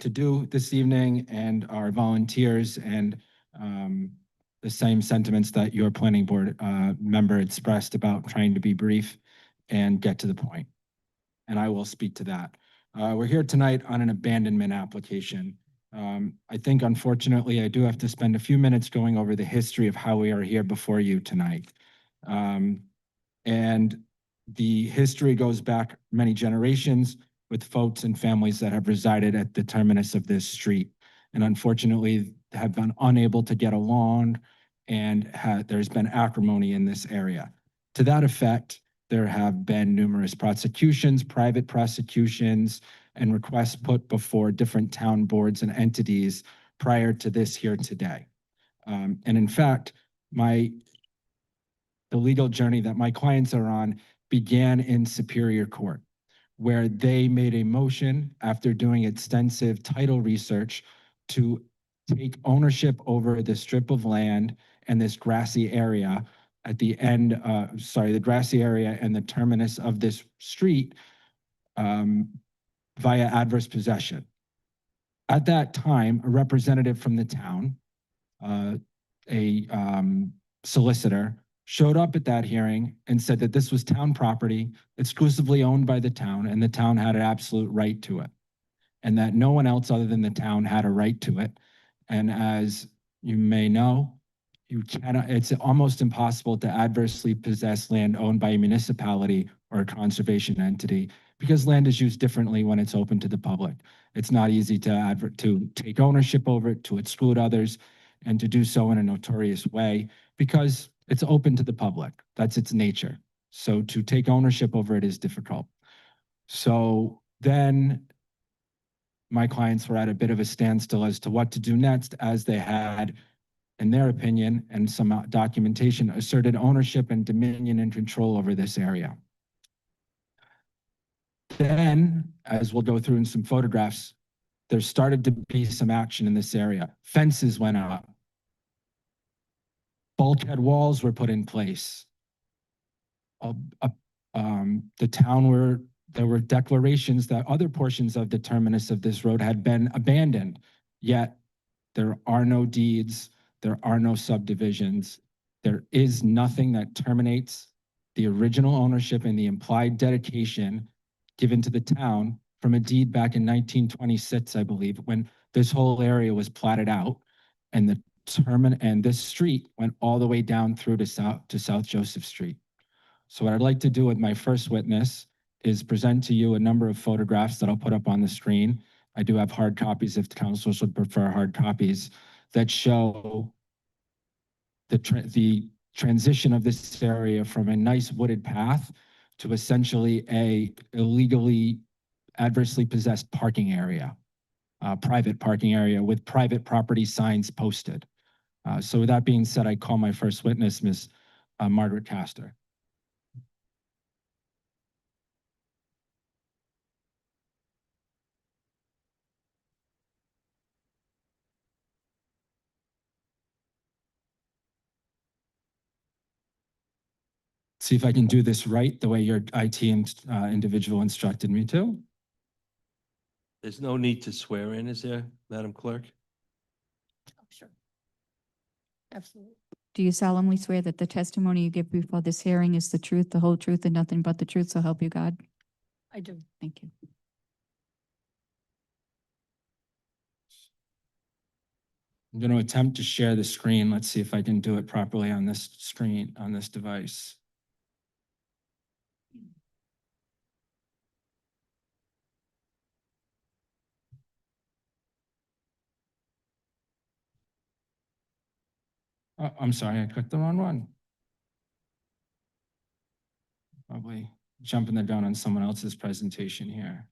[SPEAKER 19] do this evening and are volunteers and the same sentiments that your planning board member expressed about trying to be brief and get to the point. And I will speak to that. We're here tonight on an abandonment application. I think unfortunately, I do have to spend a few minutes going over the history of how we are here before you tonight. And the history goes back many generations with folks and families that have resided at the terminus of this street. And unfortunately have been unable to get along and there's been acrimony in this area. To that effect, there have been numerous prosecutions, private prosecutions, and requests put before different town boards and entities prior to this here today. And in fact, the legal journey that my clients are on began in Superior Court, where they made a motion after doing extensive title research to take ownership over this strip of land and this grassy area at the end, the grassy area and the terminus of this street via adverse possession. At that time, a representative from the town, a solicitor, showed up at that hearing and said that this was town property exclusively owned by the town, and the town had an absolute right to it, and that no one else other than the town had a right to it. And as you may know, you cannot, it's almost impossible to adversely possess land owned by a municipality or a conservation entity, because land is used differently when it's open to the public. It's not easy to take ownership over it, to exclude others, and to do so in a notorious way, because it's open to the public. That's its nature. So to take ownership over it is difficult. So then my clients were at a bit of a standstill as to what to do next, as they had, in their opinion, and some documentation, asserted ownership and dominion and control over this area. Then, as we'll go through in some photographs, there started to be some action in this area. Fences went up. Bulkhead walls were put in place. The town there were declarations that other portions of the terminus of this road had been abandoned, yet there are no deeds, there are no subdivisions. There is nothing that terminates the original ownership and the implied dedication given to the town from a deed back in 1926, I believe, when this whole area was platted out, and this street went all the way down through to South Joseph Street. So what I'd like to do with my first witness is present to you a number of photographs that I'll put up on the screen. I do have hard copies if the councilors would prefer hard copies, that show the transition of this area from a nice wooded path to essentially a illegally adversely possessed parking area, private parking area with private property signs posted. So with that being said, I call my first witness, Ms. Margaret Castor. See if I can do this right, the way your IT individual instructed me to.
[SPEAKER 1] There's no need to swear in, is there, Madam Clerk?
[SPEAKER 18] Sure. Absolutely. Do you solemnly swear that the testimony you give before this hearing is the truth, the whole truth, and nothing but the truth, so help you God? I do. Thank you.
[SPEAKER 19] I'm going to attempt to share the screen. Let's see if I can do it properly on this screen, on this device. Oh, I'm sorry, I clicked the wrong one. Probably jumping the gun on someone else's presentation here.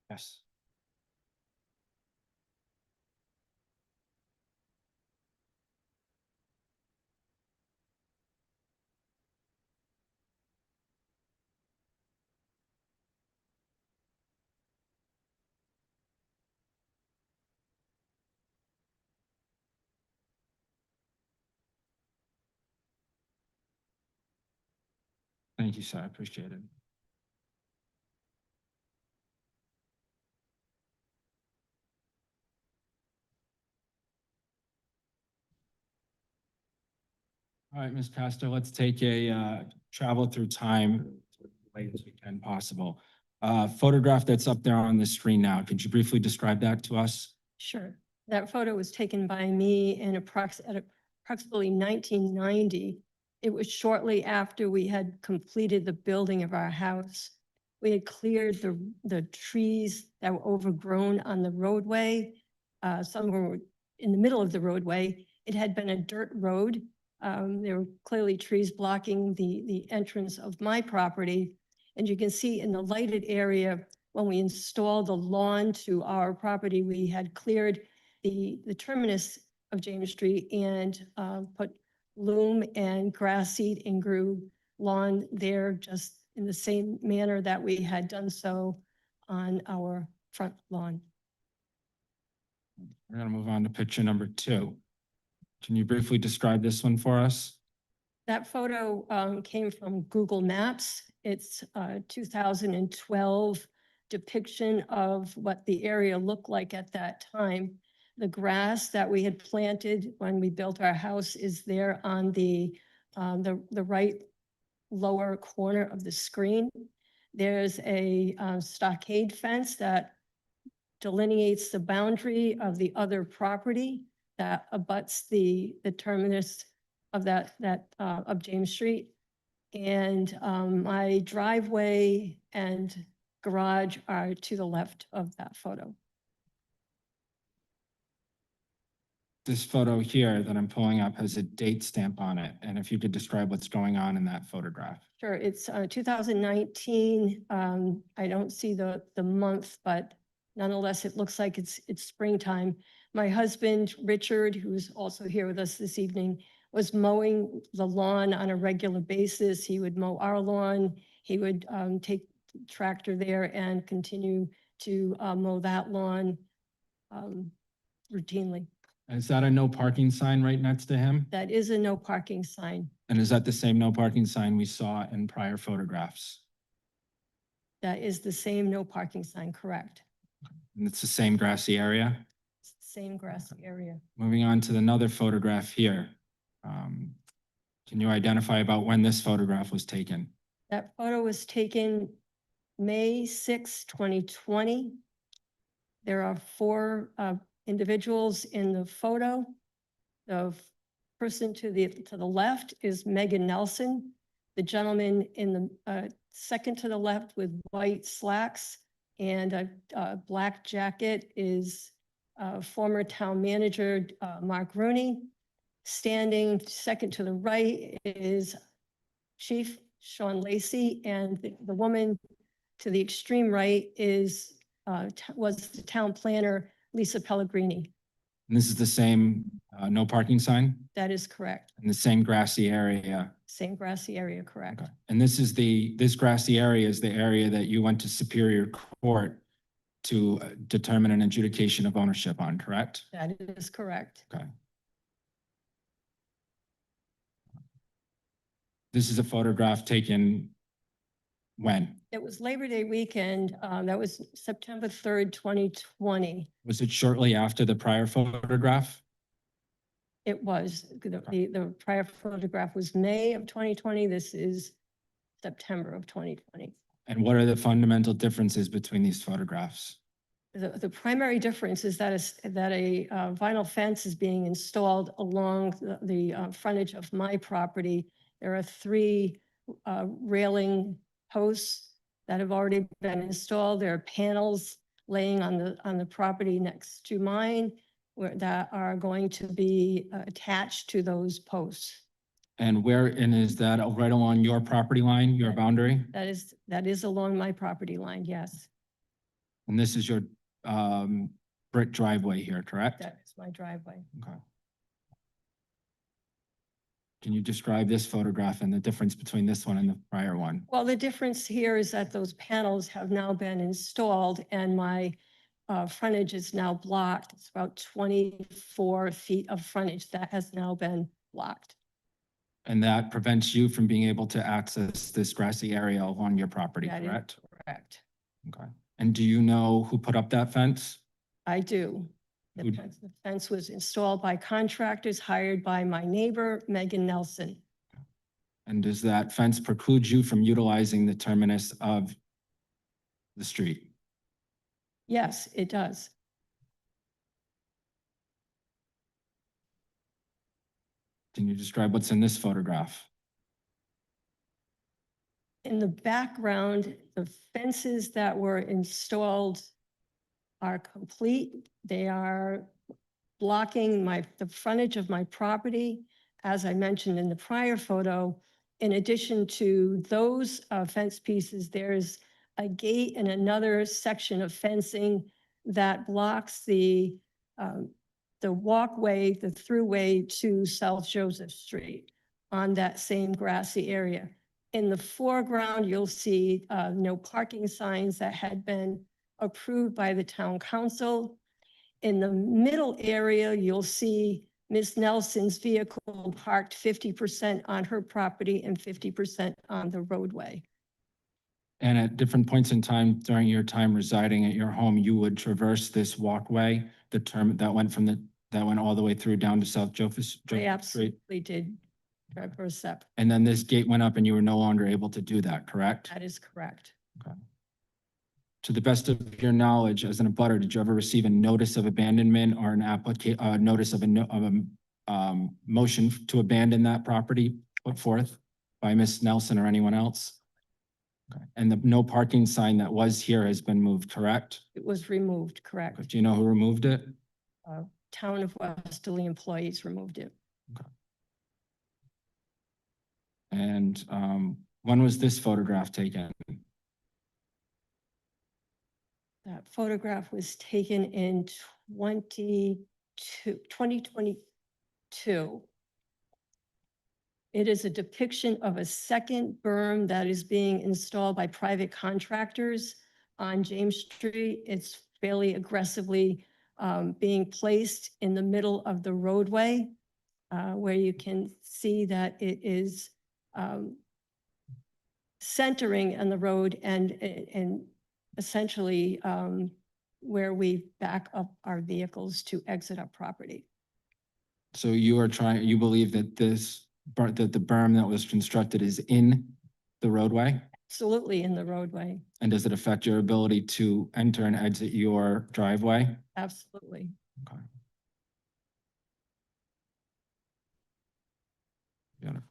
[SPEAKER 19] Yes. Thank you, sir. I appreciate it. All right, Ms. Castor, let's take a travel through time as late as we can possible. Photograph that's up there on the screen now. Could you briefly describe that to us?
[SPEAKER 20] Sure. That photo was taken by me in approximately 1990. It was shortly after we had completed the building of our house. We had cleared the trees that were overgrown on the roadway. Some were in the middle of the roadway. It had been a dirt road There were clearly trees blocking the entrance of my property. And you can see in the lighted area, when we installed the lawn to our property, we had cleared the terminus of James Street and put loam and grass seed and grew lawn there just in the same manner that we had done so on our front lawn.
[SPEAKER 19] We're gonna move on to picture number 2. Can you briefly describe this one for us?
[SPEAKER 20] That photo came from Google Maps. It's a 2012 depiction of what the area looked like at that time. The grass that we had planted when we built our house is there on the right lower corner of the screen. There's a stockade fence that delineates the boundary of the other property that abuts the terminus of of James Street. And my driveway and garage are to the left of that photo.
[SPEAKER 19] This photo here that I'm pulling up has a date stamp on it. And if you could describe what's going on in that photograph.
[SPEAKER 20] Sure, it's 2019. I don't see the month, but nonetheless, it looks like it's springtime. My husband, Richard, who's also here with us this evening, was mowing the lawn on a regular basis. He would mow our lawn. He would take the tractor there and continue to mow that lawn routinely.
[SPEAKER 19] Is that a no parking sign right next to him?
[SPEAKER 20] That is a no parking sign.
[SPEAKER 19] And is that the same no parking sign we saw in prior photographs?
[SPEAKER 20] That is the same no parking sign, correct?
[SPEAKER 19] And it's the same grassy area?
[SPEAKER 20] It's the same grassy area.
[SPEAKER 19] Moving on to another photograph here. Can you identify about when this photograph was taken?
[SPEAKER 20] That photo was taken May 6, 2020. There are 4 individuals in the photo. The person to the left is Megan Nelson. The gentleman in the second to the left with white slacks and a black jacket is former town manager Mark Rooney. Standing second to the right is Chief Sean Lacey, and the woman to the extreme right is was the town planner Lisa Pellegrini.
[SPEAKER 19] And this is the same no parking sign?
[SPEAKER 20] That is correct.
[SPEAKER 19] In the same grassy area?
[SPEAKER 20] Same grassy area, correct.
[SPEAKER 19] Okay. And this is this grassy area is the area that you went to Superior Court to determine an adjudication of ownership on, correct?
[SPEAKER 20] That is correct.
[SPEAKER 19] Okay. This is a photograph taken when?
[SPEAKER 20] It was Labor Day weekend. That was September 3rd, 2020.
[SPEAKER 19] Was it shortly after the prior photograph?
[SPEAKER 20] It was. The prior photograph was May of 2020. This is September of 2020.
[SPEAKER 19] And what are the fundamental differences between these photographs?
[SPEAKER 20] The primary difference is that a vinyl fence is being installed along the frontage of my property. There are 3 railing posts that have already been installed. There are panels laying on the property next to mine that are going to be attached to those posts.
[SPEAKER 19] And is that right along your property line, your boundary?
[SPEAKER 20] That is along my property line, yes.
[SPEAKER 19] And this is your brick driveway here, correct?
[SPEAKER 20] That is my driveway.
[SPEAKER 19] Okay. Can you describe this photograph and the difference between this one and the prior one?
[SPEAKER 20] Well, the difference here is that those panels have now been installed and my frontage is now blocked. It's about 24 feet of frontage that has now been blocked.
[SPEAKER 19] And that prevents you from being able to access this grassy area along your property,
[SPEAKER 20] That is
[SPEAKER 19] correct?
[SPEAKER 20] correct.
[SPEAKER 19] Okay. And do you know who put up that fence?
[SPEAKER 20] I do. The fence was installed by contractors hired by my neighbor, Megan Nelson.
[SPEAKER 19] And does that fence preclude you from utilizing the terminus of the street?
[SPEAKER 20] Yes, it does.
[SPEAKER 19] Can you describe what's in this photograph?
[SPEAKER 20] In the background, the fences that were installed are complete. They are blocking the frontage of my property as I mentioned in the prior photo, in addition to those fence pieces, there's a gate and another section of fencing that blocks the walkway, the throughway to South Joseph Street on that same grassy area. In the foreground, you'll see no parking signs that had been approved by the town council. In the middle area, you'll see Ms. Nelson's vehicle parked 50% on her property and 50% on the roadway.
[SPEAKER 19] And at different points in time during your time residing at your home, you would traverse this walkway, the term that went all the way through down to South Joseph
[SPEAKER 20] I
[SPEAKER 19] Street.
[SPEAKER 20] absolutely did traverse that.
[SPEAKER 19] And then this gate went up and you were no longer able to do that, correct?
[SPEAKER 20] That is correct.
[SPEAKER 19] Okay. To the best of your knowledge, as an abutter, did you ever receive a notice of abandonment or an notice of a motion to abandon that property put forth by Ms. Nelson or anyone else? Okay. And the no parking sign that was here has been moved, correct?
[SPEAKER 20] It was removed, correct.
[SPEAKER 19] Do you know who removed it?
[SPEAKER 20] Town of Westerly employees removed it.
[SPEAKER 19] And when was this photograph taken?
[SPEAKER 20] That photograph was taken in 2022. It is a depiction of a second berm that is being installed by private contractors on James Street. It's fairly aggressively being placed in the middle of the roadway, where you can see that it is centering on the road and essentially where we back up our vehicles to exit our property.
[SPEAKER 19] So you believe that that the berm that was constructed is in the roadway?
[SPEAKER 20] Absolutely in the roadway.
[SPEAKER 19] And does it affect your ability to enter and exit your driveway?
[SPEAKER 20] Absolutely.
[SPEAKER 19] Okay. Beautiful.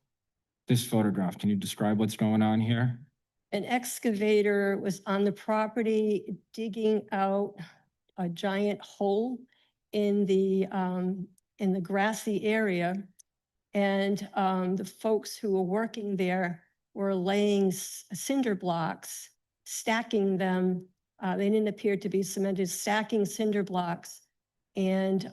[SPEAKER 19] This photograph, can you describe what's going on here?
[SPEAKER 20] An excavator was on the property digging out a giant hole in the grassy area. And the folks who were working there were laying cinder blocks, stacking them. They didn't appear to be cemented, stacking cinder blocks and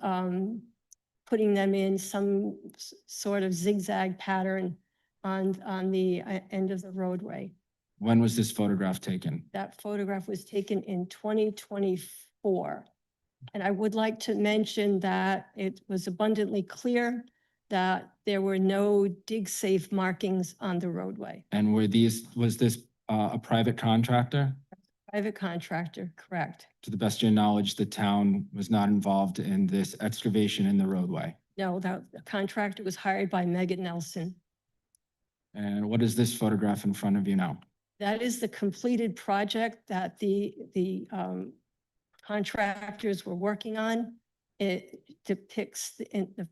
[SPEAKER 20] putting them in some sort of zigzag pattern on the end of the roadway.
[SPEAKER 19] When was this photograph taken?
[SPEAKER 20] That photograph was taken in 2024. And I would like to mention that it was abundantly clear that there were no dig safe markings on the roadway.
[SPEAKER 19] And was this a private contractor?
[SPEAKER 20] Private contractor, correct.
[SPEAKER 19] To the best of your knowledge, the town was not involved in this excavation in the roadway.
[SPEAKER 20] No, the contractor was hired by Megan Nelson.
[SPEAKER 19] And what is this photograph in front of you now?
[SPEAKER 20] That is the completed project that the contractors were working on. It depicts, the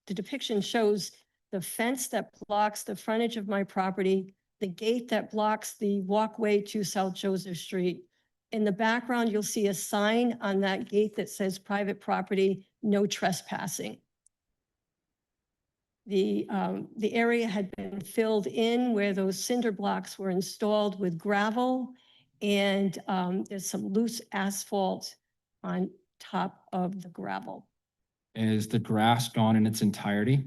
[SPEAKER 20] depiction shows the fence that blocks the frontage of my property, the gate that blocks the walkway to South Joseph Street. In the background, you'll see a sign on that gate that says private property, no trespassing. The area had been filled in where those cinder blocks were installed with gravel, and there's some loose asphalt on top of the gravel.
[SPEAKER 19] Is the grass gone in its entirety?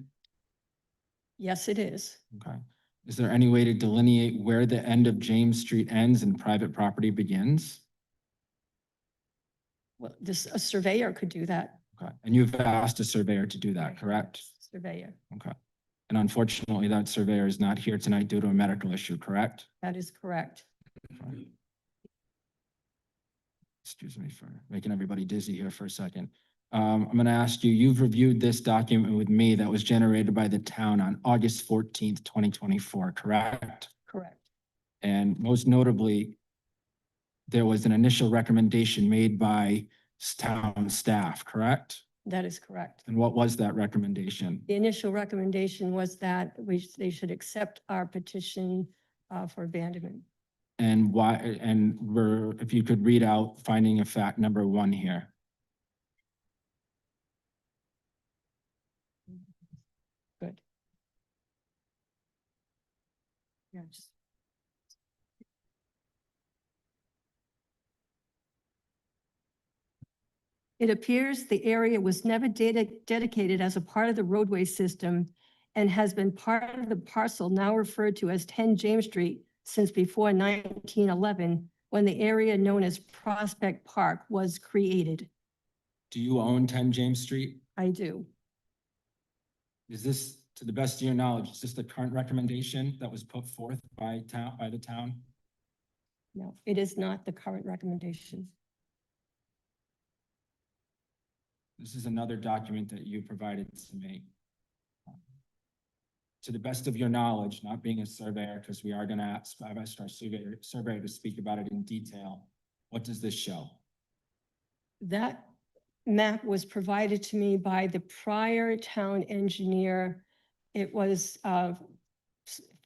[SPEAKER 20] Yes, it is.
[SPEAKER 19] Okay. Is there any way to delineate where the end of James Street ends and private property begins?
[SPEAKER 20] Well, a surveyor could do that.
[SPEAKER 19] Okay. And you've asked a surveyor to do that, correct?
[SPEAKER 20] Surveyor,
[SPEAKER 19] Okay. And unfortunately, that surveyor is not here tonight due to a medical issue, correct?
[SPEAKER 20] that is correct.
[SPEAKER 19] Excuse me for making everybody dizzy here for a second. I'm going to ask you, you've reviewed this document with me that was generated by the town on August 14th, 2024, correct?
[SPEAKER 20] Correct.
[SPEAKER 19] And most notably, there was an initial recommendation made by town staff, correct?
[SPEAKER 20] That is correct.
[SPEAKER 19] And what was that recommendation?
[SPEAKER 20] The initial recommendation was that they should accept our petition for abandonment.
[SPEAKER 19] And why, and if you could read out finding of fact number 1 here.
[SPEAKER 20] Good. It appears the area was never dedicated as a part of the roadway system and has been part of the parcel now referred to as 10 James Street since before 1911, when the area known as Prospect Park was created.
[SPEAKER 19] Do you own 10 James Street?
[SPEAKER 20] I do.
[SPEAKER 19] Is this, to the best of your knowledge, is this the current recommendation that was put forth by the town?
[SPEAKER 20] No, it is not the current recommendation.
[SPEAKER 19] This is another document that you provided to me. To the best of your knowledge, not being a surveyor, because we are going to ask, I've asked our surveyor to speak about it in detail. What does this show?
[SPEAKER 20] That map was provided to me by the prior town engineer. It was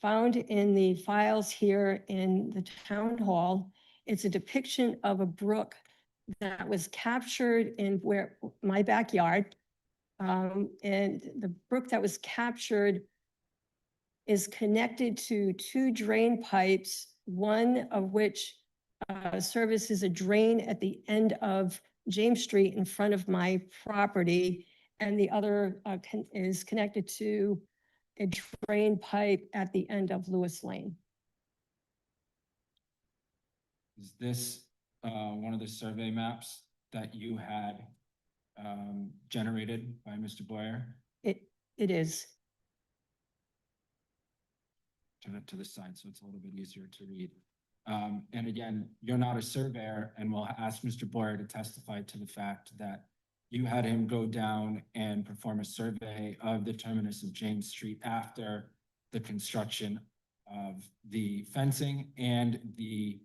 [SPEAKER 20] found in the files here in the town hall. It's a depiction of a brook that was captured in my backyard. And the brook that was captured is connected to two drain pipes, one of which services a drain at the end of James Street in front of my property, and the other is connected to a drain pipe at the end of Lewis Lane.
[SPEAKER 19] Is this one of the survey maps that you had generated by Mr. Boyer?
[SPEAKER 20] It is.
[SPEAKER 19] Turn it to the side so it's a little bit easier to read. And again, you're not a surveyor, and we'll ask Mr. Boyer to testify to the fact that you had him go down and perform a survey of the terminus of James Street after the construction of the fencing and the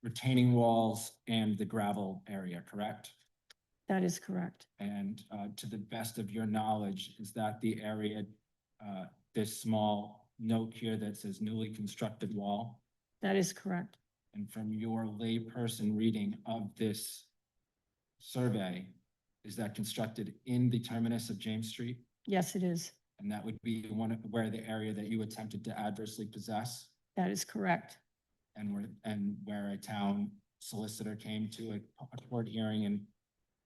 [SPEAKER 19] retaining walls and the gravel area, correct?
[SPEAKER 20] That is correct.
[SPEAKER 19] And to the best of your knowledge, is that the area, this small note here that says newly constructed wall?
[SPEAKER 20] That is correct.
[SPEAKER 19] And from your layperson reading of this survey, is that constructed in the terminus of James Street?
[SPEAKER 20] Yes, it is.
[SPEAKER 19] And that would be where the area that you attempted to adversely possess?
[SPEAKER 20] That is correct.
[SPEAKER 19] And where a town solicitor came to a court hearing in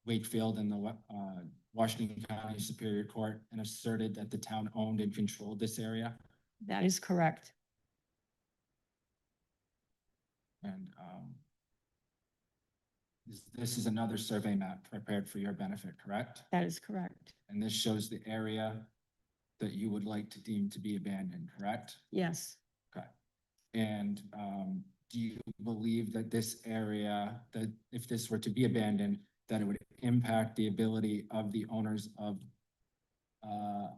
[SPEAKER 19] Wakefield in the Washington County Superior Court and asserted that the town owned and controlled this area?
[SPEAKER 20] That is correct.
[SPEAKER 19] And this is another survey map prepared for your benefit, correct?
[SPEAKER 20] That is correct.
[SPEAKER 19] And this shows the area that you would like to deem to be abandoned, correct?
[SPEAKER 20] Yes.
[SPEAKER 19] Okay. And do you believe that this area, that if this were to be abandoned, that it would impact the ability of the owners of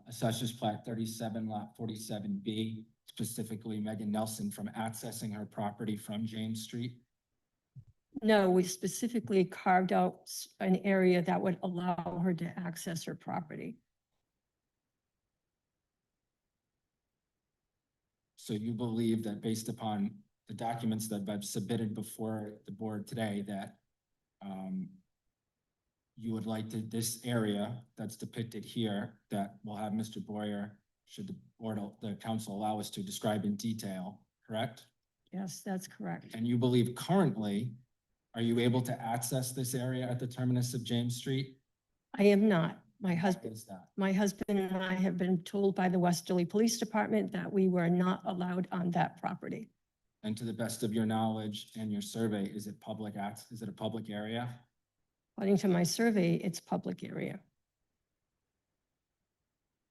[SPEAKER 19] Assessors Plat 37 Lot 47B, specifically Megan Nelson, from accessing her property from James Street?
[SPEAKER 20] No, we specifically carved out an area that would allow her to access her property.
[SPEAKER 19] So you believe that based upon the documents that I've submitted before the board today, that you would like to, this area that's depicted here, that will have Mr. Boyer, should the board, the council allow us to describe in detail, correct?
[SPEAKER 20] Yes, that's correct.
[SPEAKER 19] And you believe currently, are you able to access this area at the terminus of James Street?
[SPEAKER 20] I am not. My husband,
[SPEAKER 19] Is that?
[SPEAKER 20] my husband and I have been told by the Westerly Police Department that we were not allowed on that property.
[SPEAKER 19] And to the best of your knowledge and your survey, is it public access? Is it a public area?
[SPEAKER 20] According to my survey, it's public area.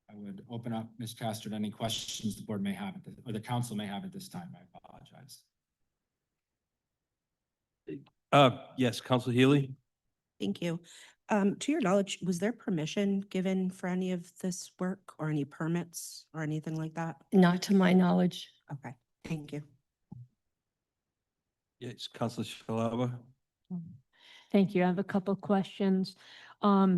[SPEAKER 19] I would open up, Ms. Castro, to any questions the board may have, or the council may have at this time. I apologize.
[SPEAKER 1] Yes, Council Healy?
[SPEAKER 7] Thank you. To your knowledge, was there permission given for any of this work or any permits or anything like that?
[SPEAKER 20] Not to my knowledge.
[SPEAKER 7] Okay, thank you.
[SPEAKER 1] Yes, Council Shalaba?
[SPEAKER 3] Thank you. I have a couple of questions. I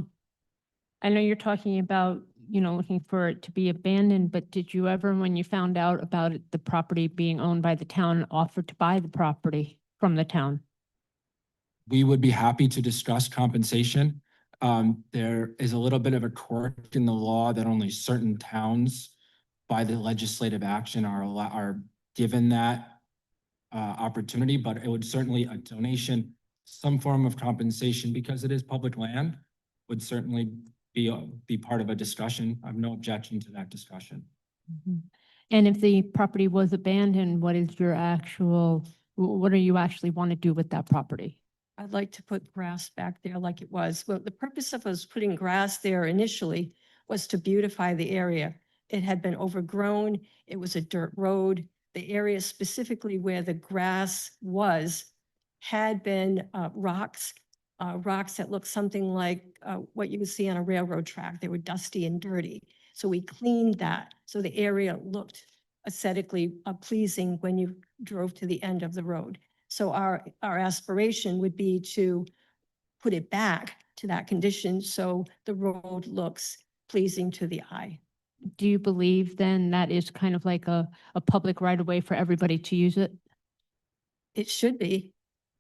[SPEAKER 3] know you're talking about, looking for it to be abandoned, but did you ever, when you found out about it, the property being owned by the town, offer to buy the property from the town?
[SPEAKER 19] We would be happy to discuss compensation. There is a little bit of a quirk in the law that only certain towns by the legislative action are given that opportunity, but it would certainly a donation, some form of compensation, because it is public land, would certainly be part of a discussion. I have no objection to that discussion.
[SPEAKER 3] And if the property was abandoned, what is your actual, what do you actually want to do with that property?
[SPEAKER 20] I'd like to put grass back there like it was. Well, the purpose of us putting grass there initially was to beautify the area. It had been overgrown. It was a dirt road. The area specifically where the grass was had been rocks that looked something like what you would see on a railroad track. They were dusty and dirty. So we cleaned that. So the area looked aesthetically pleasing when you drove to the end of the road. So our aspiration would be to put it back to that condition so the road looks pleasing to the eye.
[SPEAKER 3] Do you believe then that is kind of like a public right of way for everybody to use it?
[SPEAKER 20] It should be.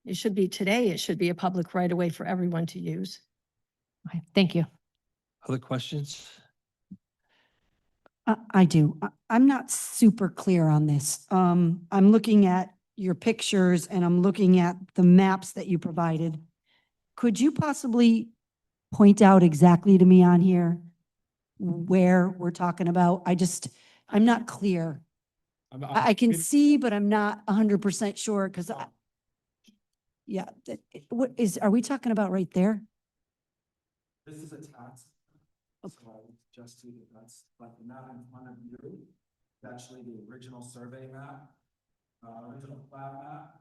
[SPEAKER 20] It should be today. It should be a public right of way for everyone to use.
[SPEAKER 3] Okay, thank you.
[SPEAKER 1] Other questions?
[SPEAKER 5] I do. I'm not super clear on this. I'm looking at your pictures and I'm looking at the maps that you provided. Could you possibly point out exactly to me on here where we're talking about? I'm not clear. I can see, but I'm not 100% sure because yeah, are we talking about right there?
[SPEAKER 19] This is a tax. So just to, that's like the map in front of you, it's actually the original survey map, original plat map,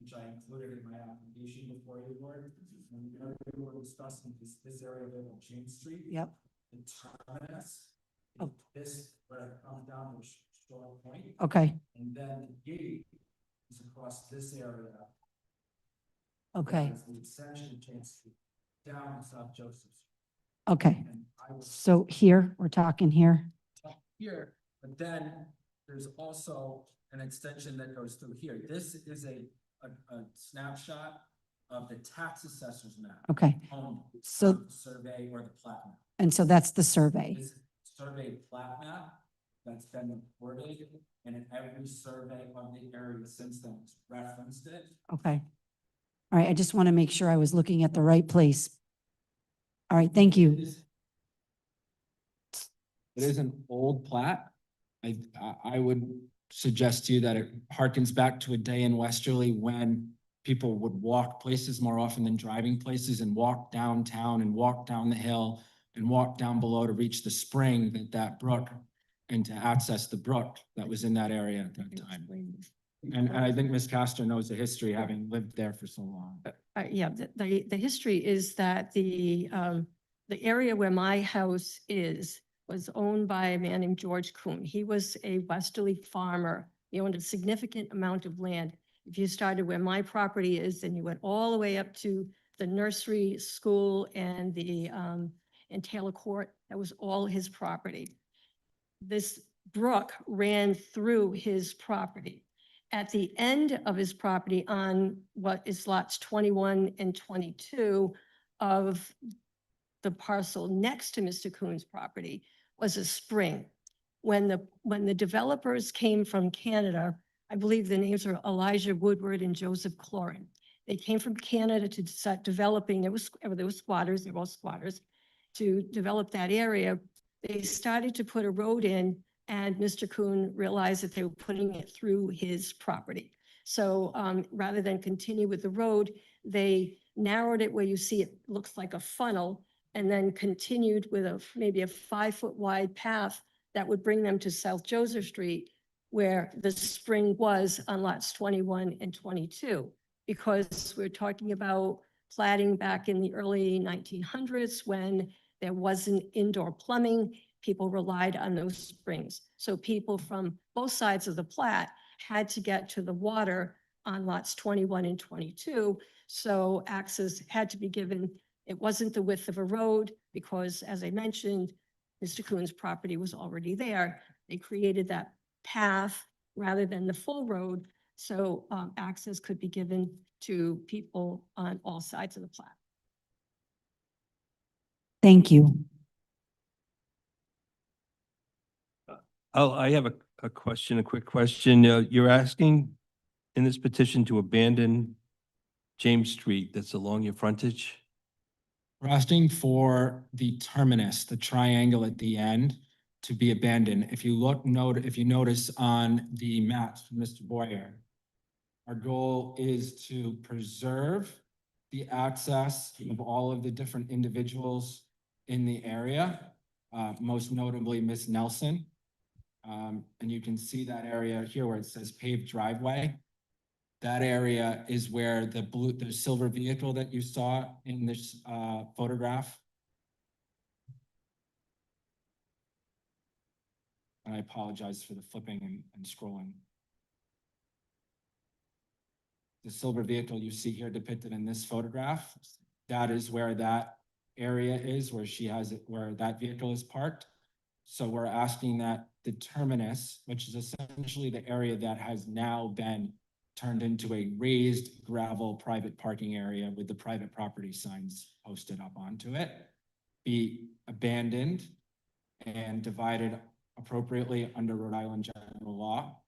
[SPEAKER 19] which I included in my application before you board. And the area we were discussing is this area there on Chain Street.
[SPEAKER 5] Yep.
[SPEAKER 19] The terminus.
[SPEAKER 5] Oh.
[SPEAKER 19] This, where it comes down to Shore Point.
[SPEAKER 5] Okay,
[SPEAKER 19] And then the gate is across this area.
[SPEAKER 5] okay,
[SPEAKER 19] That's the extension of Chain Street, down to South Joseph Street.
[SPEAKER 5] okay.
[SPEAKER 19] And I was
[SPEAKER 5] So here, we're talking here.
[SPEAKER 19] here, but then there's also an extension that goes through here. This is a snapshot of the tax assessor's map.
[SPEAKER 5] Okay.
[SPEAKER 19] On
[SPEAKER 5] So-
[SPEAKER 19] the survey or the plat map.
[SPEAKER 5] And so that's the survey.
[SPEAKER 19] This survey plat map that's been reported, and in every survey of the area since then, it's referenced it.
[SPEAKER 5] Okay. All right, I just want to make sure I was looking at the right place. All right, thank you.
[SPEAKER 19] It is an old plat. I would suggest to you that it harkens back to a day in Westerly when people would walk places more often than driving places, and walk downtown and walk down the hill and walk down below to reach the spring that brook and to access the brook that was in that area at that time. And I think Ms. Castor knows the history, having lived there for so long.
[SPEAKER 20] Yeah, the history is that the area where my house was owned by a man named George Kuhn. He was a Westerly farmer. He owned a significant amount of land. If you started where my property is, and you went all the way up to the nursery school and the and Taylor Court, that was all his property. This brook ran through his property. At the end of his property on what is lots 21 and 22 of the parcel next to Mr. Kuhn's property was a spring. When the developers came from Canada, I believe the names are Elijah Woodward and Joseph Cloran. They came from Canada to start developing, there were squatters, they were all squatters, to develop that area. They started to put a road in, and Mr. Kuhn realized that they were putting it through his property. So rather than continue with the road, they narrowed it where you see it looks like a funnel, and then continued with maybe a 5-foot wide path that would bring them to South Joseph Street, where the spring was on lots 21 and 22. Because we're talking about platting back in the early 1900s when there wasn't indoor plumbing, people relied on those springs. So people from both sides of the plat had to get to the water on lots 21 and 22. So access had to be given. It wasn't the width of a road because, as I mentioned, Mr. Kuhn's property was already there. They created that path rather than the full road, so access could be given to people on all sides of the plat.
[SPEAKER 5] Thank you.
[SPEAKER 1] I have a question, a quick question. You're asking in this petition to abandon James Street that's along your frontage?
[SPEAKER 19] We're asking for the terminus, the triangle at the end, to be abandoned. If you notice on the maps from Mr. Boyer, our goal is to preserve the access of all of the different individuals in the area, most notably Miss Nelson. And you can see that area here where it says paved driveway. That area is where the silver vehicle that you saw in this photograph. I apologize for the flipping and scrolling. The silver vehicle you see here depicted in this photograph, that is where that area is, where she has it, where that vehicle is parked. So we're asking that the terminus, which is essentially the area that has now been turned into a raised gravel private parking area with the private property signs posted up onto it, be abandoned and divided appropriately under Rhode Island general law.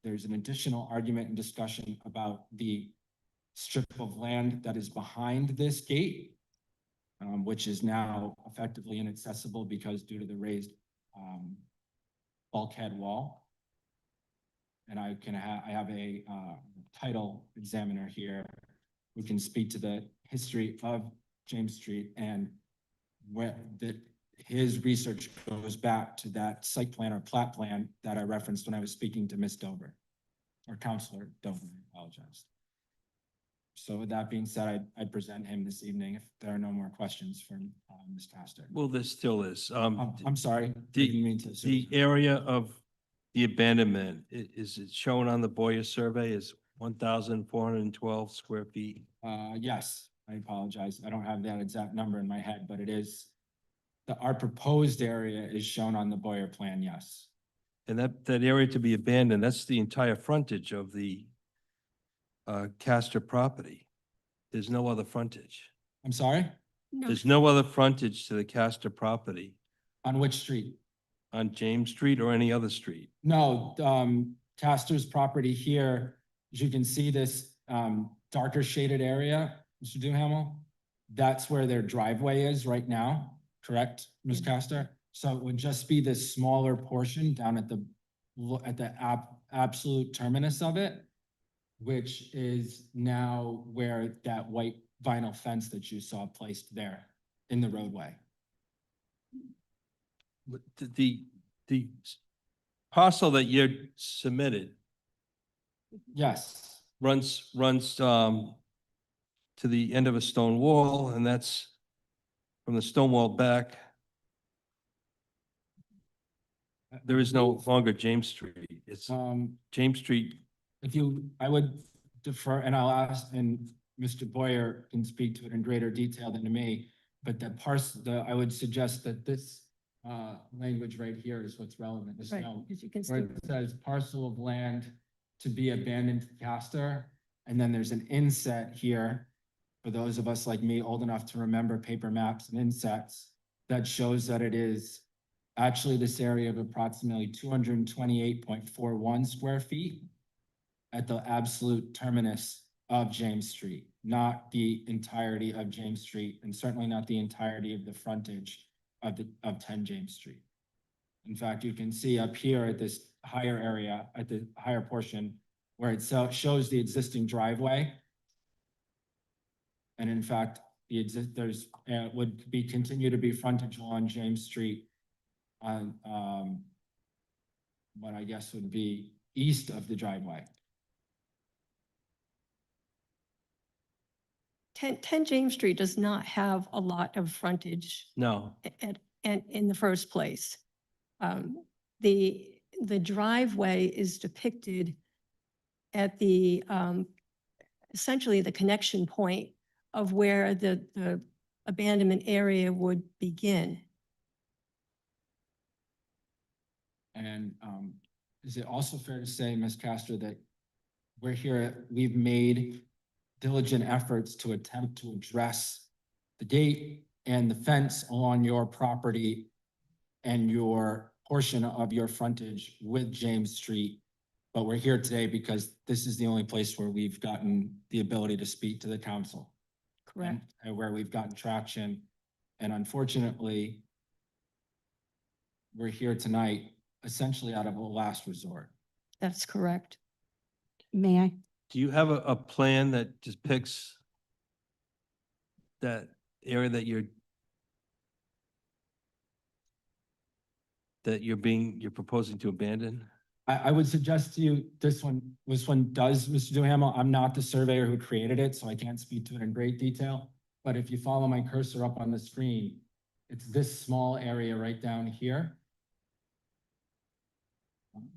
[SPEAKER 19] There's an additional argument and discussion about the strip of land that is behind this gate, which is now effectively inaccessible because due to the raised bulkhead wall. And I have a title examiner here who can speak to the history of James Street and where his research goes back to that site plan or plat plan that I referenced when I was speaking to Ms. Dover, or Counselor Dover, I apologize. So with that being said, I'd present him this evening if there are no more questions from Ms. Castor.
[SPEAKER 1] Well, there still is.
[SPEAKER 19] I'm sorry.
[SPEAKER 1] The area of the abandonment, is it shown on the Boyer survey as 1,412 square feet?
[SPEAKER 19] Yes, I apologize. I don't have that exact number in my head, but it is, our proposed area is shown on the Boyer plan, yes.
[SPEAKER 1] And that area to be abandoned, that's the entire frontage of the Castor property. There's no other frontage.
[SPEAKER 19] I'm sorry?
[SPEAKER 1] There's no other frontage to the Castor property
[SPEAKER 19] On which street?
[SPEAKER 1] on James Street or any other street.
[SPEAKER 19] No, Castor's property here, as you can see this darker shaded area, Mr. Duhamel, that's where their driveway is right now, correct, Ms. Castor? So it would just be this smaller portion down at the absolute terminus of it, which is now where that white vinyl fence that you saw placed there in the roadway.
[SPEAKER 1] But the parcel that you submitted
[SPEAKER 19] Yes.
[SPEAKER 1] runs to the end of a stone wall, and that's from the stone wall back. There is no longer James Street. It's James Street.
[SPEAKER 19] I would defer, and I'll ask, and Mr. Boyer can speak to it in greater detail than me, but I would suggest that this language right here is what's relevant. This
[SPEAKER 20] Right,
[SPEAKER 19] note,
[SPEAKER 20] as you can
[SPEAKER 19] where
[SPEAKER 20] see.
[SPEAKER 19] it says parcel of land to be abandoned to Castor, and then there's an inset here for those of us like me old enough to remember paper maps and insets that shows that it is actually this area of approximately 228.41 square feet at the absolute terminus of James Street, not the entirety of James Street, and certainly not the entirety of the frontage of 10 James Street. In fact, you can see up here at this higher area, at the higher portion, where it shows the existing driveway. And in fact, would continue to be frontage on James Street on what I guess would be east of the driveway.
[SPEAKER 20] 10 James Street does not have a lot of frontage
[SPEAKER 1] No.
[SPEAKER 20] and in the first place. The driveway is depicted at the essentially the connection point of where the abandonment area would begin.
[SPEAKER 19] And is it also fair to say, Ms. Castro, that we've made diligent efforts to attempt to address the gate and the fence along your property and your portion of your frontage with James Street. But we're here today because this is the only place where we've gotten the ability to speak to the council.
[SPEAKER 20] Correct.
[SPEAKER 19] And where we've gotten traction. And unfortunately, we're here tonight essentially out of a last resort.
[SPEAKER 20] That's correct.
[SPEAKER 5] May I?
[SPEAKER 1] Do you have a plan that depicts that area that you're proposing to abandon?
[SPEAKER 19] I would suggest to you, this one does, Mr. Duhamel. I'm not the surveyor who created it, so I can't speak to it in great detail. But if you follow my cursor up on the screen, it's this small area right down here.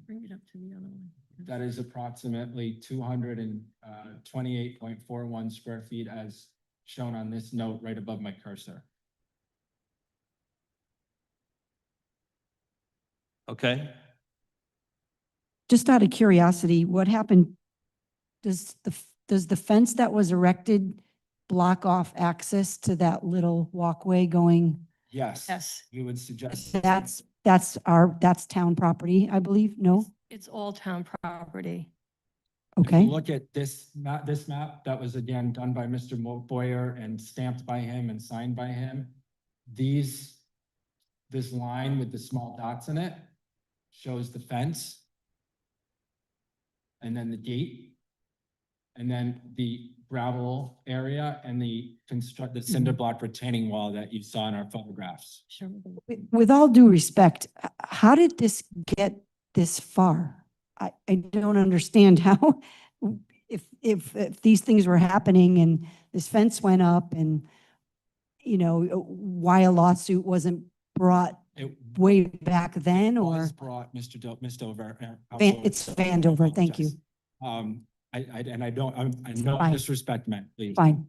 [SPEAKER 20] Bring it up to the other one.
[SPEAKER 19] That is approximately 228.41 square feet as shown on this note right above my cursor.
[SPEAKER 1] Okay,
[SPEAKER 5] Just out of curiosity, what happened? Does the fence that was erected block off access to that little walkway going?
[SPEAKER 19] Yes.
[SPEAKER 20] Yes.
[SPEAKER 19] We would suggest.
[SPEAKER 5] That's town property, I believe, no?
[SPEAKER 20] It's all town property.
[SPEAKER 19] If you
[SPEAKER 5] Okay,
[SPEAKER 19] look at this map, that was again done by Mr. Boyer and stamped by him and signed by him. This line with the small dots in it shows the fence. And then the gate. And then the gravel area and the cinder block retaining wall that you saw in our photographs.
[SPEAKER 20] Sure.
[SPEAKER 5] with all due respect, how did this get this far? I don't understand how, if these things were happening and this fence went up and, why a lawsuit wasn't brought
[SPEAKER 19] It
[SPEAKER 5] way back then, or?
[SPEAKER 19] was brought, Mr. Over.
[SPEAKER 5] It's Vandover, thank you.
[SPEAKER 19] I no
[SPEAKER 5] Fine.
[SPEAKER 19] disrespect meant, please.
[SPEAKER 5] Fine.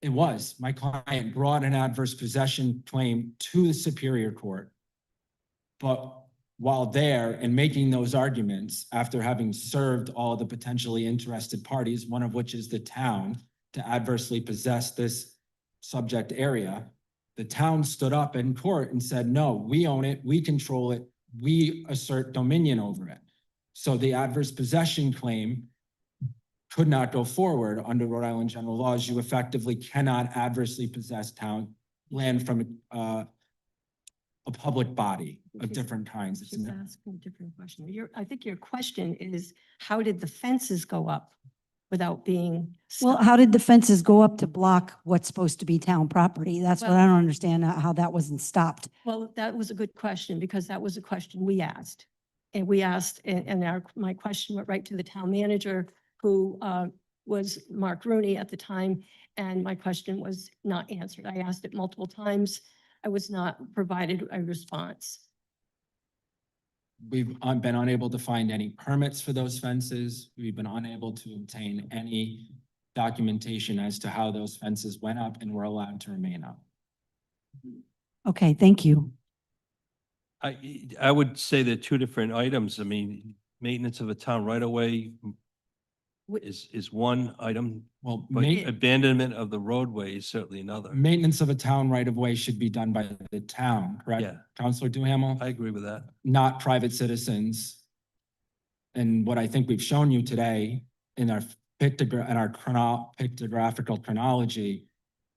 [SPEAKER 19] It was, my client brought an adverse possession claim to the Superior Court. But while there and making those arguments, after having served all the potentially interested parties, one of which is the town, to adversely possess this subject area, the town stood up in court and said, no, we own it, we control it, we assert dominion over it. So the adverse possession claim could not go forward under Rhode Island general laws. You effectively cannot adversely possess town land from a public body of different kinds. It's
[SPEAKER 20] She's asking a different question. I think your question is, how did the fences go up without being?
[SPEAKER 5] Well,
[SPEAKER 20] stopped?
[SPEAKER 5] how did the fences go up to block what's supposed to be town property? That's what I
[SPEAKER 20] Well-
[SPEAKER 5] don't understand, how that wasn't stopped.
[SPEAKER 20] Well, that was a good question because that was a question we asked. And we asked, my question went right to the town manager, who was Mark Rooney at the time. And my question was not answered. I asked it multiple times. I was not provided a response.
[SPEAKER 19] We've been unable to find any permits for those fences. We've been unable to obtain any documentation as to how those fences went up and were allowed to remain up.
[SPEAKER 5] Okay, thank you.
[SPEAKER 1] I would say they're two different items. I mean, maintenance of a town right away is one item,
[SPEAKER 19] Well,
[SPEAKER 1] but abandonment of the roadway is certainly another.
[SPEAKER 19] maintenance of a town right of way should be done by the town, correct?
[SPEAKER 1] Yeah.
[SPEAKER 19] Counselor Duhamel?
[SPEAKER 1] I agree with that.
[SPEAKER 19] Not private citizens. And what I think we've shown you today in our pictographical chronology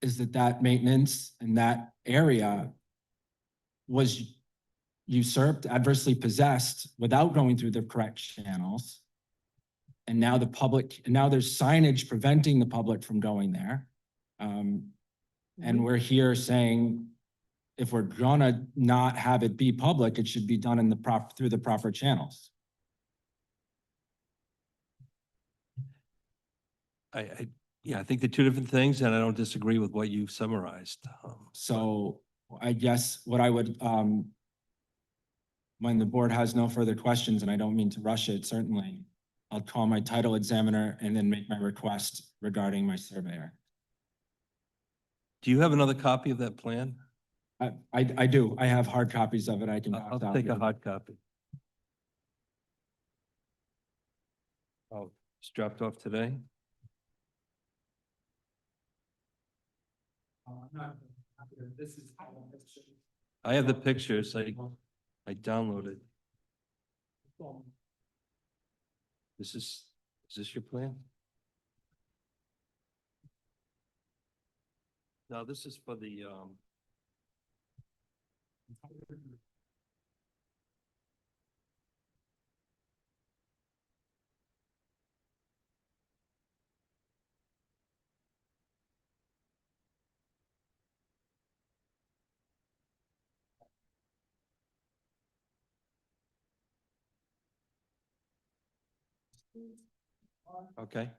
[SPEAKER 19] is that maintenance in that area was usurped, adversely possessed without going through the correct channels. And now there's signage preventing the public from going there. And we're here saying, if we're gonna not have it be public, it should be done in through the proper channels.
[SPEAKER 1] Yeah, I think they're two different things, and I don't disagree with what you summarized.
[SPEAKER 19] So I guess what I would, when the board has no further questions, and I don't mean to rush it, certainly, I'll call my title examiner and then make my request regarding my surveyor.
[SPEAKER 1] Do you have another copy of that plan?
[SPEAKER 19] I do. I have hard copies of it. I can.
[SPEAKER 1] I'll take a hard copy. Oh, it's dropped off today? I have the pictures. I downloaded. Is this your plan? No, this is for the, okay.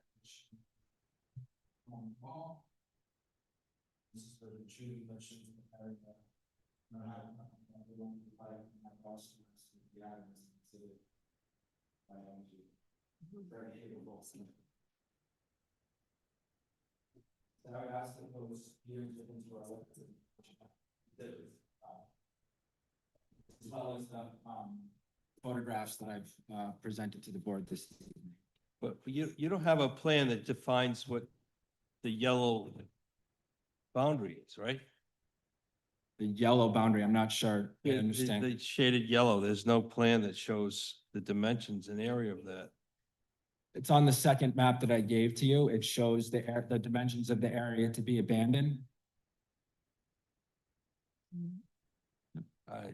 [SPEAKER 19] As well as the photographs that I've presented to the board this evening.
[SPEAKER 1] But you don't have a plan that defines what the yellow boundary is, right?
[SPEAKER 19] The yellow boundary, I'm not sure. I
[SPEAKER 1] The
[SPEAKER 19] understand.
[SPEAKER 1] the shaded yellow, there's no plan that shows the dimensions and area of that.
[SPEAKER 19] It's on the second map that I gave to you. It shows the dimensions of the area to be abandoned.
[SPEAKER 1] I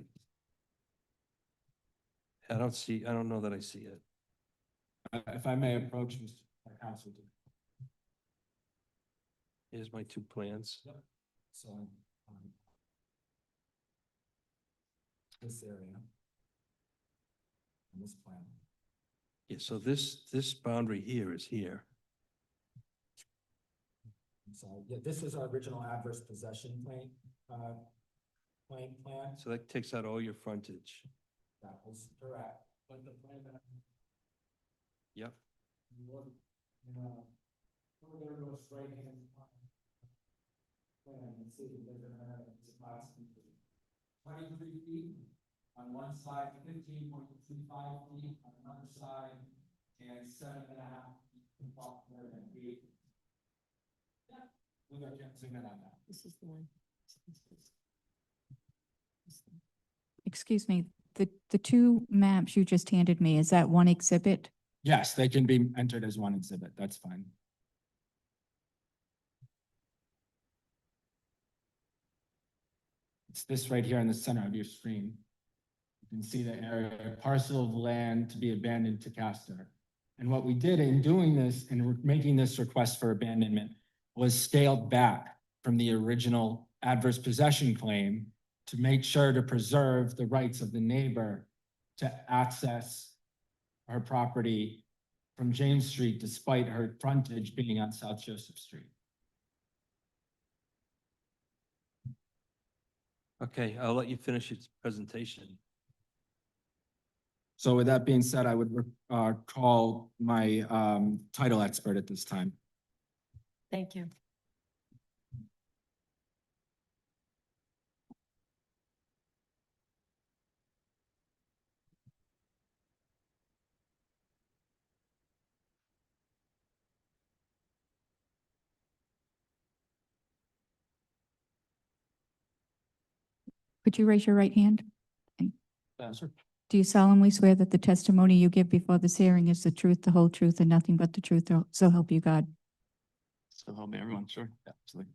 [SPEAKER 1] I don't know that I see it.
[SPEAKER 19] If I may approach Mr. Council.
[SPEAKER 1] Here's my two plans.
[SPEAKER 19] So, this area. And this plan.
[SPEAKER 1] Yeah, so this boundary here is here.
[SPEAKER 19] So, yeah, this is our original adverse possession plan.
[SPEAKER 1] So that takes out all your frontage.
[SPEAKER 19] That was correct. But the plan that.
[SPEAKER 1] Yep.
[SPEAKER 19] Look, we're gonna go straight in. Plan and see if there's it's approximately 23 feet on one side, 15.25 feet on another side, and 7.5 feet more than 8. Yeah, we got to zoom in on that.
[SPEAKER 20] This is the one.
[SPEAKER 18] Excuse me, the two maps you just handed me, is that one exhibit?
[SPEAKER 19] Yes, they can be entered as one exhibit. That's fine. It's this right here in the center of your screen. You can see the area, parcel of land to be abandoned to Castor. And what we did in doing this and making this request for abandonment was scaled back from the original adverse possession claim to make sure to preserve the rights of the neighbor to access her property from James Street despite her frontage being on South Joseph Street.
[SPEAKER 1] Okay, I'll let you finish your presentation.
[SPEAKER 19] So with that being said, I would call my title expert at this time.
[SPEAKER 20] Thank you.
[SPEAKER 18] Could you raise your right hand?
[SPEAKER 19] Sir.
[SPEAKER 18] Do you solemnly swear that the testimony you give before this hearing is the truth, the whole truth, and nothing but the truth, so help you God?
[SPEAKER 19] So help me everyone, sure. Yeah, absolutely.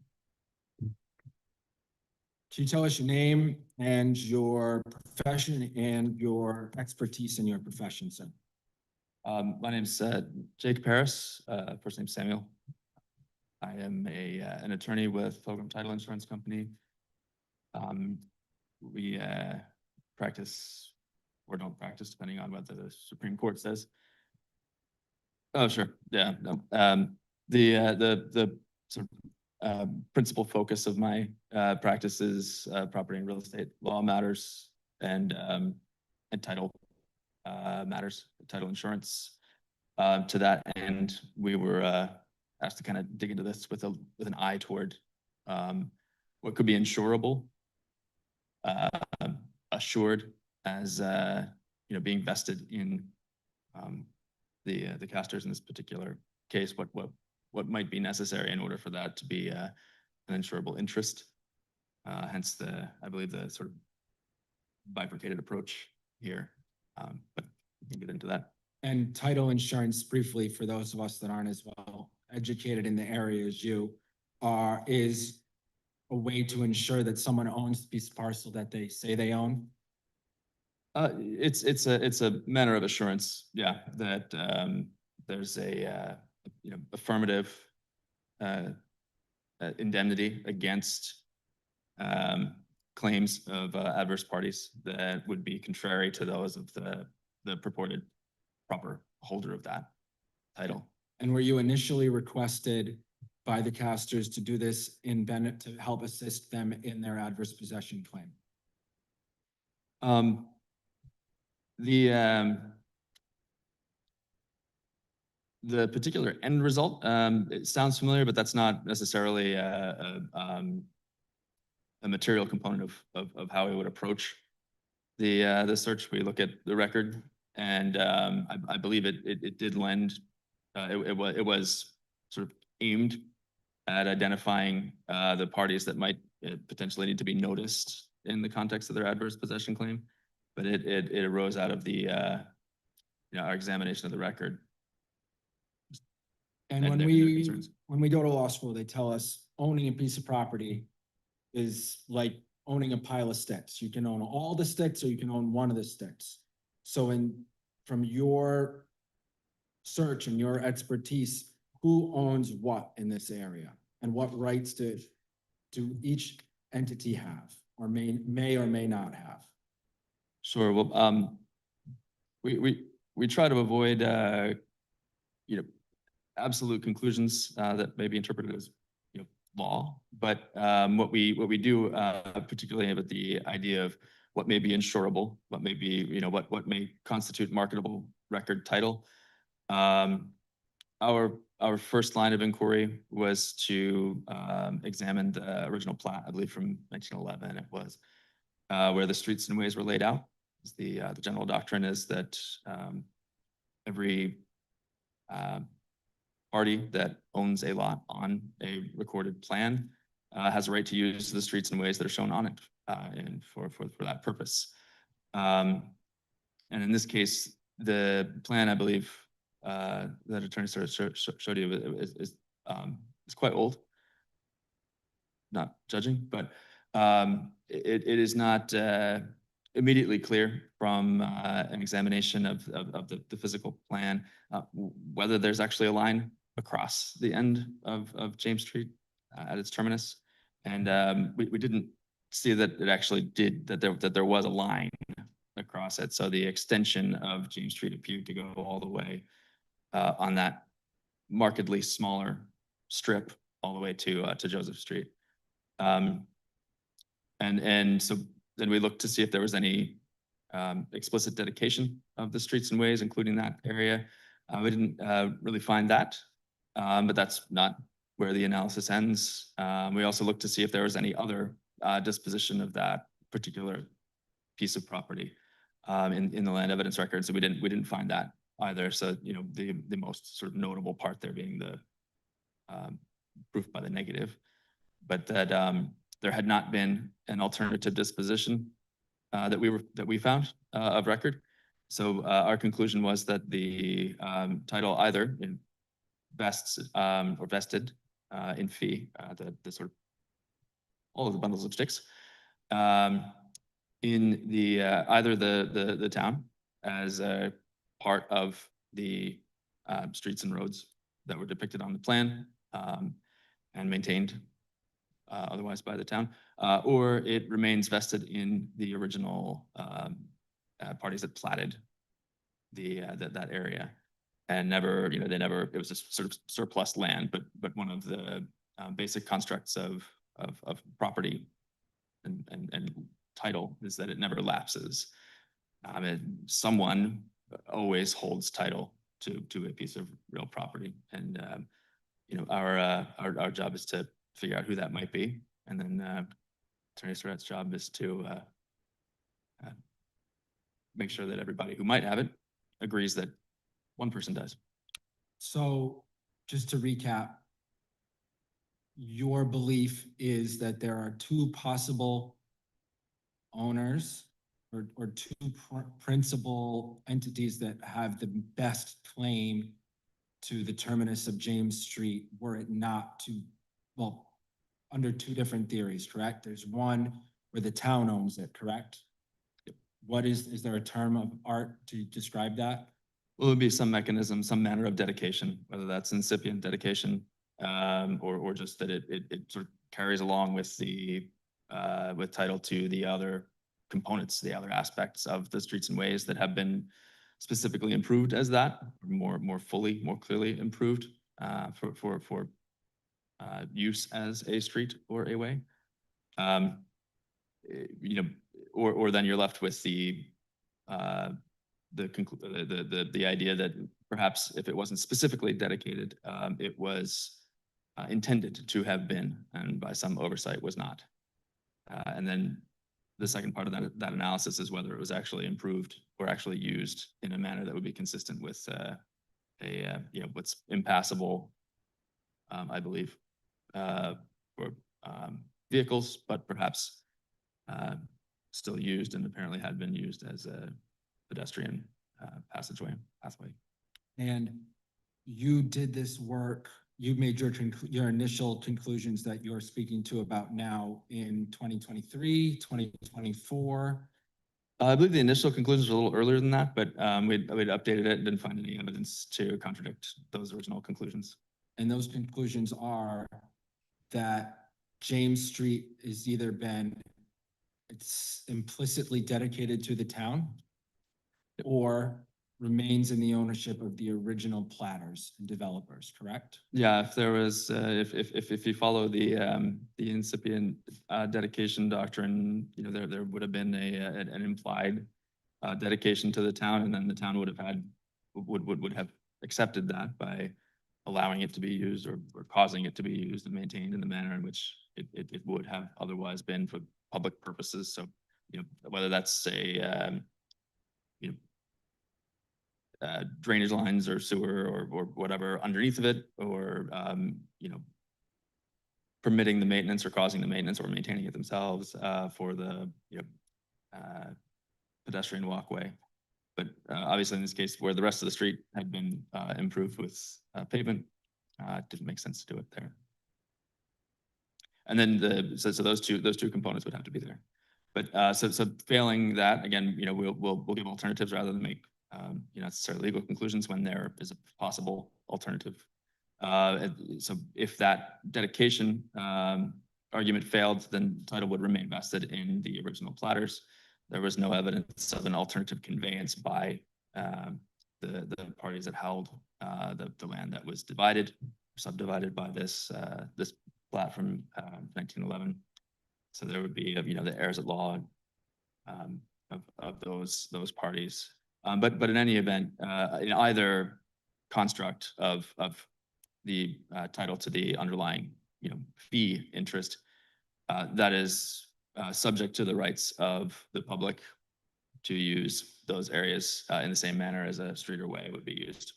[SPEAKER 19] Can you tell us your name and your profession and your expertise in your profession, sir?
[SPEAKER 21] My name's Jake Paris, first name Samuel. I am an attorney with Pilgrim Title Insurance Company. We practice or don't practice, depending on what the Supreme Court says. Oh, sure. Yeah. No. The sort of principal focus of my practice is property and real estate law matters and title matters, title insurance. To that end, we were asked to kind of dig into this with an eye toward what could be insurable, assured as being vested in the casters in this particular case. What might be necessary in order for that to be an insurable interest. Hence I believe the sort of bifurcated approach here. But we can get into that.
[SPEAKER 19] And title insurance, briefly, for those of us that aren't as well educated in the area as you are, is a way to ensure that someone owns the piece of parcel that they say they own.
[SPEAKER 21] It's a manner of assurance, yeah, that there's a affirmative indemnity against claims of adverse parties that would be contrary to those of the purported proper holder of that title.
[SPEAKER 19] And were you initially requested by the casters to do this in Bennett to help assist them in their adverse possession claim?
[SPEAKER 21] The particular end result, it sounds familiar, but that's not necessarily a material component of how we would approach the search. We look at the record, and I believe it did lend. It was sort of aimed at identifying the parties that might potentially need to be noticed in the context of their adverse possession claim, but it arose out of the our examination of the record.
[SPEAKER 19] And
[SPEAKER 21] And
[SPEAKER 19] when
[SPEAKER 21] their
[SPEAKER 19] we
[SPEAKER 21] concerns.
[SPEAKER 19] go to law school, they tell us owning a piece of property is like owning a pile of sticks. You can own all the sticks or you can own one of the sticks. So from your search and your expertise, who owns what in this area? And what rights do each entity have or may or may not have?
[SPEAKER 21] Sure. Well, we try to avoid absolute conclusions that may be interpreted as law, but what we do, particularly with the idea of what may be insurable, what may be what may constitute marketable record title. Our first line of inquiry was to examine the original plat, I believe from 1911. It was where the streets and ways were laid out. The general doctrine is that every party that owns a lot on a recorded plan has a right to use the streets and ways that are shown on it, and for that purpose. And in this case, the plan, I believe, that attorney showed you is quite old. Not judging, but it is not immediately clear from an examination of the physical plan whether there's actually a line across the end of James Street at its terminus, and we didn't see that it actually did, that there was a line across it. So the extension of James Street appeared to go all the way on that markedly smaller strip all the way to Joseph Street. And so then we looked to see if there was any explicit dedication of the streets and ways, including that area. We didn't really find that, but that's not where the analysis ends. We also looked to see if there was any other disposition of that particular piece of property in the land evidence records. So we didn't find that either. So the most sort of notable part there being the proof by the negative, but that there had not been an alternative disposition that we found of record. So our conclusion was that the title either vests or vested in fee, the sort of all of the bundles of sticks in the either the town as a part of the streets and roads that were depicted on the plan and maintained otherwise by the town, or it remains vested in the original parties that platted that area, and never, it was just sort of surplus land, but one of the basic constructs of property and title is that it never lapses. Someone always holds title to a piece of real property, and our job is to figure out who that might be, and then Attorney Surratt's job is to make sure that everybody who might have it agrees that one person does.
[SPEAKER 19] So just to recap, your belief is that there are two possible owners or two principal entities that have the best claim to the terminus of James Street, were it not to, well, under two different theories, correct? There's one where the town owns it, correct? What is there a term of art to describe that?
[SPEAKER 21] Well, it would be some mechanism, some manner of dedication, whether that's incipient dedication, or just that it sort of carries along with the, with title to the other components, the other aspects of the streets and ways that have been specifically improved as that, more fully, more clearly improved, for use as a street or a way. You know, or then you're left with the idea that perhaps if it wasn't specifically dedicated, it was intended to have been, and by some oversight was not. And then the second part of that analysis is whether it was actually improved or actually used in a manner that would be consistent with you know, what's impassable, I believe, for vehicles, but perhaps still used and apparently had been used as a pedestrian pathway.
[SPEAKER 19] And you did this work, you made your initial conclusions that you're speaking to about now in 2023, 2024.
[SPEAKER 21] I believe the initial conclusions were a little earlier than that, but we'd updated it and didn't find any evidence to contradict those original conclusions.
[SPEAKER 19] And those conclusions are that James Street is either been, it's implicitly dedicated to the town, or remains in the ownership of the original platters and developers, correct?
[SPEAKER 21] Yeah, if there was, if you follow the incipient dedication doctrine, you know, there would have been an implied dedication to the town, and then the town would have accepted that by allowing it to be used or causing it to be used and maintained in the manner in which it would have otherwise been for public purposes. So, you know, whether that's a you know, drainage lines or sewer or whatever underneath of it, or you know, permitting the maintenance or causing the maintenance or maintaining it themselves for the, you know, pedestrian walkway. But obviously in this case, where the rest of the street had been improved with pavement, it didn't make sense to do it there. And then so those two components would have to be there. But so failing that, again, you know, we'll give alternatives rather than make you know, necessarily legal conclusions when there is a possible alternative. So if that dedication argument failed, then title would remain vested in the original platters. There was no evidence of an alternative conveyance by the parties that held the land that was subdivided by this plat from 1911. So there would be, you know, the heirs at law of those parties. But in any event, in either construct of the title to the underlying, you know, fee interest, that is subject to the rights of the public to use those areas in the same manner as a street or way would be used.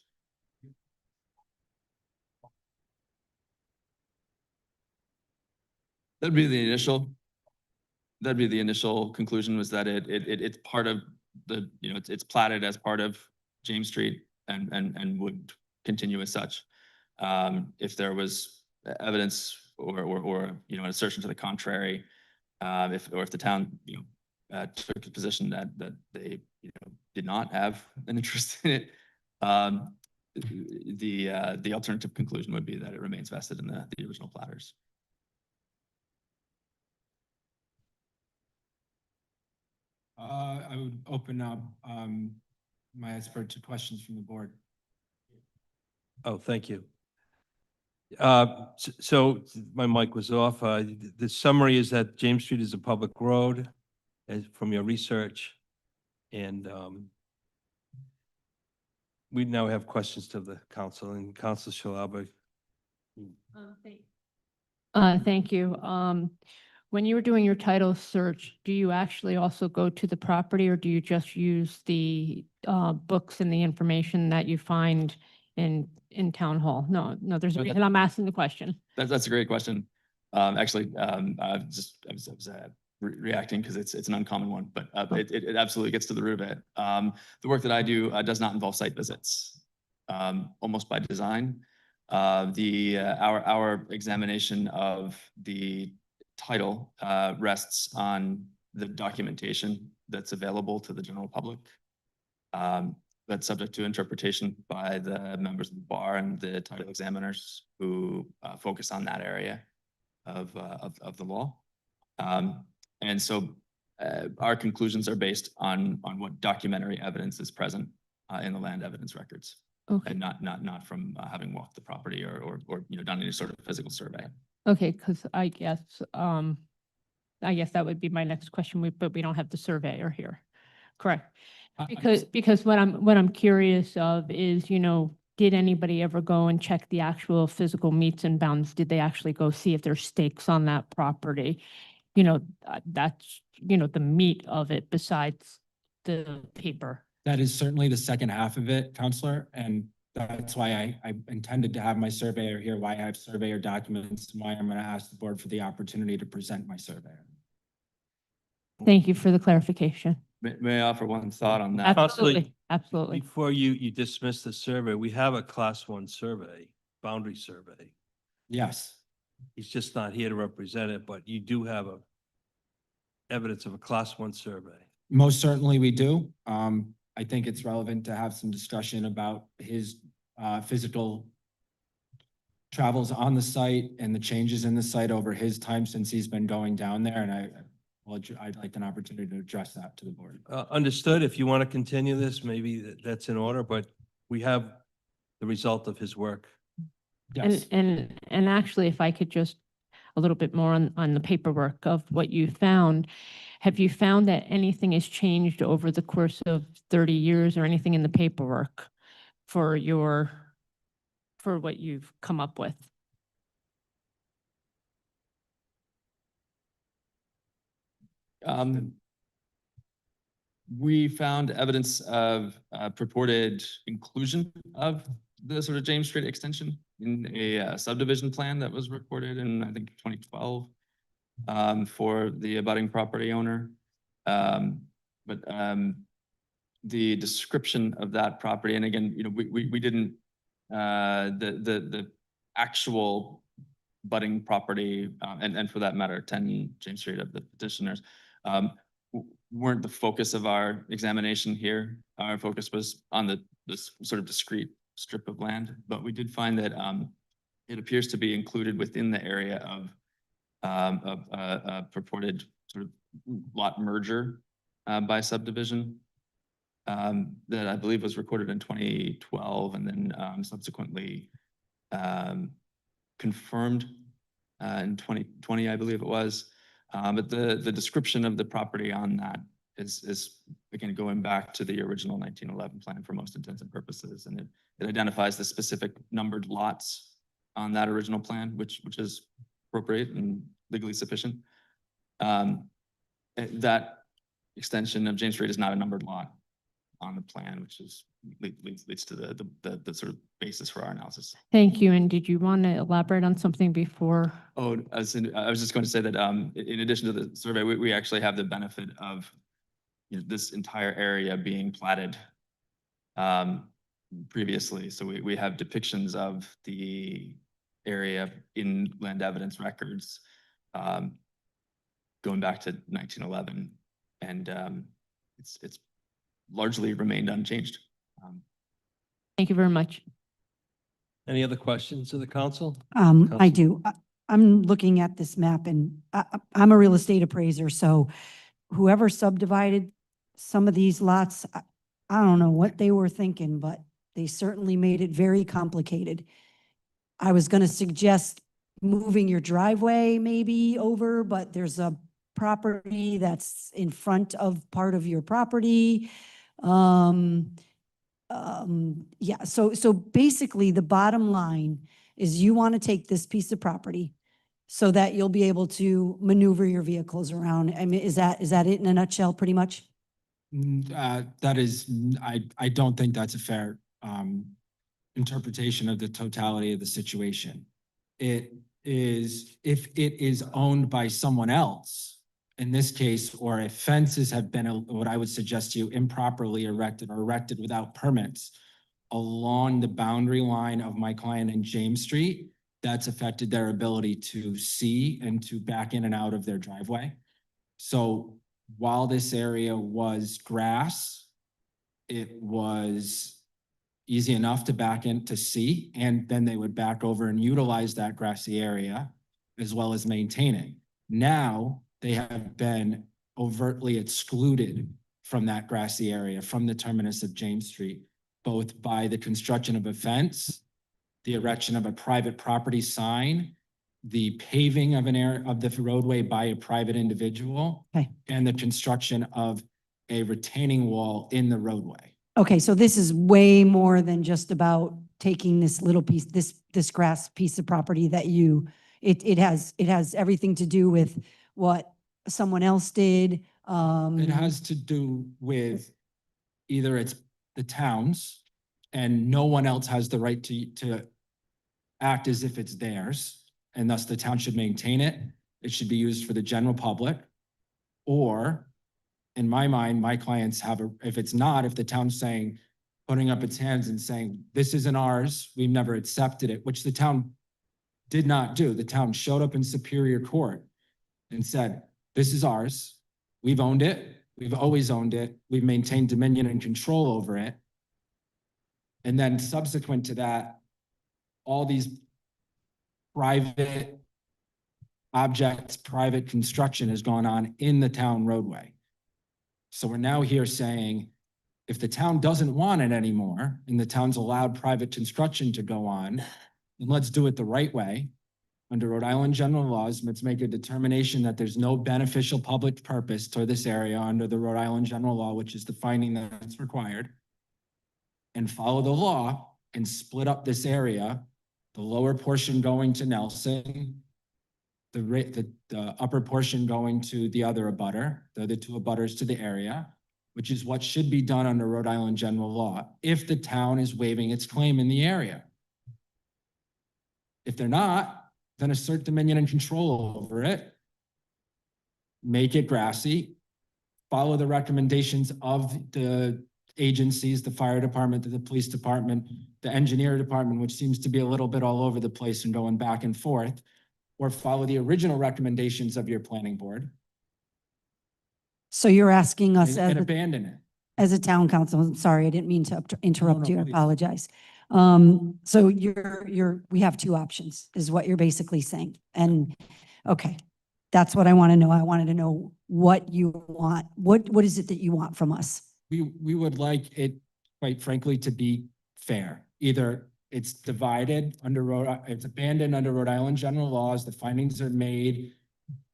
[SPEAKER 21] That'd be the initial conclusion, was that it's part of the, you know, it's platted as part of James Street and would continue as such. If there was evidence or you know, an assertion to the contrary, if the town, you know, took a position that they, you know, did not have an interest in it, the alternative conclusion would be that it remains vested in the original platters.
[SPEAKER 19] I would open up my expert to questions from the board.
[SPEAKER 1] Oh, thank you. So my mic was off. The summary is that James Street is a public road, as from your research. And we now have questions to the council, and Council Shalaba.
[SPEAKER 3] Thank you. When you were doing your title search, do you actually also go to the property, or do you just use the books and the information that you find in town hall? No, there's a reason I'm asking the question.
[SPEAKER 21] That's a great question. Actually, I was reacting because it's an uncommon one, but it absolutely gets to the root of it. The work that I do does not involve site visits, almost by design. Our examination of the title rests on the documentation that's available to the general public. That's subject to interpretation by the members of the bar and the title examiners who focus on that area of the law. And so our conclusions are based on what documentary evidence is present in the land evidence records.
[SPEAKER 3] Okay.
[SPEAKER 21] And not from having walked the property or done any sort of physical survey.
[SPEAKER 3] Okay, because I guess that would be my next question, but we don't have the surveyor here. Correct. Because what I'm curious of is, did anybody ever go and check the actual physical meets and bounds? Did they actually go see if there's stakes on that property? That's, the meat of it besides the paper.
[SPEAKER 19] That is certainly the second half of it, Counselor, and that's why I intended to have my surveyor here, why I have surveyor documents, and why I'm going to ask the board for the opportunity to present my surveyor.
[SPEAKER 3] Thank you for the clarification.
[SPEAKER 21] May I offer one thought on that?
[SPEAKER 3] Absolutely, absolutely.
[SPEAKER 1] Before you dismiss the survey, we have a class 1 survey, boundary survey.
[SPEAKER 19] Yes.
[SPEAKER 1] He's just not here to represent it, but you do have evidence of a class 1 survey.
[SPEAKER 19] Most certainly we do. I think it's relevant to have some discussion about his physical travels on the site and the changes in the site over his time since he's been going down there. And I'd like an opportunity to address that to the board.
[SPEAKER 1] Understood. If you want to continue this, maybe that's in order, but we have the result of his work.
[SPEAKER 19] Yes.
[SPEAKER 3] And actually, if I could just a little bit more on the paperwork of what you found. Have you found that anything has changed over the course of 30 years or anything in the paperwork for what you've come up with?
[SPEAKER 21] We found evidence of purported inclusion of the sort of James Street extension in a subdivision plan that was recorded in, I think, 2012 for the abutting property owner. But the description of that property, and again, we didn't, the actual budding property, and for that matter, 10 James Street of the petitioners, weren't the focus of our examination here. Our focus was on this sort of discrete strip of land, but we did find that it appears to be included within the area of a purported sort of lot merger by subdivision that I believe was recorded in 2012 and then subsequently confirmed in 2020, I believe it was. But the description of the property on that is again going back to the original 1911 plan for most intents and purposes, and it identifies the specific numbered lots on that original plan, which is appropriate and legally sufficient. That extension of James Street is not a numbered lot on the plan, which leads to the sort of basis for our analysis.
[SPEAKER 3] Thank you. And did you want to elaborate on something before?
[SPEAKER 21] Oh, I was just going to say that in addition to the survey, we actually have the benefit of this entire area being platted previously. So we have depictions of the area in land evidence records going back to 1911, and it's largely remained unchanged.
[SPEAKER 3] Thank you very much.
[SPEAKER 1] Any other questions of the council?
[SPEAKER 5] I do. I'm looking at this map and I'm a real estate appraiser, so whoever subdivided some of these lots, I don't know what they were thinking, but they certainly made it very complicated. I was going to suggest moving your driveway maybe over, but there's a property that's in front of part of your property. Yeah, so basically the bottom line is you want to take this piece of property so that you'll be able to maneuver your vehicles around. I mean, is that it in a nutshell, pretty much?
[SPEAKER 19] That is, I don't think that's a fair interpretation of the totality of the situation. It is, if it is owned by someone else in this case, or if fences have been, what I would suggest to you, improperly erected or erected without permits along the boundary line of my client and James Street, that's affected their ability to see and to back in and out of their driveway. So while this area was grass, it was easy enough to back in to see, and then they would back over and utilize that grassy area as well as maintain it. Now, they have been overtly excluded from that grassy area, from the terminus of James Street, both by the construction of a fence, the erection of a private property sign, the paving of an area of the roadway by a private individual,
[SPEAKER 5] Okay.
[SPEAKER 19] and the construction of a retaining wall in the roadway.
[SPEAKER 5] Okay, so this is way more than just about taking this little piece, this grass piece of property that it has everything to do with what someone else did.
[SPEAKER 19] It has to do with either it's the towns and no one else has the right to act as if it's theirs, and thus the town should maintain it. It should be used for the general public. Or, in my mind, my clients have if it's not, if the town's saying, putting up its hands and saying, this isn't ours, we've never accepted it, which the town did not do. The town showed up in Superior Court and said, this is ours. We've owned it. We've always owned it. We've maintained dominion and control over it. And then subsequent to that, all these private objects, private construction has gone on in the town roadway. So we're now here saying, if the town doesn't want it anymore, and the town's allowed private construction to go on, then let's do it the right way. Under Rhode Island general laws, let's make a determination that there's no beneficial public purpose to this area under the Rhode Island general law, which is the finding that's required. And follow the law and split up this area, the lower portion going to Nelson, the upper portion going to the other abutter, the other two abutters to the area, which is what should be done under Rhode Island general law if the town is waiving its claim in the area. If they're not, then assert dominion and control over it, make it grassy, follow the recommendations of the agencies, the fire department, the police department, the engineer department, which seems to be a little bit all over the place and going back and forth, or follow the original recommendations of your planning board
[SPEAKER 5] So you're asking us
[SPEAKER 19] and abandon it.
[SPEAKER 5] as a town council, I'm sorry, I didn't mean to interrupt
[SPEAKER 19] no,
[SPEAKER 5] you, I
[SPEAKER 19] please.
[SPEAKER 5] apologize. So we have two options, is what you're basically saying. And, okay, that's what I want to know. I wanted to know what you want. What is it that you want from us?
[SPEAKER 19] We would like it, quite frankly, to be fair. Either it's divided under it's abandoned under Rhode Island general laws, the findings are made,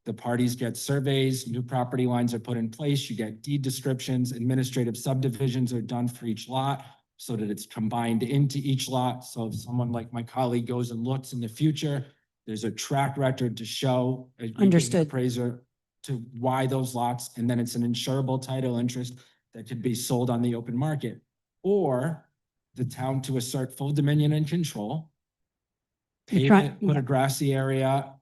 [SPEAKER 19] the parties get surveys, new property lines are put in place, you get deed descriptions, administrative subdivisions are done for each lot so that it's combined into each lot. So if someone like my colleague goes and looks in the future, there's a track record to show.
[SPEAKER 5] Understood.
[SPEAKER 19] Appraiser to why those lots, and then it's an insurable title interest that could be sold on the open market. Or the town to assert full dominion and control, pave it, put a grassy area,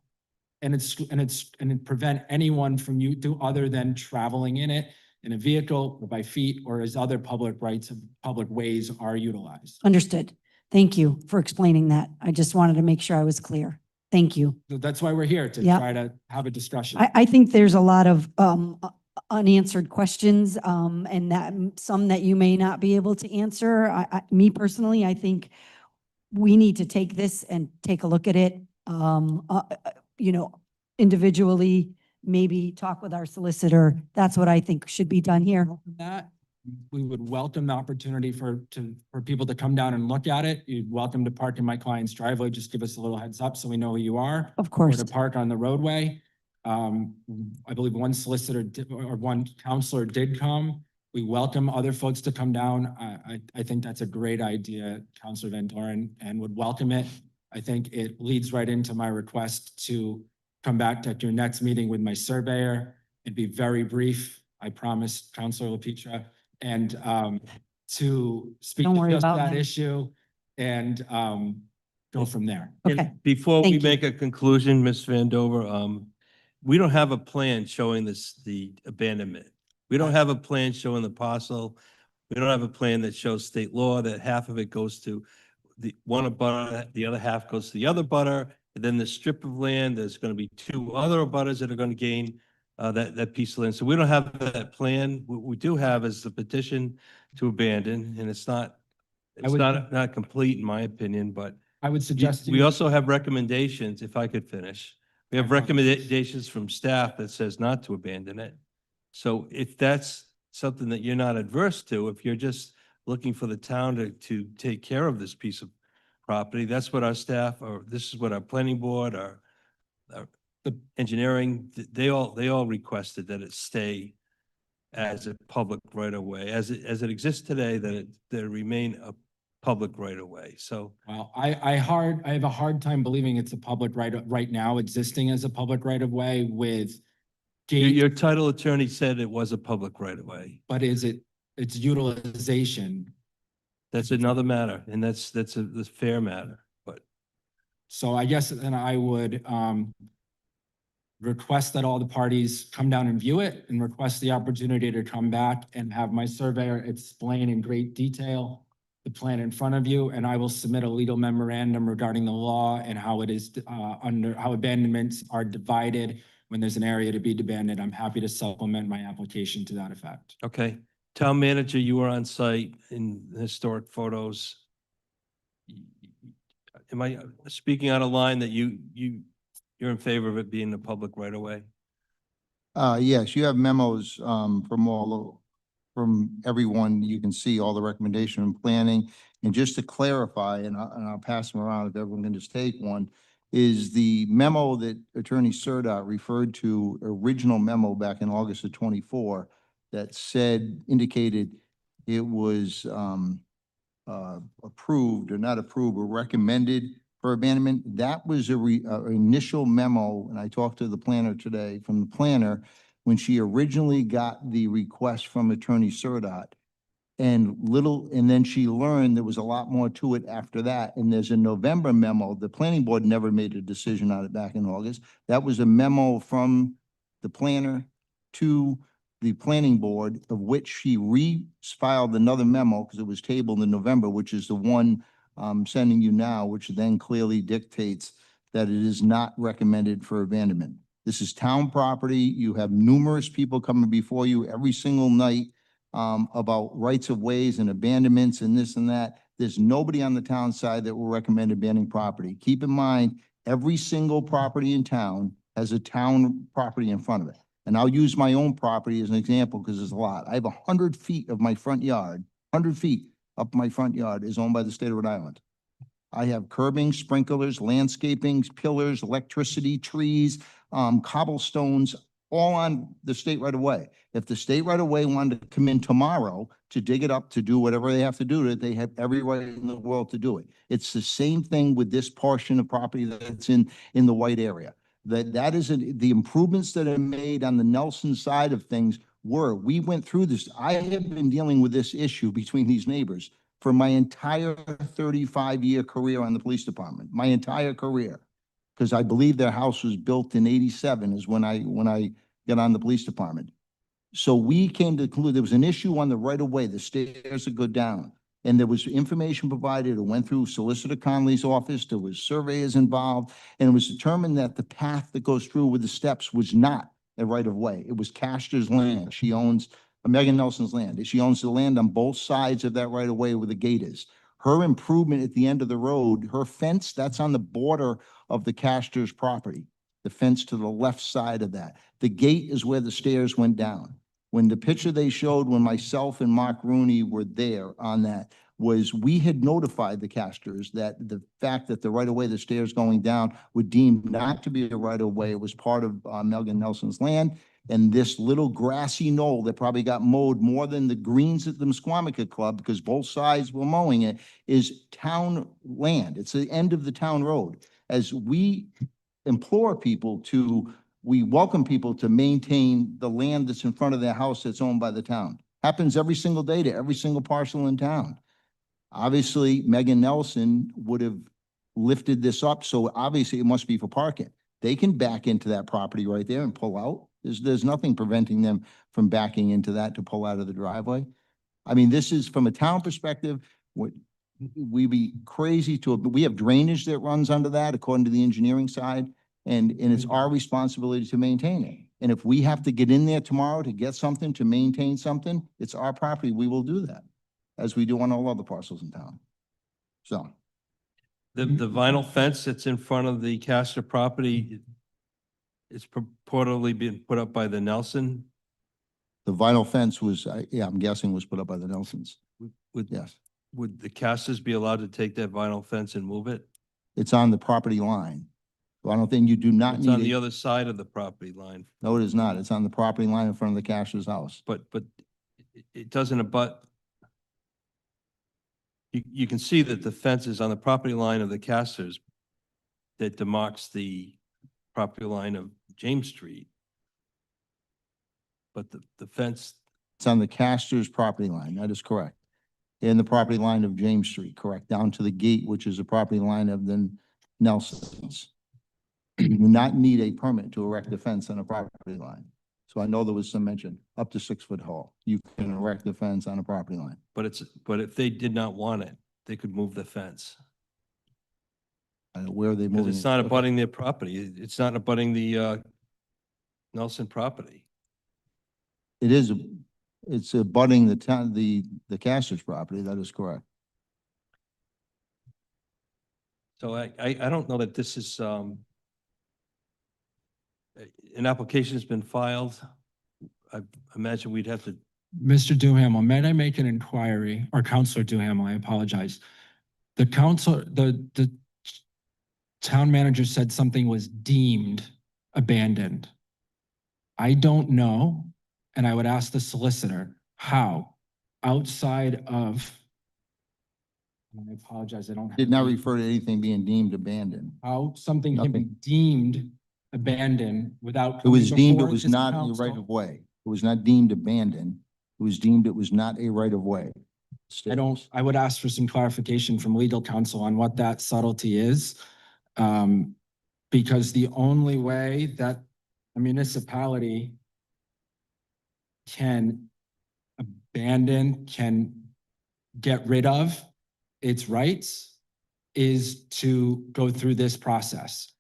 [SPEAKER 19] and prevent anyone from other than traveling in it in a vehicle or by feet or as other public rights of public ways are utilized.
[SPEAKER 5] Understood. Thank you for explaining that. I just wanted to make sure I was clear. Thank you.
[SPEAKER 19] So that's why we're here, to
[SPEAKER 5] Yeah.
[SPEAKER 19] try to have a discussion.
[SPEAKER 5] I think there's a lot of unanswered questions, and that some that you may not be able to answer. Me personally, I think we need to take this and take a look at it, individually, maybe talk with our solicitor. That's what I think should be done here.
[SPEAKER 19] That we would welcome the opportunity for people to come down and look at it. You're welcome to park in my client's driveway. Just give us a little heads up so we know who you are.
[SPEAKER 5] Of course.
[SPEAKER 19] Or to park on the roadway. I believe one solicitor or one counselor did come. We welcome other folks to come down. I think that's a great idea, Counselor Van Doren, and would welcome it. I think it leads right into my request to come back at your next meeting with my surveyor and be very brief. I promise, Counselor LaPetra, and to speak
[SPEAKER 5] Don't
[SPEAKER 19] to
[SPEAKER 5] worry
[SPEAKER 19] just
[SPEAKER 5] about
[SPEAKER 19] that
[SPEAKER 5] him.
[SPEAKER 19] issue and go from there.
[SPEAKER 5] Okay.
[SPEAKER 1] And before
[SPEAKER 5] Thank
[SPEAKER 1] we
[SPEAKER 5] you.
[SPEAKER 1] make a conclusion, Ms. Vandover, we don't have a plan showing this, the abandonment. We don't have a plan showing the parcel. We don't have a plan that shows state law that half of it goes to the one abutter, the other half goes to the other abutter. And then the strip of land, there's going to be two other abutters that are going to gain that piece of land. So we don't have that plan. What we do have is the petition to abandon, and it's not not complete in my opinion, but
[SPEAKER 19] I would suggest
[SPEAKER 1] we
[SPEAKER 19] you-
[SPEAKER 1] also have recommendations, if I could finish. We have recommendations from staff that says not to abandon it. So if that's something that you're not adverse to, if you're just looking for the town to take care of this piece of property, that's what our staff, or this is what our planning board, our the engineering, they all requested that it stay as a public right of way. As it exists today, that it remain a public right of way. So
[SPEAKER 19] Well, I have a hard time believing it's a public right now existing as a public right of way with
[SPEAKER 1] your title attorney said it was a public right of way.
[SPEAKER 19] but its utilization.
[SPEAKER 1] That's another matter, and that's a fair matter, but.
[SPEAKER 19] So I guess then I would request that all the parties come down and view it and request the opportunity to come back and have my surveyor explain in great detail the plan in front of you, and I will submit a legal memorandum regarding the law and how it is how abandonments are divided when there's an area to be abandoned. I'm happy to supplement my application to that effect.
[SPEAKER 1] Okay, town manager, you were on site in historic photos. Am I speaking out of line that you're in favor of it being a public right of way?
[SPEAKER 2] Yes, you have memos, from everyone. You can see all the recommendation and planning. And just to clarify, and I'll pass them around if everyone can just take one, is the memo that Attorney Surdot referred to, original memo back in August of 24, that indicated it was approved or not approved or recommended for abandonment. That was a initial memo, and I talked to the planner today, from the planner, when she originally got the request from Attorney Surdot. And then she learned there was a lot more to it after that. And there's a November memo. The planning board never made a decision on it back in August. That was a memo from the planner to the planning board, of which she re-filed another memo because it was tabled in November, which is the one I'm sending you now, which then clearly dictates that it is not recommended for abandonment. This is town property. You have numerous people coming before you every single night about rights of ways and abandonments and this and that. There's nobody on the town side that will recommend abandoning property. Keep in mind, every single property in town has a town property in front of it. And I'll use my own property as an example because there's a lot. I have 100 feet of my front yard, 100 feet up my front yard is owned by the state of Rhode Island. I have curbing, sprinklers, landscaping, pillars, electricity, trees, cobblestones, all on the state right of way. If the state right of way wanted to come in tomorrow to dig it up, to do whatever they have to do to it, they have every right in the world to do it. It's the same thing with this portion of property that's in the white area. That is the improvements that are made on the Nelson side of things we went through this. I have been dealing with this issue between these neighbors for my entire 35-year career on the police department, my entire career. Because I believe their house was built in 87 is when I got on the police department. So we came to the conclusion there was an issue on the right of way, the stairs that go down. And there was information provided. It went through Solicitor Conley's office. There was surveyors involved. And it was determined that the path that goes through with the steps was not a right of way. It was Caster's land. She owns Megan Nelson's land. She owns the land on both sides of that right of way where the gate is. Her improvement at the end of the road, her fence, that's on the border of the Caster's property. The fence to the left side of that. The gate is where the stairs went down. When the picture they showed, when myself and Mark Rooney were there on that, was we had notified the Casters that the fact that the right of way, the stairs going down, were deemed not to be a right of way. It was part of Megan Nelson's land. And this little grassy knoll that probably got mowed more than the greens at the Musqueamica Club, because both sides were mowing it, is town land. It's the end of the town road. As we implore people to, we welcome people to maintain the land that's in front of their house that's owned by the town. Happens every single day to every single parcel in town. Obviously, Megan Nelson would have lifted this up, so obviously it must be for parking. They can back into that property right there and pull out. There's nothing preventing them from backing into that to pull out of the driveway. I mean, this is from a town perspective, we'd be crazy we have drainage that runs under that according to the engineering side. And it's our responsibility to maintain it. And if we have to get in there tomorrow to get something, to maintain something, it's our property. We will do that, as we do on all other parcels in town. So.
[SPEAKER 1] The vinyl fence that's in front of the Castor property, it's purportedly being put up by the Nelson.
[SPEAKER 2] The vinyl fence was, yeah, I'm guessing was put up by the Nelsons. Yes.
[SPEAKER 1] Would the Castors be allowed to take that vinyl fence and move it?
[SPEAKER 2] It's on the property line. So I don't think you do not
[SPEAKER 1] It's on the
[SPEAKER 2] need,
[SPEAKER 1] other side of the property line,
[SPEAKER 2] no, it is not. It's on the property line in front of the Castor's house.
[SPEAKER 1] but it doesn't abut. You can see that the fence is on the property line of the Castors that demarks the property line of James Street. But the fence,
[SPEAKER 2] It's on the Castor's property line. That is correct. And the property line of James Street, correct, down to the gate, which is the property line of the Nelsons. You do not need a permit to erect a fence on a property line. So I know there was some mention, up to 6 foot tall. You can erect a fence on a property line.
[SPEAKER 1] but if they did not want it, they could move the fence.
[SPEAKER 2] Where are they
[SPEAKER 1] Because
[SPEAKER 2] moving?
[SPEAKER 1] it's
[SPEAKER 2] it?
[SPEAKER 1] not
[SPEAKER 2] Okay.
[SPEAKER 1] abutting their property. It's not abutting the Nelson property.
[SPEAKER 2] It is, it's abutting the town, the Castor's property. That is correct.
[SPEAKER 1] So I don't know that this is, an application has been filed. I imagine we'd have to,
[SPEAKER 19] Mr. Duhamel, may I make an inquiry, or Counselor Duhamel, I apologize. The town manager said something was deemed abandoned. I don't know, and I would ask the solicitor, how, outside of, and I apologize, I don't. have
[SPEAKER 2] Did not
[SPEAKER 19] the-
[SPEAKER 2] refer to anything being deemed abandoned.
[SPEAKER 19] How something can be
[SPEAKER 2] Nothing.
[SPEAKER 19] deemed abandoned without.
[SPEAKER 2] It was
[SPEAKER 19] coming
[SPEAKER 2] deemed it
[SPEAKER 19] before
[SPEAKER 2] was
[SPEAKER 19] this
[SPEAKER 2] not a
[SPEAKER 19] council.
[SPEAKER 2] right of way. It was not deemed abandoned. It was deemed it was not a right of way.
[SPEAKER 19] I would ask for some clarification from legal counsel on what that subtlety is. Because the only way that a municipality can abandon, can get rid of its rights is to go through this process.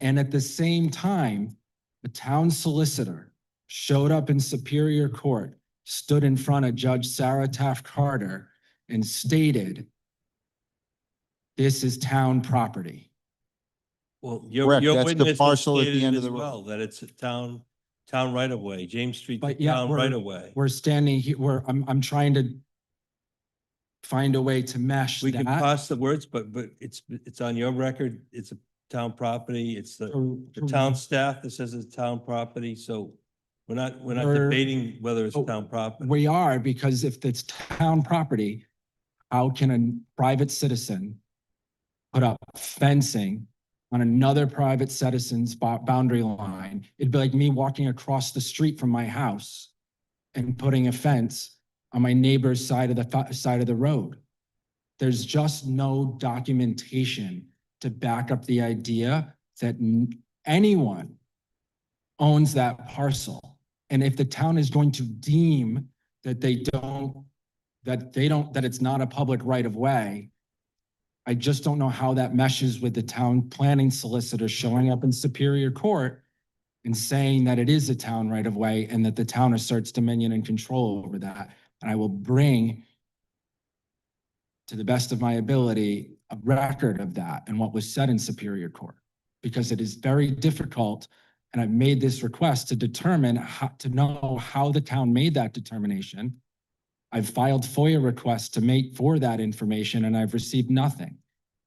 [SPEAKER 19] And at the same time, the town solicitor showed up in Superior Court, stood in front of Judge Sarah Taft Carter and stated, this is town property.
[SPEAKER 1] well,
[SPEAKER 2] Correct,
[SPEAKER 1] your
[SPEAKER 2] that's the
[SPEAKER 1] witness has
[SPEAKER 2] parcel at the
[SPEAKER 1] stated
[SPEAKER 2] end
[SPEAKER 1] it
[SPEAKER 2] of the
[SPEAKER 1] as
[SPEAKER 2] road.
[SPEAKER 1] well, that it's a town right of way, James Street,
[SPEAKER 19] But yeah,
[SPEAKER 1] town right of way.
[SPEAKER 19] we're standing here, I'm trying to find a way to mesh
[SPEAKER 1] We can
[SPEAKER 19] that.
[SPEAKER 1] pass the words, but it's on your record. It's a town property. It's the town staff that says it's town property. So we're not
[SPEAKER 19] We're-
[SPEAKER 1] debating whether it's
[SPEAKER 19] Oh,
[SPEAKER 1] town property.
[SPEAKER 19] We are, because if it's town property, how can a private citizen put up fencing on another private citizen's boundary line? It'd be like me walking across the street from my house and putting a fence on my neighbor's side of the road. There's just no documentation to back up the idea that anyone owns that parcel. And if the town is going to deem that that it's not a public right of way, I just don't know how that meshes with the town planning solicitor showing up in Superior Court and saying that it is a town right of way and that the town asserts dominion and control over that. And I will bring, to the best of my ability, a record of that and what was said in Superior Court, because it is very difficult. And I've made this request to determine how to know how the town made that determination. I've filed FOIA requests to make for that information and I've received nothing.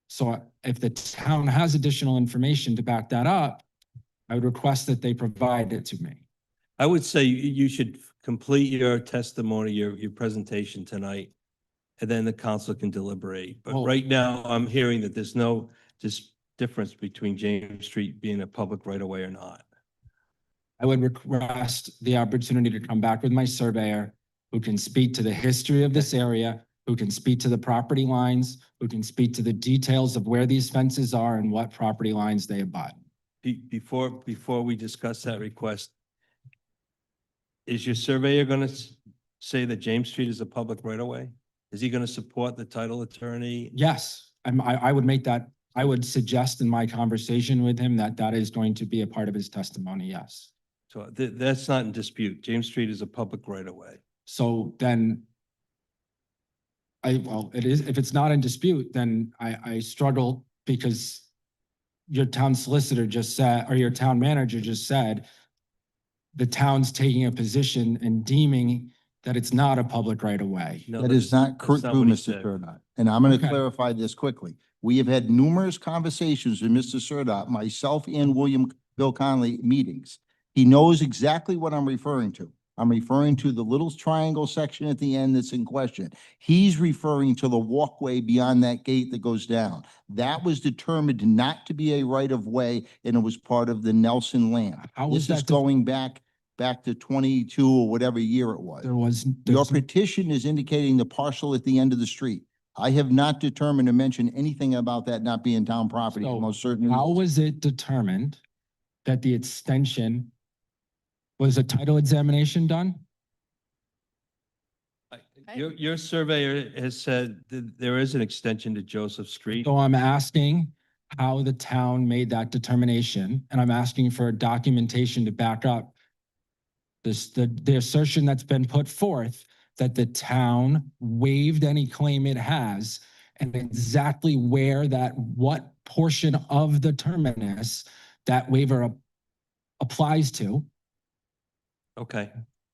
[SPEAKER 19] So if the town has additional information to back that up, I would request that they provide it to me.
[SPEAKER 1] I would say you should complete your testimony, your presentation tonight, and then the council can deliberate. But
[SPEAKER 19] Well-
[SPEAKER 1] right now, I'm hearing that there's no just difference between James Street being a public right of way or not.
[SPEAKER 19] I would request the opportunity to come back with my surveyor who can speak to the history of this area, who can speak to the property lines, who can speak to the details of where these fences are and what property lines they abut.
[SPEAKER 1] Before we discuss that request, is your surveyor gonna say that James Street is a public right of way? Is he gonna support the title attorney?
[SPEAKER 19] Yes, I would make that, I would suggest in my conversation with him that that is going to be a part of his testimony, yes.
[SPEAKER 1] So that's not in dispute. James Street is a public right of way.
[SPEAKER 19] So then well, it is, if it's not in dispute, then I struggle because your town solicitor just said, or your town manager just said, the town's taking a position and deeming that it's not a public right of way.
[SPEAKER 1] No,
[SPEAKER 4] That is not
[SPEAKER 1] that's
[SPEAKER 4] true,
[SPEAKER 1] what he
[SPEAKER 4] Mr.
[SPEAKER 1] said.
[SPEAKER 4] Surdot. And I'm going to
[SPEAKER 19] Okay.
[SPEAKER 4] clarify this quickly. We have had numerous conversations with Mr. Surdot, myself and Bill Conley meetings. He knows exactly what I'm referring to. I'm referring to the little triangle section at the end that's in question. He's referring to the walkway beyond that gate that goes down. That was determined not to be a right of way, and it was part of the Nelson land.
[SPEAKER 19] How was
[SPEAKER 4] This is
[SPEAKER 19] that
[SPEAKER 4] going back to 22 or whatever year it was. Your petition is indicating the parcel at the end of the street. I have not determined to mention anything about that not being town property.
[SPEAKER 19] So
[SPEAKER 4] Most certainly.
[SPEAKER 19] how was it determined that the extension was a title examination done?
[SPEAKER 1] Your surveyor has said that there is an extension to Joseph Street.
[SPEAKER 19] So I'm asking how the town made that determination, and I'm asking for documentation to back up the assertion that's been put forth that the town waived any claim it has, and exactly where what portion of the terminus that waiver applies to.
[SPEAKER 1] Okay,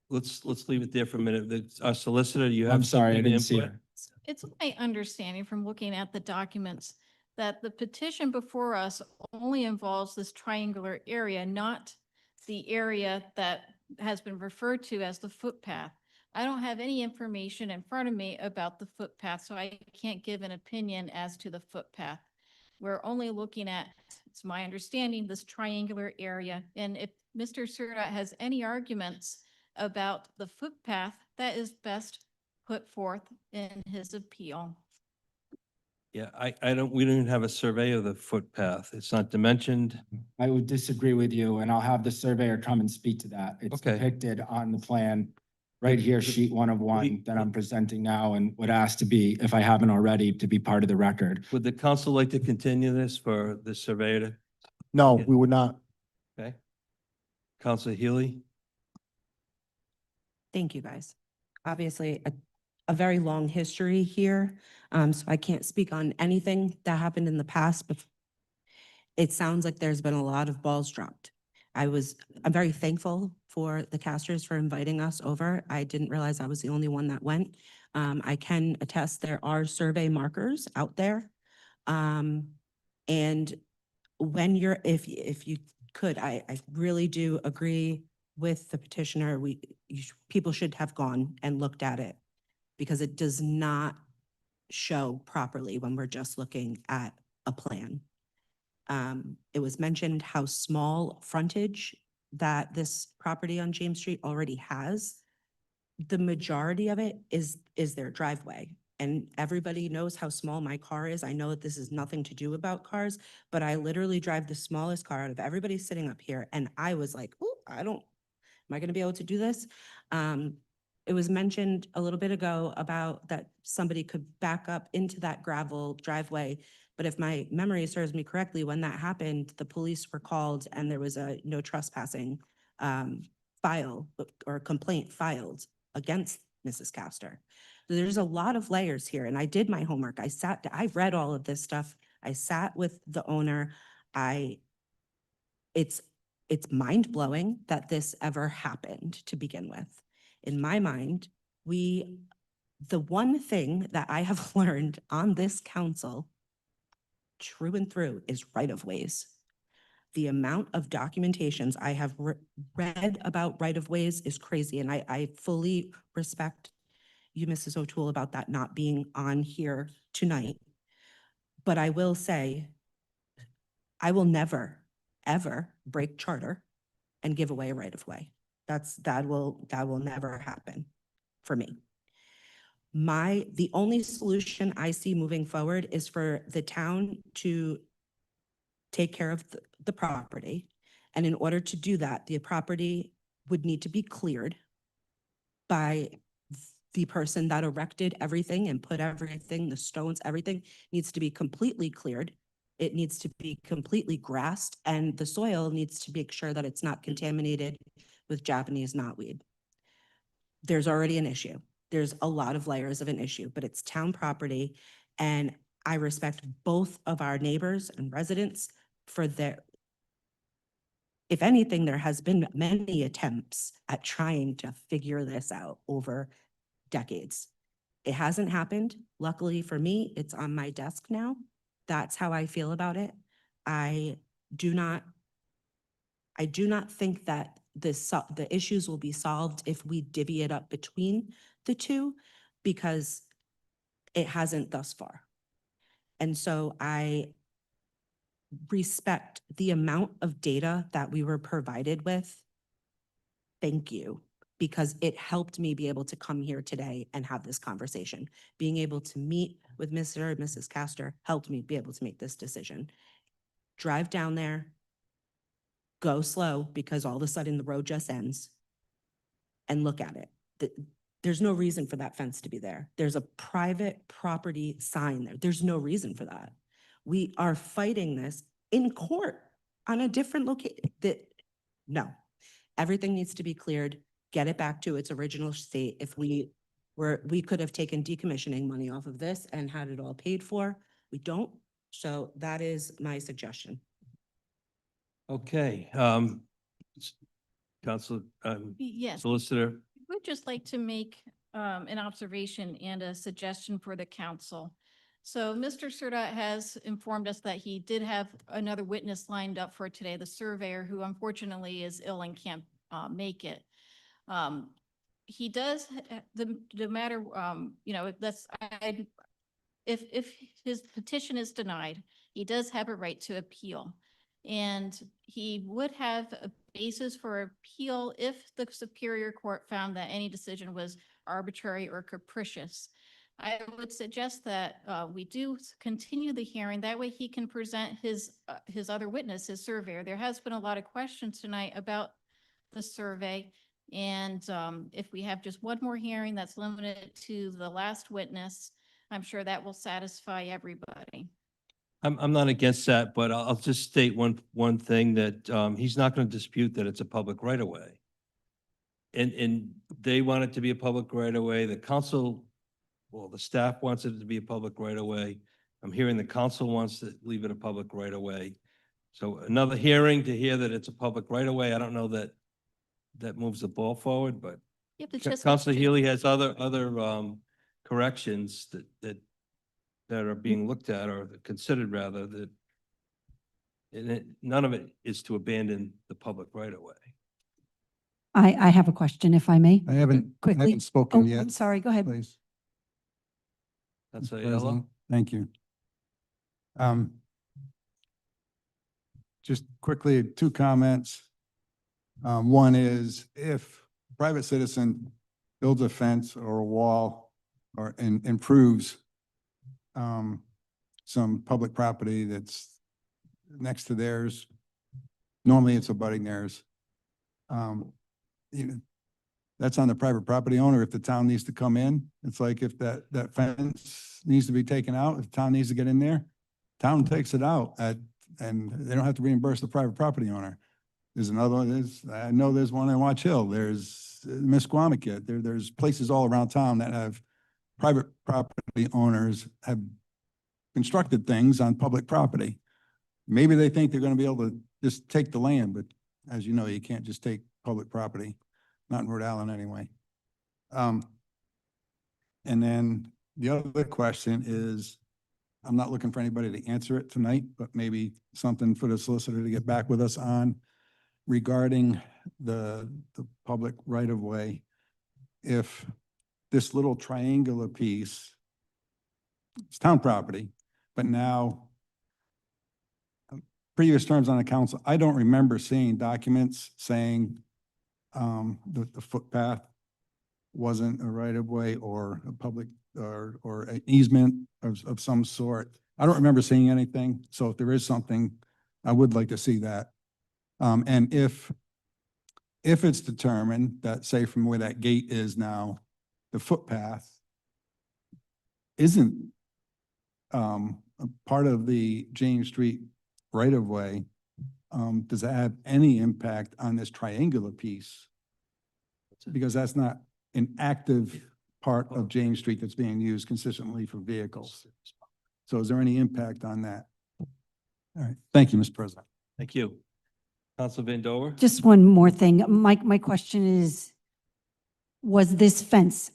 [SPEAKER 1] let's leave it there for a minute. Our solicitor, you have
[SPEAKER 19] I'm sorry, I
[SPEAKER 1] something to
[SPEAKER 19] didn't see
[SPEAKER 1] input?
[SPEAKER 19] her.
[SPEAKER 12] It's my understanding from looking at the documents that the petition before us only involves this triangular area, not the area that has been referred to as the footpath. I don't have any information in front of me about the footpath, so I can't give an opinion as to the footpath. We're only looking at, it's my understanding, this triangular area. And if Mr. Surdot has any arguments about the footpath, that is best put forth in his appeal.
[SPEAKER 1] Yeah, we don't even have a survey of the footpath. It's not dimensioned.
[SPEAKER 19] I would disagree with you, and I'll have the surveyor come and speak to that. It's
[SPEAKER 1] Okay.
[SPEAKER 19] depicted on the plan right here, sheet 1 of 1 that I'm presenting now, and would ask to be, if I haven't already, to be part of the record.
[SPEAKER 1] Would the council like to continue this for the surveyor to,
[SPEAKER 2] No, we would not.
[SPEAKER 1] okay? Council Healy?
[SPEAKER 7] Thank you, guys. Obviously, a very long history here, so I can't speak on anything that happened in the past, but it sounds like there's been a lot of balls dropped. I'm very thankful for the casters for inviting us over. I didn't realize I was the only one that went. I can attest there are survey markers out there. And when if you could, I really do agree with the petitioner. People should have gone and looked at it because it does not show properly when we're just looking at a plan. It was mentioned how small frontage that this property on James Street already has. The majority of it is their driveway. And everybody knows how small my car is. I know that this is nothing to do about cars, but I literally drive the smallest car out of everybody sitting up here. And I was like, oh, am I gonna be able to do this? It was mentioned a little bit ago about that somebody could back up into that gravel driveway. But if my memory serves me correctly, when that happened, the police were called and there was a no trespassing file or complaint filed against Mrs. Castor. So there's a lot of layers here, and I did my homework. I read all of this stuff. I sat with the owner. It's mind-blowing that this ever happened to begin with. In my mind, the one thing that I have learned on this council, true and through, is right-of-ways. The amount of documentations I have read about right-of-ways is crazy, and I fully respect you, Mrs. O'Toole, about that not being on here tonight. But I will say, I will never, ever break charter and give away a right-of-way. That will never happen for me. The only solution I see moving forward is for the town to take care of the property. And in order to do that, the property would need to be cleared by the person that erected everything and put everything, the stones, everything needs to be completely cleared. It needs to be completely grassed, and the soil needs to make sure that it's not contaminated with Japanese knotweed. There's already an issue. There's a lot of layers of an issue, but it's town property. And I respect both of our neighbors and residents for their, if anything, there has been many attempts at trying to figure this out over decades. It hasn't happened. Luckily for me, it's on my desk now. That's how I feel about it. I do not think that the issues will be solved if we divvy it up between the two, because it hasn't thus far. And so I respect the amount of data that we were provided with. Thank you, because it helped me be able to come here today and have this conversation. Being able to meet with Mr. and Mrs. Castor helped me be able to make this decision. Drive down there, go slow, because all of a sudden the road just ends, and look at it. There's no reason for that fence to be there. There's a private property sign there. There's no reason for that. We are fighting this in court on a different location. No, everything needs to be cleared, get it back to its original state. If we could have taken decommissioning money off of this and had it all paid for. We don't. So that is my suggestion.
[SPEAKER 1] Okay, Council,
[SPEAKER 12] Yes.
[SPEAKER 1] Solicitor,
[SPEAKER 12] We'd just like to make an observation and a suggestion for the council. So Mr. Surdat has informed us that he did have another witness lined up for today, the surveyor, who unfortunately is ill and can't make it. He does, the matter, you know, if his petition is denied, he does have a right to appeal. And he would have a basis for appeal if the Superior Court found that any decision was arbitrary or capricious. I would suggest that we do continue the hearing. That way he can present his other witness, his surveyor. There has been a lot of questions tonight about the survey. And if we have just one more hearing that's limited to the last witness, I'm sure that will satisfy everybody.
[SPEAKER 1] I'm not against that, but I'll just state one thing, that he's not going to dispute that it's a public right of way. And they want it to be a public right of way. The council, well, the staff wants it to be a public right of way. I'm hearing the council wants to leave it a public right of way. So another hearing to hear that it's a public right of way. I don't know that moves the ball forward, but Councilor Healy has other corrections that are being looked at, or considered rather, that none of it is to abandon the public right of way.
[SPEAKER 5] I have a question, if I may.
[SPEAKER 8] I haven't
[SPEAKER 5] Quickly.
[SPEAKER 8] spoken
[SPEAKER 5] Oh,
[SPEAKER 8] yet.
[SPEAKER 5] I'm sorry, go ahead.
[SPEAKER 8] Please.
[SPEAKER 1] That's
[SPEAKER 8] Mr.
[SPEAKER 1] a yellow.
[SPEAKER 8] President, thank you. Just quickly, two comments. One is, if a private citizen builds a fence or a wall or improves some public property that's next to theirs, normally it's abutting theirs. You know, that's on the private property owner. If the town needs to come in, it's like if that fence needs to be taken out, if the town needs to get in there, town takes it out and they don't have to reimburse the private property owner. There's another one, I know there's one in Watch Hill, there's Misquamicut, there's places all around town that have private property owners have constructed things on public property. Maybe they think they're gonna be able to just take the land, but as you know, you can't just take public property, not in Rhode Island anyway. And then the other question is, I'm not looking for anybody to answer it tonight, but maybe something for the solicitor to get back with us on regarding the public right of way. If this little triangular piece, it's town property, but now previous terms on the council, I don't remember seeing documents saying the footpath wasn't a right of way or a public or an easement of some sort. I don't remember seeing anything. So if there is something, I would like to see that. And if it's determined that, say, from where that gate is now, the footpath isn't a part of the James Street right-of-way, does it have any impact on this triangular piece? Because that's not an active part of James Street that's being used consistently for vehicles. So is there any impact on that? All right, thank you, Mr. President.
[SPEAKER 1] Thank you. Council Van Dover?
[SPEAKER 5] Just one more thing. My question is, was this fence,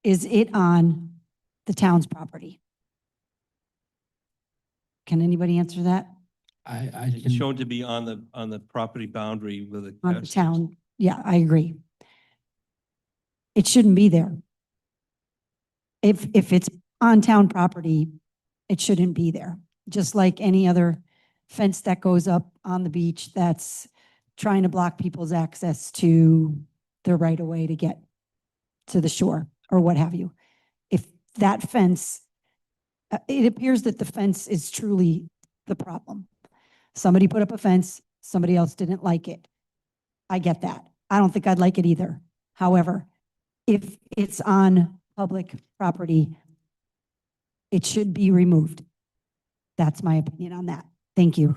[SPEAKER 5] is it on the town's property? Can anybody answer that?
[SPEAKER 1] It's shown to be on the property boundary with the.
[SPEAKER 5] On the town, yeah, I agree. It shouldn't be there. If it's on town property, it shouldn't be there. Just like any other fence that goes up on the beach that's trying to block people's access to their right of way to get to the shore or what have you. If that fence, it appears that the fence is truly the problem. Somebody put up a fence, somebody else didn't like it. I get that. I don't think I'd like it either. However, if it's on public property, it should be removed. That's my opinion on that. Thank you.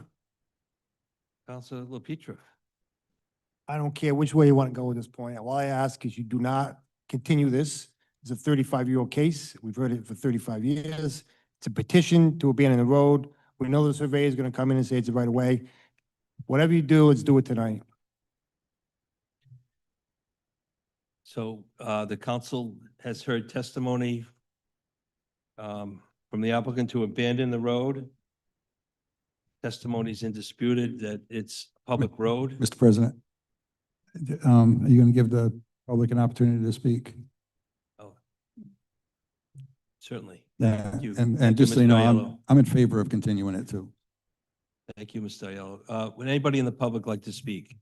[SPEAKER 1] Councilor LaPetra?
[SPEAKER 2] I don't care which way you want to go at this point. All I ask is you do not continue this. It's a 35-year-old case. We've heard it for 35 years. It's a petition to abandon the road. We know the surveyor is going to come in and say it's right away. Whatever you do, let's do it tonight.
[SPEAKER 1] So the council has heard testimony from the applicant to abandon the road. Testimony is indisputed that it's a public road.
[SPEAKER 8] Mr. President, are you going to give the public an opportunity to speak?
[SPEAKER 1] Oh, certainly.
[SPEAKER 8] Yeah,
[SPEAKER 1] Thank you.
[SPEAKER 8] and
[SPEAKER 1] Thank you,
[SPEAKER 8] just so you
[SPEAKER 1] Mr.
[SPEAKER 8] know,
[SPEAKER 1] Aiello.
[SPEAKER 8] I'm in favor of continuing it too.
[SPEAKER 1] Thank you, Mr. Aiello. Would anybody in the public like to speak?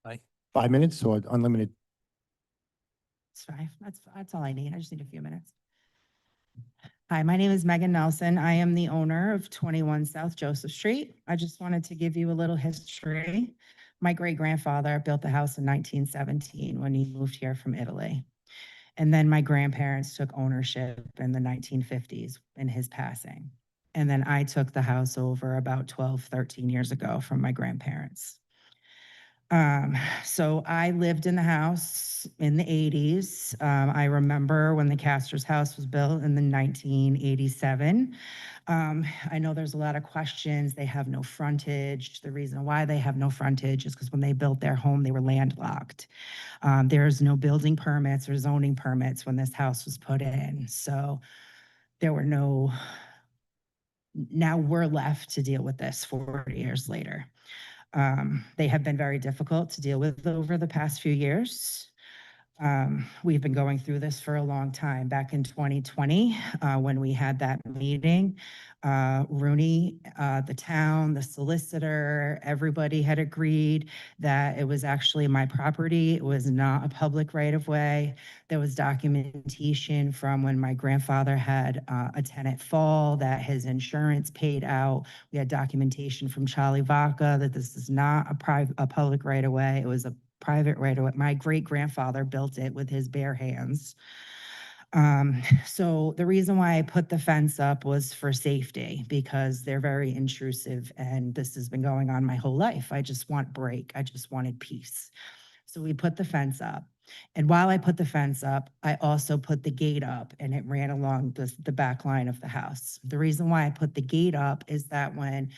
[SPEAKER 1] Hi.
[SPEAKER 2] 5 minutes or unlimited?
[SPEAKER 7] It's fine. That's all I need. I just need a few minutes. Hi, my name is Megan Nelson. I am the owner of 21 South Joseph Street. I just wanted to give you a little history. My great-grandfather built the house in 1917 when he moved here from Italy. And then my grandparents took ownership in the 1950s in his passing. And then I took the house over about 12, 13 years ago from my grandparents. So I lived in the house in the 80s. I remember when the Castor's house was built in the 1987. I know there's a lot of questions. They have no frontage. The reason why they have no frontage is because when they built their home, they were landlocked. There's no building permits or zoning permits when this house was put in. So there were no, now we're left to deal with this 40 years later. They have been very difficult to deal with over the past few years. We've been going through this for a long time. Back in 2020, when we had that meeting, Rooney, the town, the solicitor, everybody had agreed that it was actually my property. It was not a public right-of-way. There was documentation from when my grandfather had a tenant fall that his insurance paid out. We had documentation from Charlie Vaca that this is not a public right-of-way. It was a private right-of-way. My great-grandfather built it with his bare hands. So the reason why I put the fence up was for safety, because they're very intrusive and this has been going on my whole life. I just want break. I just wanted peace. So we put the fence up. And while I put the fence up, I also put the gate up and it ran along the back line of the house. The reason why I put the gate up is that when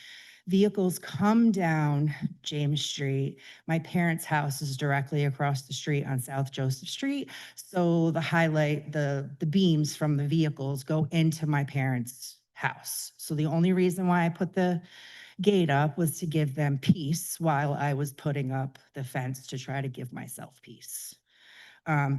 [SPEAKER 7] vehicles come down James Street, my parents' house is directly across the street on South Joseph Street. So the beams from the vehicles go into my parents' house. So the only reason why I put the gate up was to give them peace while I was putting up the fence to try to give myself peace.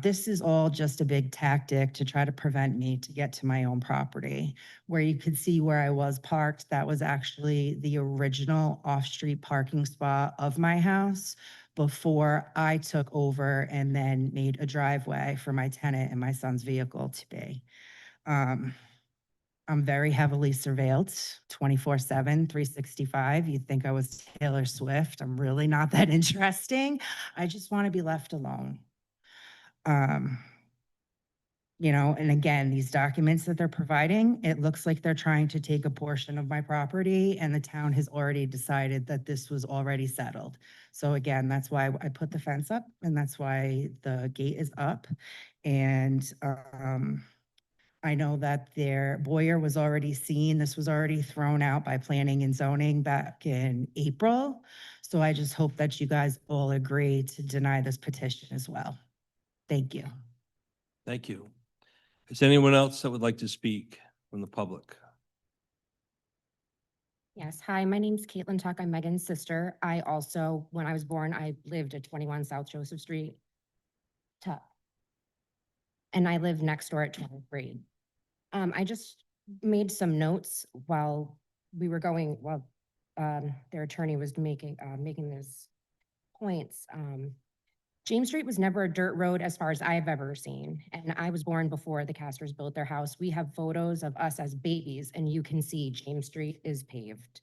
[SPEAKER 7] This is all just a big tactic to try to prevent me to get to my own property. Where you could see where I was parked, that was actually the original off-street parking spot of my house before I took over and then made a driveway for my tenant and my son's vehicle to be. I'm very heavily surveilled, 24/7, 365. You'd think I was Taylor Swift. I'm really not that interesting. I just want to be left alone. You know, and again, these documents that they're providing, it looks like they're trying to take a portion of my property, and the town has already decided that this was already settled. So again, that's why I put the fence up, and that's why the gate is up. And I know that their Boyer was already seen. This was already thrown out by planning and zoning back in April. So I just hope that you guys all agree to deny this petition as well. Thank you.
[SPEAKER 1] Thank you. Is there anyone else that would like to speak from the public?
[SPEAKER 6] Yes, hi, my name's Caitlin Tuck. I'm Megan's sister. I also, when I was born, I lived at 21 South Joseph Street. Tuck. And I live next door at 23. I just made some notes while we were going, while their attorney was making those points. James Street was never a dirt road as far as I've ever seen. And I was born before the Castors built their house. We have photos of us as babies, and you can see James Street is paved.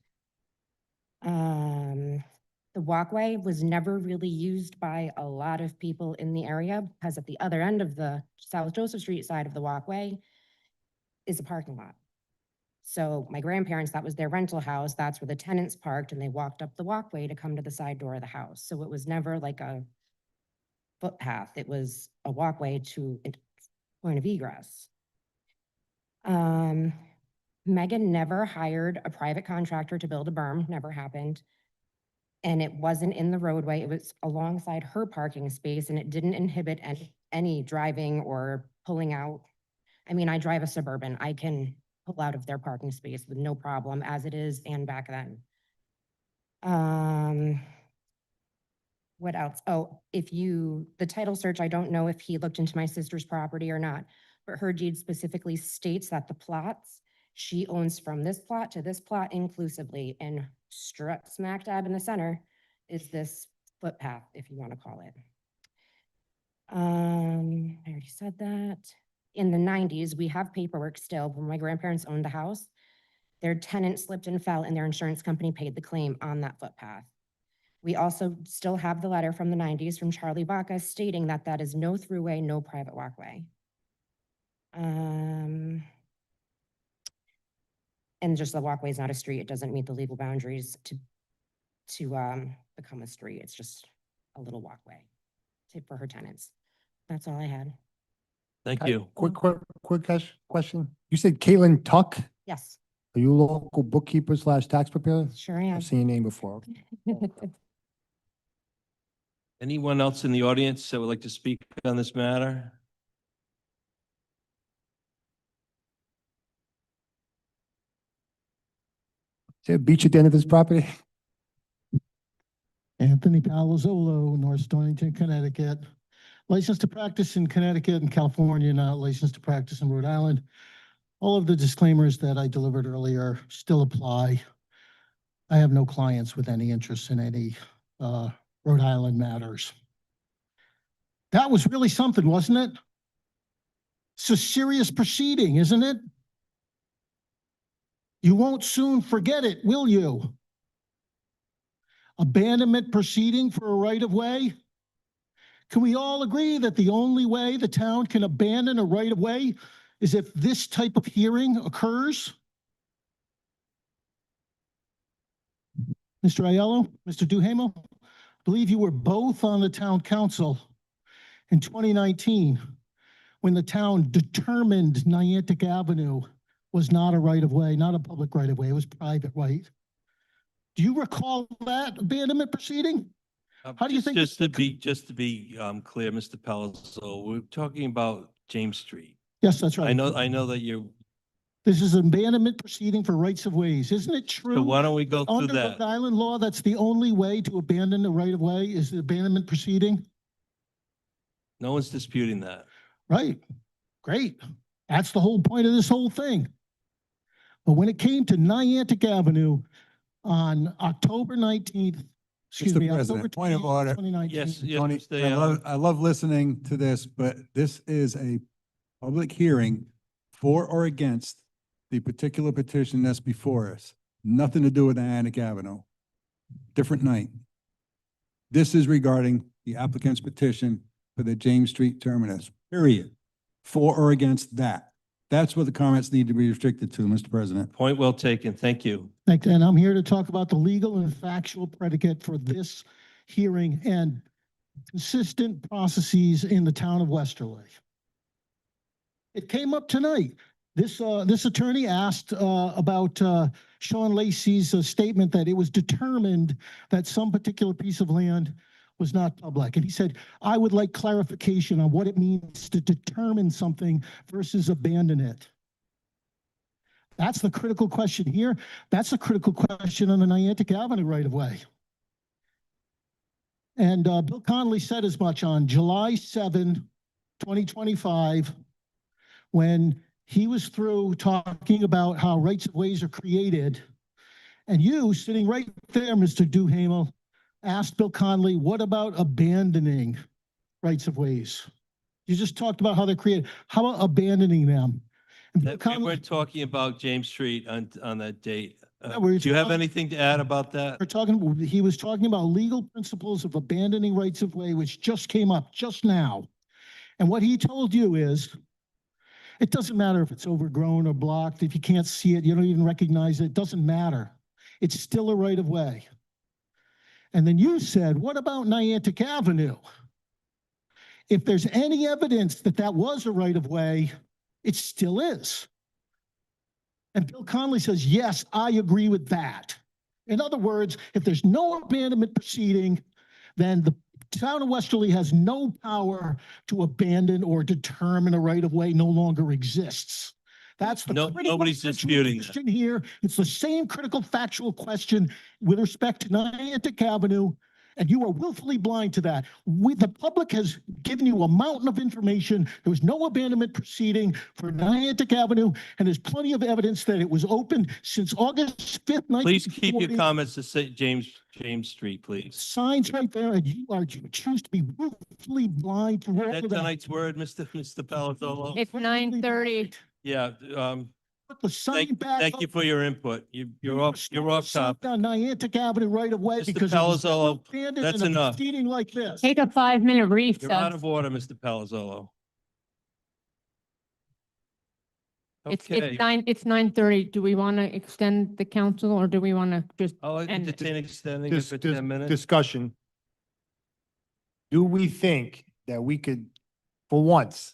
[SPEAKER 6] The walkway was never really used by a lot of people in the area, because at the other end of the South Joseph Street side of the walkway is a parking lot. So my grandparents, that was their rental house. That's where the tenants parked, and they walked up the walkway to come to the side door of the house. So it was never like a footpath. It was a walkway to a point of egress. Megan never hired a private contractor to build a berm, never happened. And it wasn't in the roadway. It was alongside her parking space, and it didn't inhibit any driving or pulling out. I mean, I drive a Suburban. I can pull out of their parking space with no problem, as it is and back then. What else? Oh, the title search, I don't know if he looked into my sister's property or not, but her deed specifically states that the plots she owns from this plot to this plot inclusively, and smack dab in the center is this footpath, if you want to call it. I already said that. In the 90s, we have paperwork still when my grandparents owned the house. Their tenant slipped and fell, and their insurance company paid the claim on that footpath. We also still have the letter from the 90s from Charlie Baca stating that that is no throughway, no private walkway. And just the walkway is not a street. It doesn't meet the legal boundaries to become a street. It's just a little walkway for her tenants. That's all I had.
[SPEAKER 1] Thank you.
[SPEAKER 2] Quick question. You said Caitlin Tuck?
[SPEAKER 6] Yes,
[SPEAKER 2] Are you a local bookkeeper / tax preparer?
[SPEAKER 6] sure I am.
[SPEAKER 2] I've seen your name before.
[SPEAKER 1] Anyone else in the audience that would like to speak on this matter?
[SPEAKER 2] Is there a beach at the end of his property?
[SPEAKER 14] Anthony Palazzolo, North Stonington, Connecticut. Licensed to practice in Connecticut and California, not licensed to practice in Rhode Island. All of the disclaimers that I delivered earlier still apply. I have no clients with any interest in any Rhode Island matters. That was really something, wasn't it? It's a serious proceeding, isn't it? You won't soon forget it, will you? Abandonment proceeding for a right-of-way? Can we all agree that the only way the town can abandon a right-of-way is if this type of hearing occurs? Mr. Aiello, Mr. Duhamel, I believe you were both on the town council in 2019 when the town determined Niantic Avenue was not a right-of-way, not a public right-of-way, it was private right. Do you recall that abandonment proceeding? How do you think?
[SPEAKER 1] Just to be clear, Mr. Palazzo, we're talking about James Street.
[SPEAKER 14] Yes, that's right.
[SPEAKER 1] I know that you're.
[SPEAKER 14] This is an abandonment proceeding for rights of ways. Isn't it true?
[SPEAKER 1] So why don't we go through
[SPEAKER 14] Under
[SPEAKER 1] that?
[SPEAKER 14] Rhode Island law, that's the only way to abandon the right of way is the abandonment proceeding?
[SPEAKER 1] No one's disputing that.
[SPEAKER 14] Right. Great. That's the whole point of this whole thing. But when it came to Niantic Avenue on October 19th, Excuse
[SPEAKER 8] Mr.
[SPEAKER 14] me,
[SPEAKER 8] President,
[SPEAKER 14] October
[SPEAKER 8] point of
[SPEAKER 14] 28th,
[SPEAKER 8] order.
[SPEAKER 14] 2019.
[SPEAKER 1] Yes, yes,
[SPEAKER 8] Tony,
[SPEAKER 1] Mr.
[SPEAKER 8] I love listening to this, but this is a public hearing for or against the particular petition that's before us. Nothing to do with Atlantic Avenue. Different night. This is regarding the applicant's petition for the James Street terminus, period. For or against that. That's what the comments need to be restricted to, Mr. President.
[SPEAKER 1] Point well taken. Thank you.
[SPEAKER 14] Thank you. And I'm here to talk about the legal and factual predicate for this hearing and consistent processes in the town of Westerly. It came up tonight. This attorney asked about Sean Lacy's statement that it was determined that some particular piece of land was not public. And he said, I would like clarification on what it means to determine something versus abandon it. That's the critical question here. That's the critical question on the Niantic Avenue right of way. And Bill Connolly said as much on July 7, 2025, when he was through talking about how rights of ways are created. And you, sitting right there, Mr. Duhamel, asked Bill Connolly, what about abandoning rights of ways? You just talked about how they're created. How about abandoning them? And Bill
[SPEAKER 1] We were
[SPEAKER 14] Connolly,
[SPEAKER 1] talking about James Street on that date.
[SPEAKER 14] Yeah, we're
[SPEAKER 1] Do you have
[SPEAKER 14] talking-
[SPEAKER 1] anything to add about that?
[SPEAKER 14] he was talking about legal principles of abandoning rights of way, which just came up just now. And what he told you is, it doesn't matter if it's overgrown or blocked. If you can't see it, you don't even recognize it. It doesn't matter. It's still a right of way. And then you said, what about Niantic Avenue? If there's any evidence that that was a right of way, it still is. And Bill Connolly says, yes, I agree with that. In other words, if there's no abandonment proceeding, then the town of Westerly has no power to abandon or determine a right of way no longer exists. That's the critical
[SPEAKER 1] Nobody's
[SPEAKER 14] factual
[SPEAKER 1] disputing that.
[SPEAKER 14] question here. It's the same critical factual question with respect to Niantic Avenue, and you are willfully blind to that. The public has given you a mountain of information. There was no abandonment proceeding for Niantic Avenue, and there's plenty of evidence that it was open since August 5th, 1940.
[SPEAKER 1] Please keep your comments to say James Street, please.
[SPEAKER 14] Signs right there, and you choose to be willfully blind to all
[SPEAKER 1] Is that
[SPEAKER 14] of that.
[SPEAKER 1] tonight's word, Mr. Palazzolo?
[SPEAKER 3] It's 9:30.
[SPEAKER 1] Yeah,
[SPEAKER 14] Put the sign back
[SPEAKER 1] thank
[SPEAKER 14] up.
[SPEAKER 1] you for your input. You're off topic.
[SPEAKER 14] On Niantic Avenue right away
[SPEAKER 1] Mr.
[SPEAKER 14] because it was
[SPEAKER 1] Palazzolo,
[SPEAKER 14] abandoned
[SPEAKER 1] that's
[SPEAKER 14] in a
[SPEAKER 1] enough.
[SPEAKER 14] proceeding like this.
[SPEAKER 3] Take a 5-minute
[SPEAKER 1] You're out
[SPEAKER 3] recess.
[SPEAKER 1] of order, Mr. Palazzolo.
[SPEAKER 3] It's
[SPEAKER 1] Okay,
[SPEAKER 3] 9:30. Do we want to extend the council or do we want to just
[SPEAKER 1] I'll
[SPEAKER 3] end it?
[SPEAKER 1] entertain extending it for 10 minutes.
[SPEAKER 2] Discussion. Do we think that we could, for once,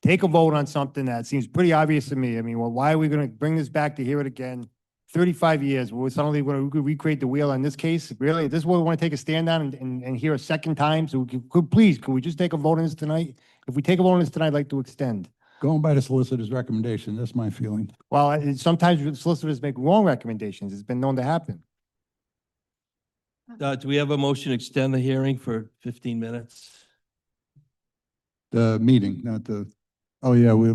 [SPEAKER 2] take a vote on something that seems pretty obvious to me? I mean, well, why are we going to bring this back to hear it again? 35 years, we're suddenly going to recreate the wheel in this case? Really? This is what we want to take a stand on and hear a second time? So please, could we just take a vote on this tonight? If we take a vote on this tonight, I'd like to extend.
[SPEAKER 8] Going by the solicitor's recommendation, that's my feeling.
[SPEAKER 2] Well, sometimes solicitors make wrong recommendations. It's been known to happen.
[SPEAKER 1] Do we have a motion to extend the hearing for 15 minutes?
[SPEAKER 8] The meeting, not the, oh yeah, we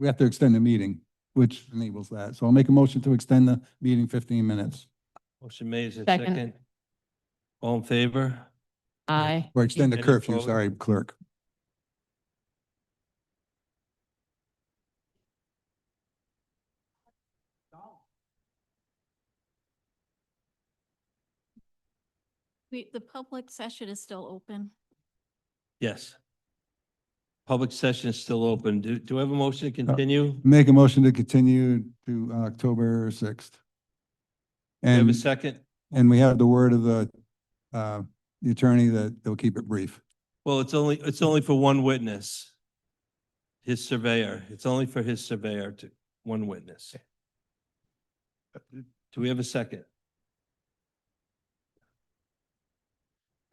[SPEAKER 8] have to extend the meeting, which enables that. So I'll make a motion to extend the meeting 15 minutes.
[SPEAKER 1] Motion made, is there a
[SPEAKER 3] Second.
[SPEAKER 1] second? All in favor?
[SPEAKER 3] Aye.
[SPEAKER 8] Or extend the
[SPEAKER 1] Any
[SPEAKER 8] curfew,
[SPEAKER 1] opposed?
[SPEAKER 8] sorry, clerk.
[SPEAKER 12] The public session is still open.
[SPEAKER 1] Yes. Public session is still open. Do I have a motion to continue?
[SPEAKER 8] Make a motion to continue to October 6th.
[SPEAKER 1] Do I have a
[SPEAKER 8] And,
[SPEAKER 1] second?
[SPEAKER 8] and we have the word of the attorney that they'll keep it brief.
[SPEAKER 1] Well, it's only for one witness. His surveyor. It's only for his surveyor to, one witness. Do we have a second?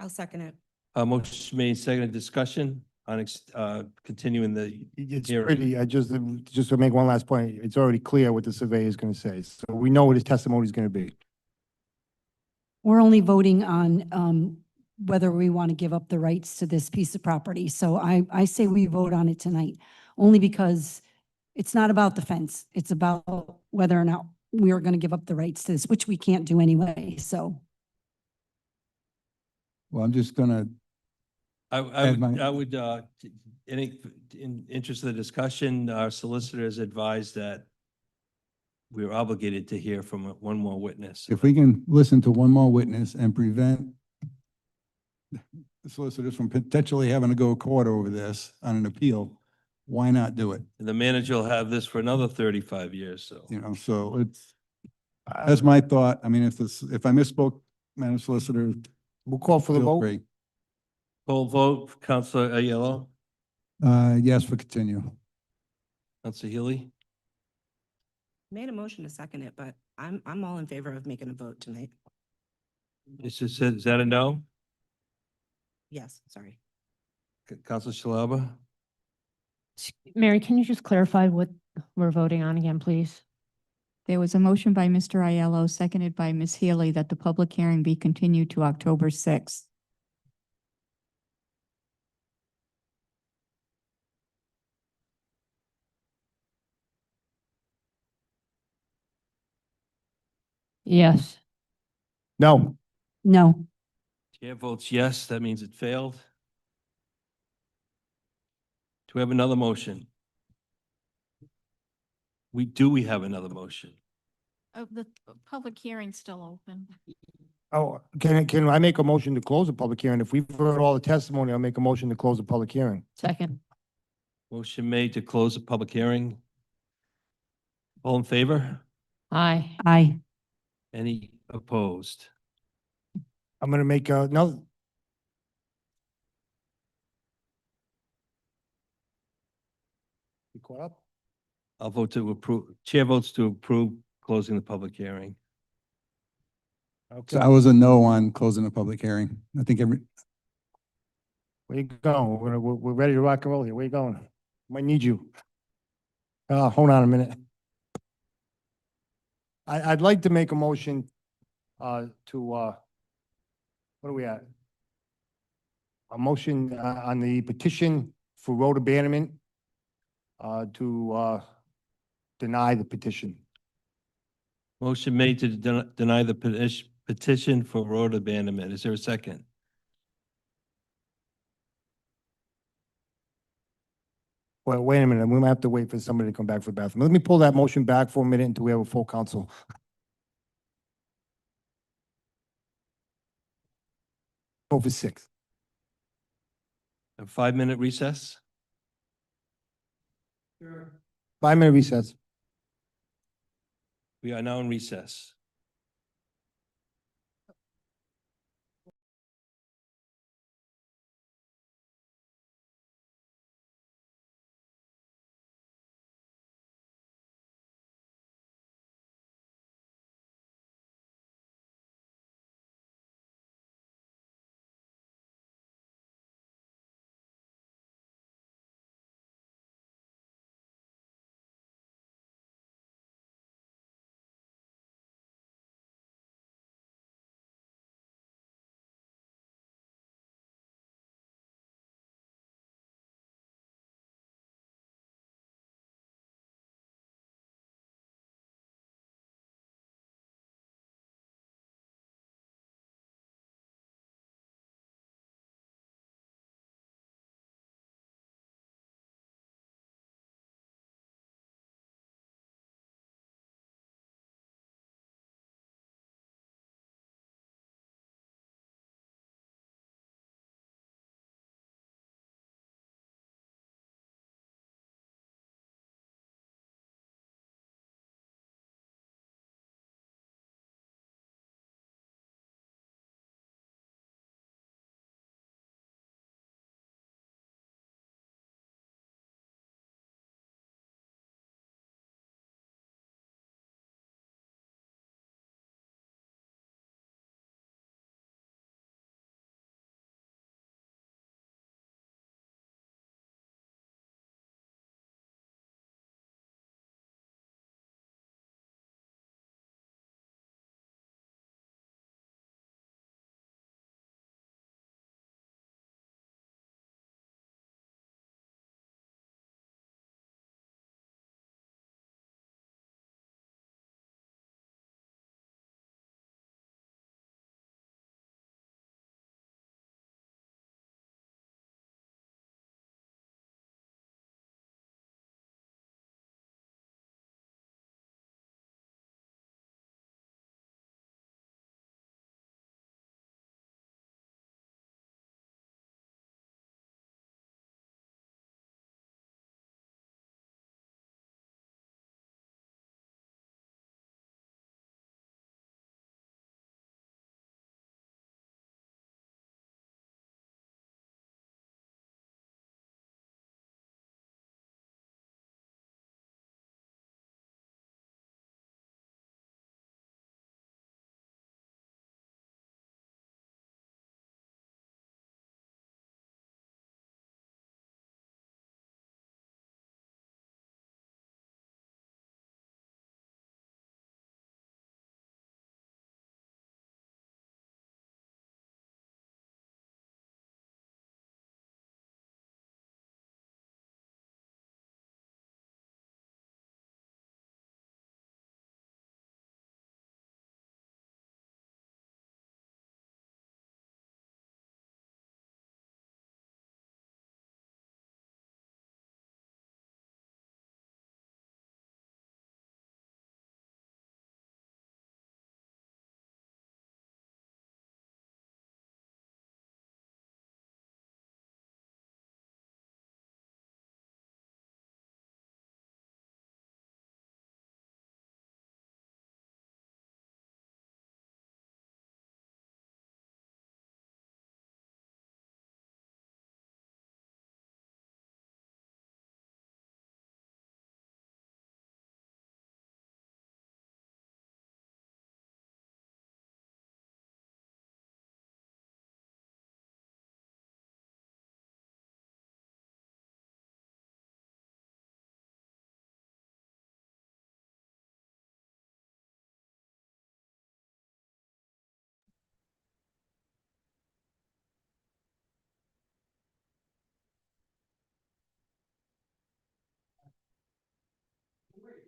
[SPEAKER 7] I'll second it.
[SPEAKER 1] Motion made, second discussion on continuing the
[SPEAKER 2] It's
[SPEAKER 1] hearing.
[SPEAKER 2] pretty, just to make one last point, it's already clear what the surveyor is going to say. So we know what his testimony is going to be.
[SPEAKER 5] We're only voting on whether we want to give up the rights to this piece of property. So I say we vote on it tonight, only because it's not about the fence. It's about whether or not we are going to give up the rights to this, which we can't do anyway, so.
[SPEAKER 8] Well, I'm just gonna, Ed,
[SPEAKER 1] I would, in interest of the discussion, our solicitors advised that we are obligated to hear from one more witness.
[SPEAKER 8] if we can listen to one more witness and prevent the solicitors from potentially having to go to court over this on an appeal, why not do it?
[SPEAKER 1] And the manager will have this for another 35 years, so.
[SPEAKER 8] You know, so it's, that's my thought. I mean, if I misspoke, Madam Solicitor,
[SPEAKER 2] We'll call for the
[SPEAKER 8] feel
[SPEAKER 2] vote.
[SPEAKER 8] free.
[SPEAKER 1] Poll vote, Counselor Aiello,
[SPEAKER 8] Yes, for continue.
[SPEAKER 1] Counselor Healy,
[SPEAKER 7] Made a motion to second it, but I'm all in favor of making a vote tonight.
[SPEAKER 1] is that a no?
[SPEAKER 7] Yes, sorry.
[SPEAKER 1] Counselor Shalaba?
[SPEAKER 3] Mary, can you just clarify what we're voting on again, please?
[SPEAKER 18] There was a motion by Mr. Aiello, seconded by Ms. Healy, that the public hearing be continued to October 6th.
[SPEAKER 3] Yes.
[SPEAKER 2] No.
[SPEAKER 5] No.
[SPEAKER 1] Chair votes yes, that means it failed. Do we have another motion? We have another motion?
[SPEAKER 12] Oh, the public hearing's still open.
[SPEAKER 2] Oh, can I make a motion to close the public hearing? If we've heard all the testimony, I'll make a motion to close the public hearing.
[SPEAKER 3] Second.
[SPEAKER 1] Motion made to close the public hearing. All in favor?
[SPEAKER 3] Aye.
[SPEAKER 5] Aye.
[SPEAKER 1] Any opposed?
[SPEAKER 2] I'm gonna make no. You caught up?
[SPEAKER 1] I'll vote to approve. Chair votes to approve closing the public hearing.
[SPEAKER 8] So I was a no on closing the public hearing. I think
[SPEAKER 2] Where you going? We're ready to rock and roll here. Where you going? Might need you. Hold on a minute. I'd like to make a motion to what are we at? A motion on the petition for road abandonment to deny the petition.
[SPEAKER 1] Motion made to deny the petition for road abandonment. Is there a second?
[SPEAKER 2] Well, wait a minute. We might have to wait for somebody to come back for the bathroom. Let me pull that motion back for a minute until we have a full council. Over 6.
[SPEAKER 1] A 5-minute recess?
[SPEAKER 2] 5-minute recess.
[SPEAKER 1] We are now in recess.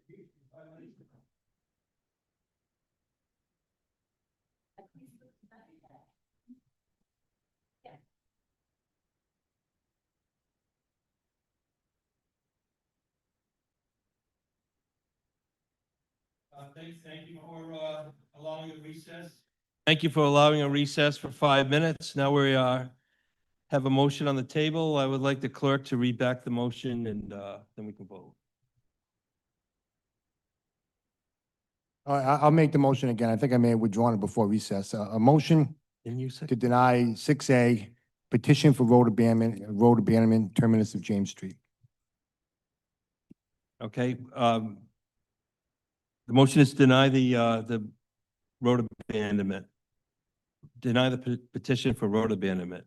[SPEAKER 1] Thank you for allowing a recess. Thank you for allowing a recess for 5 minutes. Now we have a motion on the table. I would like the clerk to read back the motion and then we can vote.
[SPEAKER 2] I'll make the motion again. I think I may have withdrawn it before recess. A motion
[SPEAKER 1] Can you say?
[SPEAKER 2] to deny 6A petition for road abandonment terminus of James Street.
[SPEAKER 1] Okay. The motion is to deny the road abandonment. Deny the petition for road abandonment.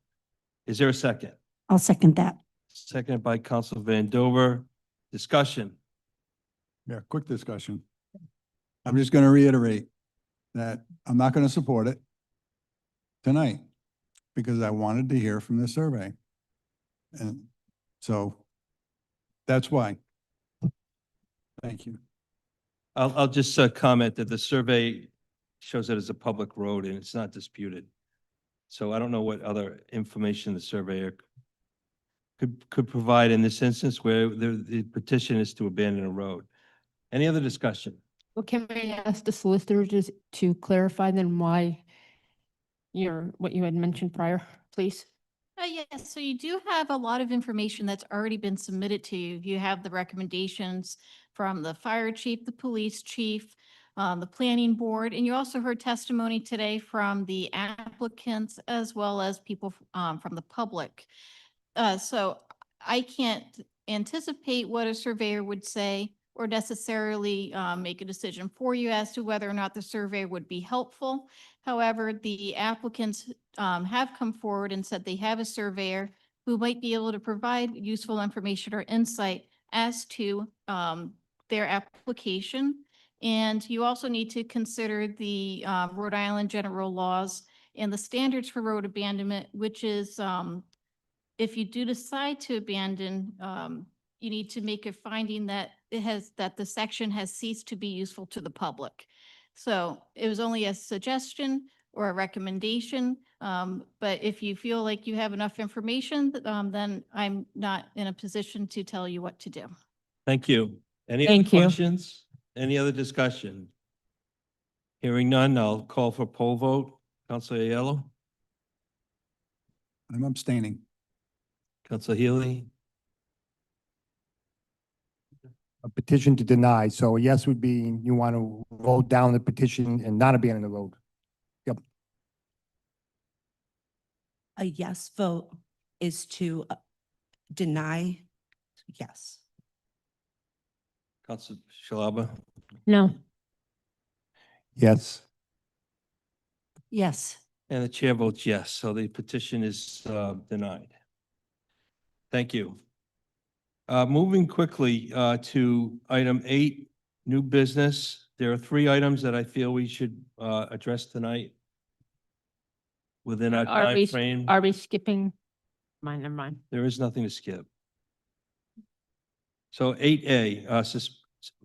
[SPEAKER 1] Is there a second?
[SPEAKER 5] I'll second that.
[SPEAKER 1] Seconded by Council Van Dover. Discussion.
[SPEAKER 8] Yeah, quick discussion. I'm just going to reiterate that I'm not going to support it tonight because I wanted to hear from the survey. And so that's why. Thank you.
[SPEAKER 1] I'll just comment that the survey shows it as a public road and it's not disputed. So I don't know what other information the surveyor could provide in this instance where the petition is to abandon a road. Any other discussion?
[SPEAKER 3] Well, can we ask the solicitor just to clarify then why what you had mentioned prior, please?
[SPEAKER 12] Yes, so you do have a lot of information that's already been submitted to you. You have the recommendations from the fire chief, the police chief, the planning board, and you also heard testimony today from the applicants as well as people from the public. So I can't anticipate what a surveyor would say or necessarily make a decision for you as to whether or not the survey would be helpful. However, the applicants have come forward and said they have a surveyor who might be able to provide useful information or insight as to their application. And you also need to consider the Rhode Island general laws and the standards for road abandonment, which is if you do decide to abandon, you need to make a finding that that the section has ceased to be useful to the public. So it was only a suggestion or a recommendation. But if you feel like you have enough information, then I'm not in a position to tell you what to do.
[SPEAKER 1] Thank you. Any other
[SPEAKER 3] Thank you.
[SPEAKER 1] questions? Any other discussion? Hearing none, I'll call for poll vote. Councilor Aiello,
[SPEAKER 8] I'm abstaining.
[SPEAKER 1] Councilor Healy,
[SPEAKER 2] A petition to deny. So a yes would be you want to vote down the petition and not abandon the road. Yep.
[SPEAKER 7] A yes vote is to deny, yes.
[SPEAKER 1] Councilor Shalaba,
[SPEAKER 3] No.
[SPEAKER 2] Yes.
[SPEAKER 5] Yes.
[SPEAKER 1] and the chair votes yes. So the petition is denied. Thank you. Moving quickly to item 8, new business. There are 3 items that I feel we should address tonight within our time frame.
[SPEAKER 3] Are we skipping? Never mind.
[SPEAKER 1] There is nothing to skip. So 8A,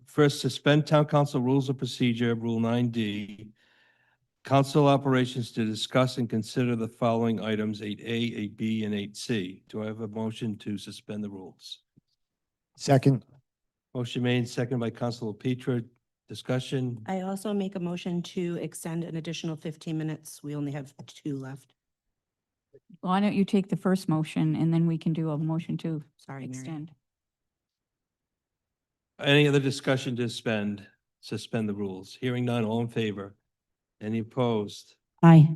[SPEAKER 1] first, suspend town council rules of procedure, Rule 9D. Council operations to discuss and consider the following items, 8A, 8B, and 8C. Do I have a motion to suspend the rules?
[SPEAKER 2] Second.
[SPEAKER 1] Motion made, second by Councilor Petra. Discussion.
[SPEAKER 7] I also make a motion to extend an additional 15 minutes. We only have 2 left.
[SPEAKER 18] Why don't you take the first motion and then we can do a motion to
[SPEAKER 7] Sorry, Mary.
[SPEAKER 18] extend?
[SPEAKER 1] Any other discussion to suspend the rules? Hearing none, all in favor? Any opposed?
[SPEAKER 5] Aye.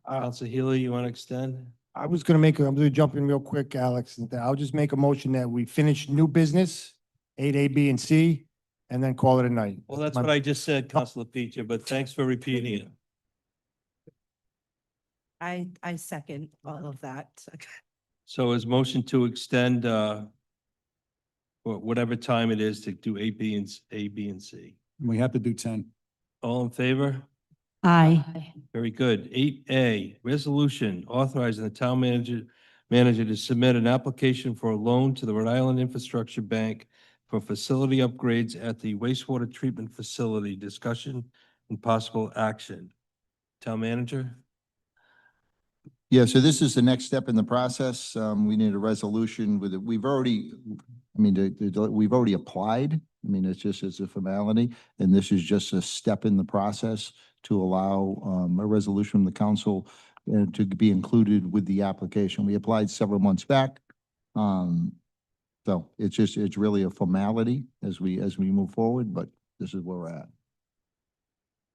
[SPEAKER 1] Councilor Healy, you want to extend?
[SPEAKER 2] I'm going to jump in real quick, Alex. I'll just make a motion that we finish new business, 8A, B, and C, and then call it a night.
[SPEAKER 1] Well, that's what I just said, Councilor Petra, but thanks for repeating it.
[SPEAKER 7] I second all of that.
[SPEAKER 1] So is motion to extend, or whatever time it is to do A, B, and C.
[SPEAKER 8] We have to do 10.
[SPEAKER 1] All in favor?
[SPEAKER 5] Aye.
[SPEAKER 1] Very good. 8A, resolution authorizing the town manager to submit an application for a loan to the Rhode Island Infrastructure Bank for facility upgrades at the wastewater treatment facility. Discussion and possible action. Town manager?
[SPEAKER 4] Yeah, so this is the next step in the process. We need a resolution with it. We've already, I mean, we've already applied. I mean, it's just as a formality, and this is just a step in the process to allow a resolution from the council to be included with the application. We applied several months back. So it's really a formality as we move forward, but this is where we're at.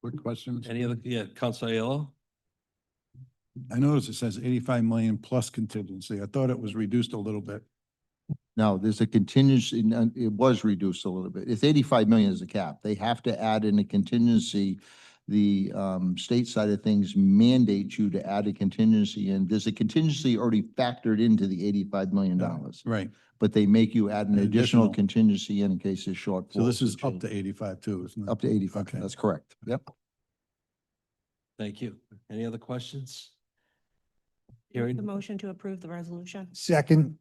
[SPEAKER 8] Quick questions?
[SPEAKER 1] Any other, yeah, Council Aiello?
[SPEAKER 8] I noticed it says 85 million plus contingency. I thought it was reduced a little bit.
[SPEAKER 4] No, there's a contingency, and it was reduced a little bit. It's 85 million is the cap. They have to add in a contingency. The state side of things mandates you to add a contingency in. There's a contingency already factored into the $85 million.
[SPEAKER 8] Right.
[SPEAKER 4] But they make you add an
[SPEAKER 8] An
[SPEAKER 4] additional
[SPEAKER 8] additional.
[SPEAKER 4] contingency in case it's shortfall.
[SPEAKER 8] So this is up to 85 too, isn't it?
[SPEAKER 4] Up to 85.
[SPEAKER 8] Okay.
[SPEAKER 4] That's correct. Yep.
[SPEAKER 1] Thank you. Any other questions?
[SPEAKER 7] The
[SPEAKER 1] Hearing,
[SPEAKER 7] motion to approve the resolution.
[SPEAKER 2] Second,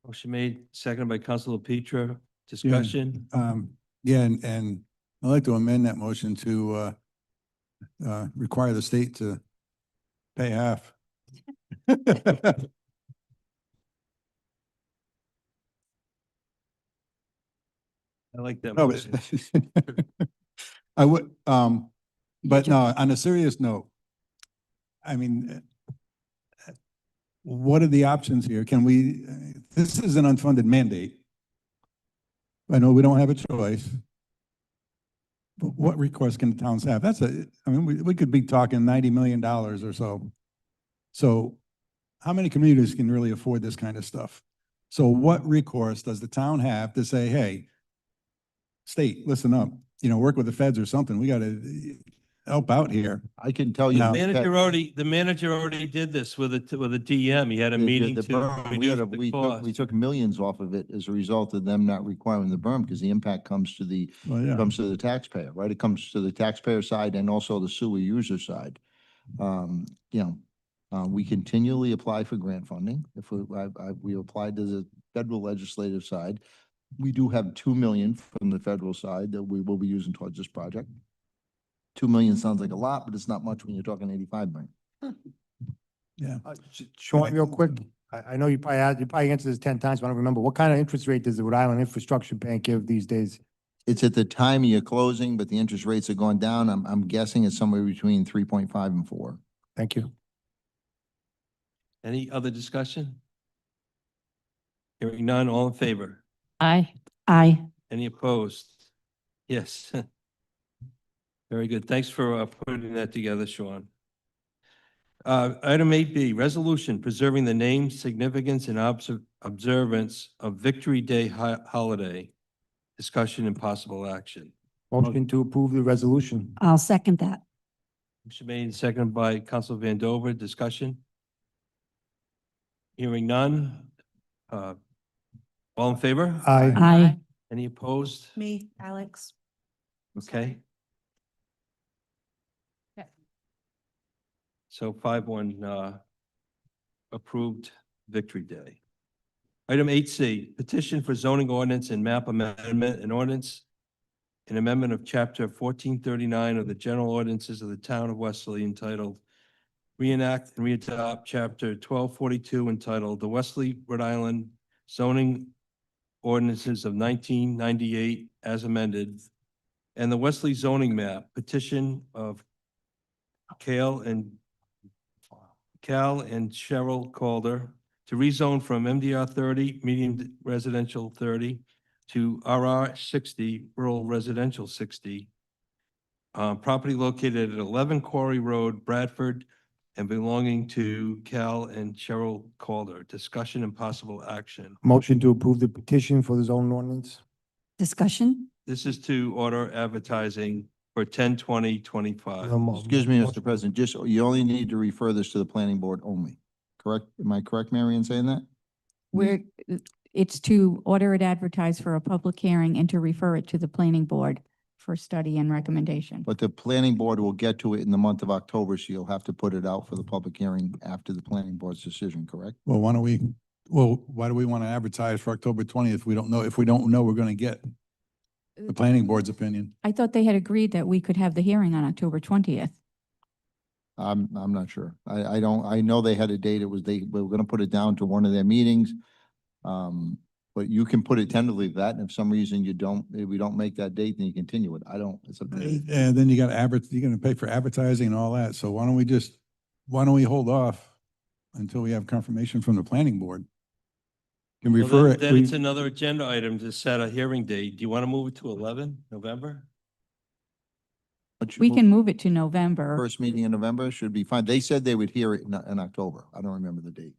[SPEAKER 1] motion made, seconded by Councilor Petra. Discussion?
[SPEAKER 8] Yeah, and I'd like to amend that motion to require the state to pay half.
[SPEAKER 1] I like that
[SPEAKER 8] No,
[SPEAKER 1] motion.
[SPEAKER 8] but I would, but no, on a serious note, I mean, what are the options here? Can we, this is an unfunded mandate. I know we don't have a choice. But what recourse can the towns have? That's I mean, we could be talking $90 million or so. So how many communities can really afford this kind of stuff? So what recourse does the town have to say, hey, state, listen up, work with the feds or something. We got to help out here.
[SPEAKER 4] I can tell you.
[SPEAKER 8] No.
[SPEAKER 1] The manager already did this with a DM. He had a meeting to reduce the
[SPEAKER 4] We
[SPEAKER 1] cost.
[SPEAKER 4] took millions off of it as a result of them not requiring the berm because the impact comes to the
[SPEAKER 8] Well, yeah.
[SPEAKER 4] comes to the taxpayer, right? It comes to the taxpayer side and also the sewer user side. We continually apply for grant funding. If we applied to the federal legislative side, we do have 2 million from the federal side that we will be using towards this project. 2 million sounds like a lot, but it's not much when you're talking 85 million.
[SPEAKER 8] Yeah.
[SPEAKER 2] Sean, real quick, I know you probably answered this 10 times, but I don't remember. What kind of interest rate does the Rhode Island Infrastructure Bank give these days?
[SPEAKER 4] It's at the time of your closing, but the interest rates are going down. I'm guessing it's somewhere between 3.5 and 4.
[SPEAKER 2] Thank you.
[SPEAKER 1] Any other discussion? Hearing none, all in favor?
[SPEAKER 3] Aye.
[SPEAKER 5] Aye.
[SPEAKER 1] Any opposed? Yes. Very good. Thanks for putting that together, Sean. Item 8B, resolution preserving the name, significance, and observance of Victory Day holiday. Discussion and possible action.
[SPEAKER 2] Motion to approve the resolution.
[SPEAKER 5] I'll second that.
[SPEAKER 1] Motion made and seconded by Council Van Dover. Discussion? Hearing none. All in favor?
[SPEAKER 2] Aye.
[SPEAKER 5] Aye.
[SPEAKER 1] Any opposed?
[SPEAKER 7] Me, Alex.
[SPEAKER 1] Okay. So 5-1 approved Victory Day. Item 8C, petition for zoning ordinance and map amendment and ordinance. An amendment of chapter 1439 of the general ordinances of the town of Westerly entitled Reenact and Readopt chapter 1242 entitled The Westerly, Rhode Island Zoning Ordinances of 1998 as amended, and the Westerly zoning map petition of Cal and Cheryl Calder to rezone from MDR 30, medium residential 30, to RR 60, rural residential 60. Property located at 11 Quarry Road, Bradford, and belonging to Cal and Cheryl Calder. Discussion and possible action.
[SPEAKER 2] Motion to approve the petition for the zoning ordinance.
[SPEAKER 5] Discussion?
[SPEAKER 1] This is to order advertising for 10/20/25.
[SPEAKER 4] Excuse me, Mr. President, you only need to refer this to the planning board only, correct? Am I correct, Mary, in saying that?
[SPEAKER 18] It's to order it advertised for a public hearing and to refer it to the planning board for study and recommendation.
[SPEAKER 4] But the planning board will get to it in the month of October, so you'll have to put it out for the public hearing after the planning board's decision, correct?
[SPEAKER 8] Well, why don't we Well, why do we want to advertise for October 20th if we don't know we're going to get the planning board's opinion?
[SPEAKER 18] I thought they had agreed that we could have the hearing on October 20th.
[SPEAKER 4] I'm not sure. I don't, I know they had a date. It was, they were gonna put it down to one of their meetings. But you can put it tentatively that, and if some reason we don't make that date, then you continue it. I don't, it's up to you.
[SPEAKER 8] And then you got to you're going to pay for advertising and all that. So why don't we hold off until we have confirmation from the planning board? Can
[SPEAKER 1] Well,
[SPEAKER 8] refer
[SPEAKER 1] then-
[SPEAKER 8] it.
[SPEAKER 1] Then it's another agenda item to set a hearing date. Do you want to move it to 11 November?
[SPEAKER 18] We can move it to November.
[SPEAKER 4] First meeting in November should be fine. They said they would hear it in October. I don't remember the date.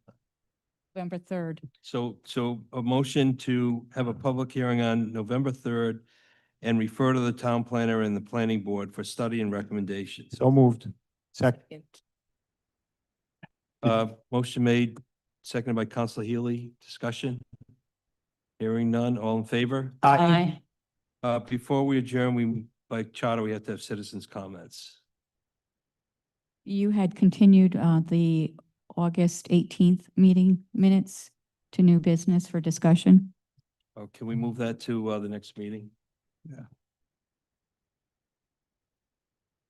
[SPEAKER 18] November 3rd.
[SPEAKER 1] So a motion to have a public hearing on November 3rd and refer to the town planner and the planning board for study and recommendations.
[SPEAKER 2] So moved. Second.
[SPEAKER 1] Motion made, seconded by Counselor Healy. Discussion? Hearing none. All in favor?
[SPEAKER 3] Aye.
[SPEAKER 1] Before we adjourn, by charter, we have to have citizens' comments.
[SPEAKER 18] You had continued the August 18th meeting minutes to new business for discussion.
[SPEAKER 1] Oh, can we move that to the next meeting?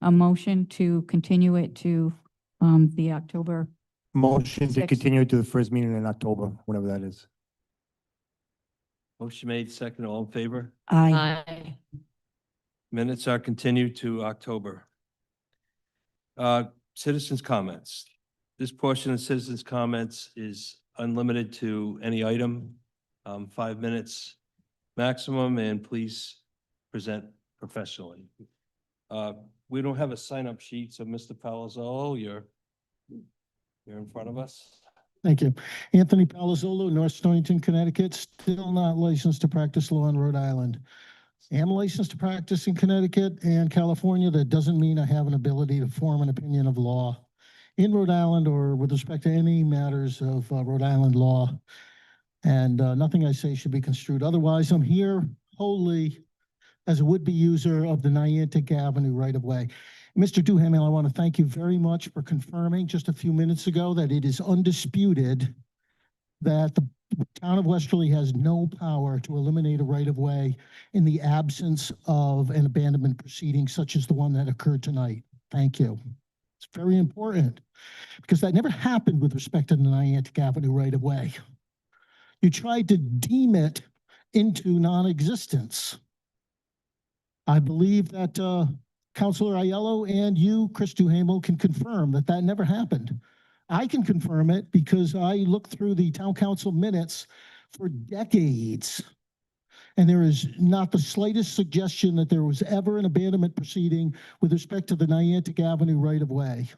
[SPEAKER 18] A motion to continue it to the October.
[SPEAKER 2] Motion to
[SPEAKER 18] Six.
[SPEAKER 2] continue to the first meeting in October, whatever that is.
[SPEAKER 1] Motion made, second. All in favor?
[SPEAKER 18] Aye.
[SPEAKER 1] Minutes are continued to October. Citizens' comments. This portion of citizens' comments is unlimited to any item, 5 minutes maximum, and please present professionally. We don't have a sign-up sheet, so Mr. Palazzolo, you're in front of us.
[SPEAKER 14] Thank you. Anthony Palazzolo, North Stonington, Connecticut, still not licensed to practice law in Rhode Island. Am licensed to practice in Connecticut and California. That doesn't mean I have an ability to form an opinion of law in Rhode Island or with respect to any matters of Rhode Island law. And nothing I say should be construed otherwise. I'm here wholly as a would-be user of the Niantic Avenue right-of-way. Mr. Duhamel, I want to thank you very much for confirming just a few minutes ago that it is undisputed that the town of Westerly has no power to eliminate a right-of-way in the absence of an abandonment proceeding such as the one that occurred tonight. Thank you. It's very important because that never happened with respect to the Niantic Avenue right-of-way. You tried to deem it into non-existence. I believe that Councilor Aiello and you, Chris Duhamel, can confirm that that never happened. I can confirm it because I looked through the town council minutes for decades, and there is not the slightest suggestion that there was ever an abandonment proceeding with respect to the Niantic Avenue right-of-way.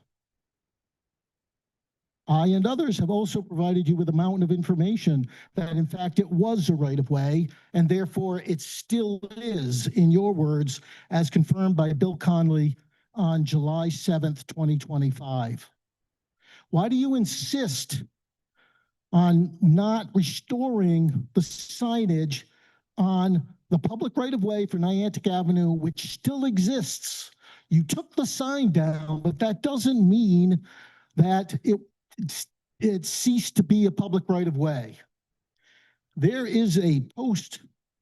[SPEAKER 14] I and others have also provided you with a mountain of information that in fact it was a right-of-way, and therefore it still is, in your words, as confirmed by Bill Conley on July 7th, 2025. Why do you insist on not restoring the signage on the public right-of-way for Niantic Avenue, which still exists? You took the sign down, but that doesn't mean that it ceased to be a public right-of-way. There is a post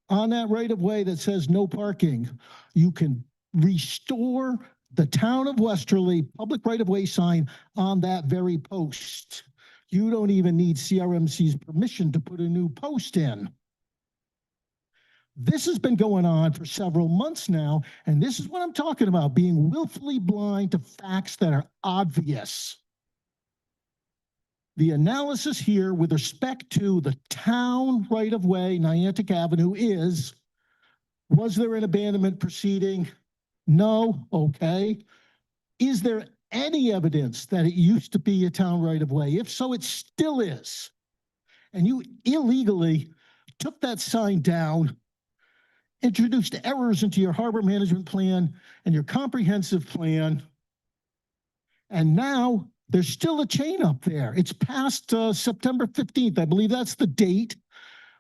[SPEAKER 14] on that right-of-way that says no parking. You can restore the town of Westerly public right-of-way sign on that very post. You don't even need CRMC's permission to put a new post in. This has been going on for several months now, and this is what I'm talking about, being willfully blind to facts that are obvious. The analysis here with respect to the town right-of-way, Niantic Avenue, is, was there an abandonment proceeding? No. Okay. Is there any evidence that it used to be a town right-of-way? If so, it still is. And you illegally took that sign down, introduced errors into your harbor management plan and your comprehensive plan, and now there's still a chain up there. It's past September 15th. I believe that's the date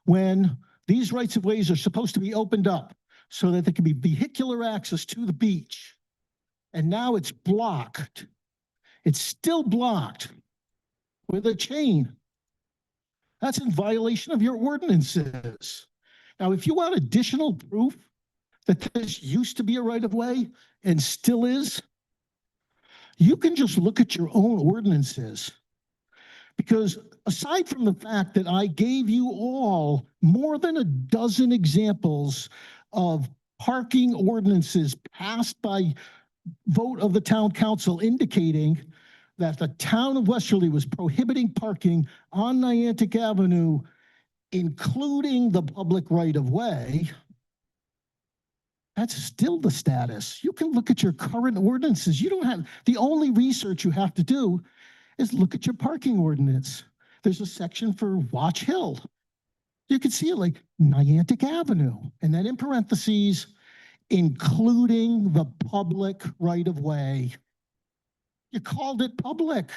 [SPEAKER 14] when these rights of ways are supposed to be opened up so that there can be vehicular access to the beach. And now it's blocked. It's still blocked with a chain. That's in violation of your ordinances. Now, if you want additional proof that this used to be a right of way and still is, you can just look at your own ordinances. Because aside from the fact that I gave you all more than a dozen examples of parking ordinances passed by vote of the town council indicating that the town of Westerly was prohibiting parking on Niantic Avenue, including the public right of way, that's still the status. You can look at your current ordinances. You don't have, the only research you have to do is look at your parking ordinance. There's a section for Watch Hill. You can see it like Niantic Avenue, and then in parentheses, including the public right of way. You called it public.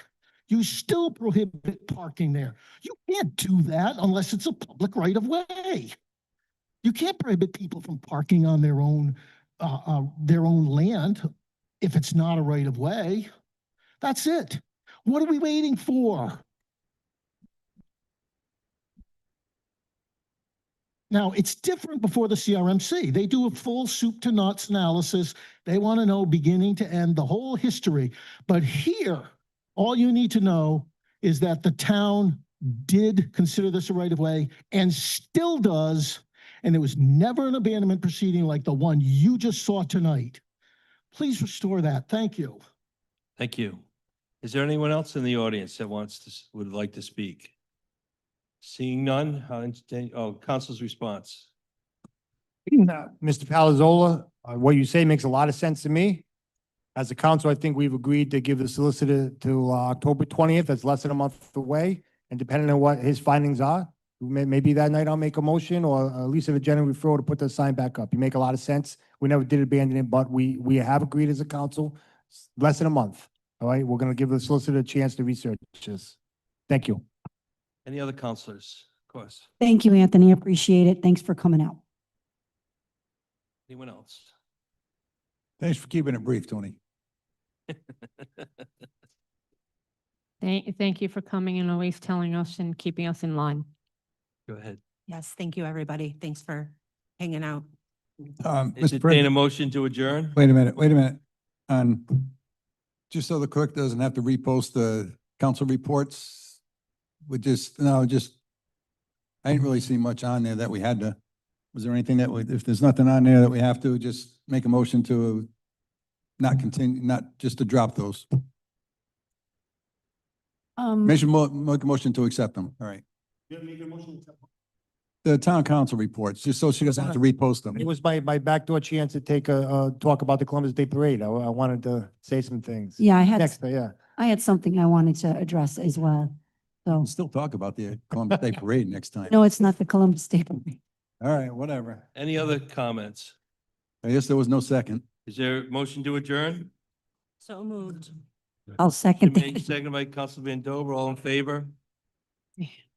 [SPEAKER 14] You still prohibit parking there. You can't do that unless it's a public right of way. You can't prohibit people from parking on their own land if it's not a right of way. That's it. What are we waiting for? Now, it's different before the CRMC. They do a full soup to nuts analysis. They want to know beginning to end the whole history. But here, all you need to know is that the town did consider this a right of way and still does. And there was never an abandonment proceeding like the one you just saw tonight. Please restore that. Thank you.
[SPEAKER 1] Thank you. Is there anyone else in the audience that would like to speak? Seeing none, I'll entertain, council's response.
[SPEAKER 2] Mr. Palazola, what you say makes a lot of sense to me. As a council, I think we've agreed to give the solicitor to October 20th. That's less than a month away. And depending on what his findings are, maybe that night I'll make a motion, or at least if a general referral to put the sign back up. You make a lot of sense. We never did abandon it, but we have agreed as a council, less than a month. All right, we're going to give the solicitor a chance to research this. Thank you.
[SPEAKER 1] Any other councilors? Of course.
[SPEAKER 5] Thank you, Anthony. Appreciate it. Thanks for coming out.
[SPEAKER 1] Anyone else?
[SPEAKER 8] Thanks for keeping it brief, Tony.
[SPEAKER 3] Thank you for coming and always telling us and keeping us in line.
[SPEAKER 1] Go ahead.
[SPEAKER 7] Yes, thank you, everybody. Thanks for hanging out.
[SPEAKER 8] Mr.
[SPEAKER 1] Entertain a
[SPEAKER 8] President,
[SPEAKER 1] motion to adjourn?
[SPEAKER 8] wait a minute. Just so the clerk doesn't have to repost the council reports, I didn't really see much on there that we had to, was there anything that if there's nothing on there that we have to just make a motion to not continue, not just to drop those? Make a motion to accept them. All right. The town council reports, just so she doesn't have to repost them.
[SPEAKER 2] It was my backdoor chance to take talk about the Columbus Day Parade. I wanted to say some things.
[SPEAKER 5] Yeah, I had something I wanted to address as well. So,
[SPEAKER 8] We'll still talk about the Columbus Day Parade next time.
[SPEAKER 5] no, it's not the Columbus Day Parade.
[SPEAKER 8] All right, whatever.
[SPEAKER 1] Any other comments?
[SPEAKER 8] I guess there was no second.
[SPEAKER 1] Is there a motion to adjourn?
[SPEAKER 7] So moved.
[SPEAKER 5] I'll second
[SPEAKER 1] Made,
[SPEAKER 5] that.
[SPEAKER 1] seconded by Council Van Dover. All in favor?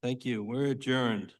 [SPEAKER 1] Thank you. We're adjourned.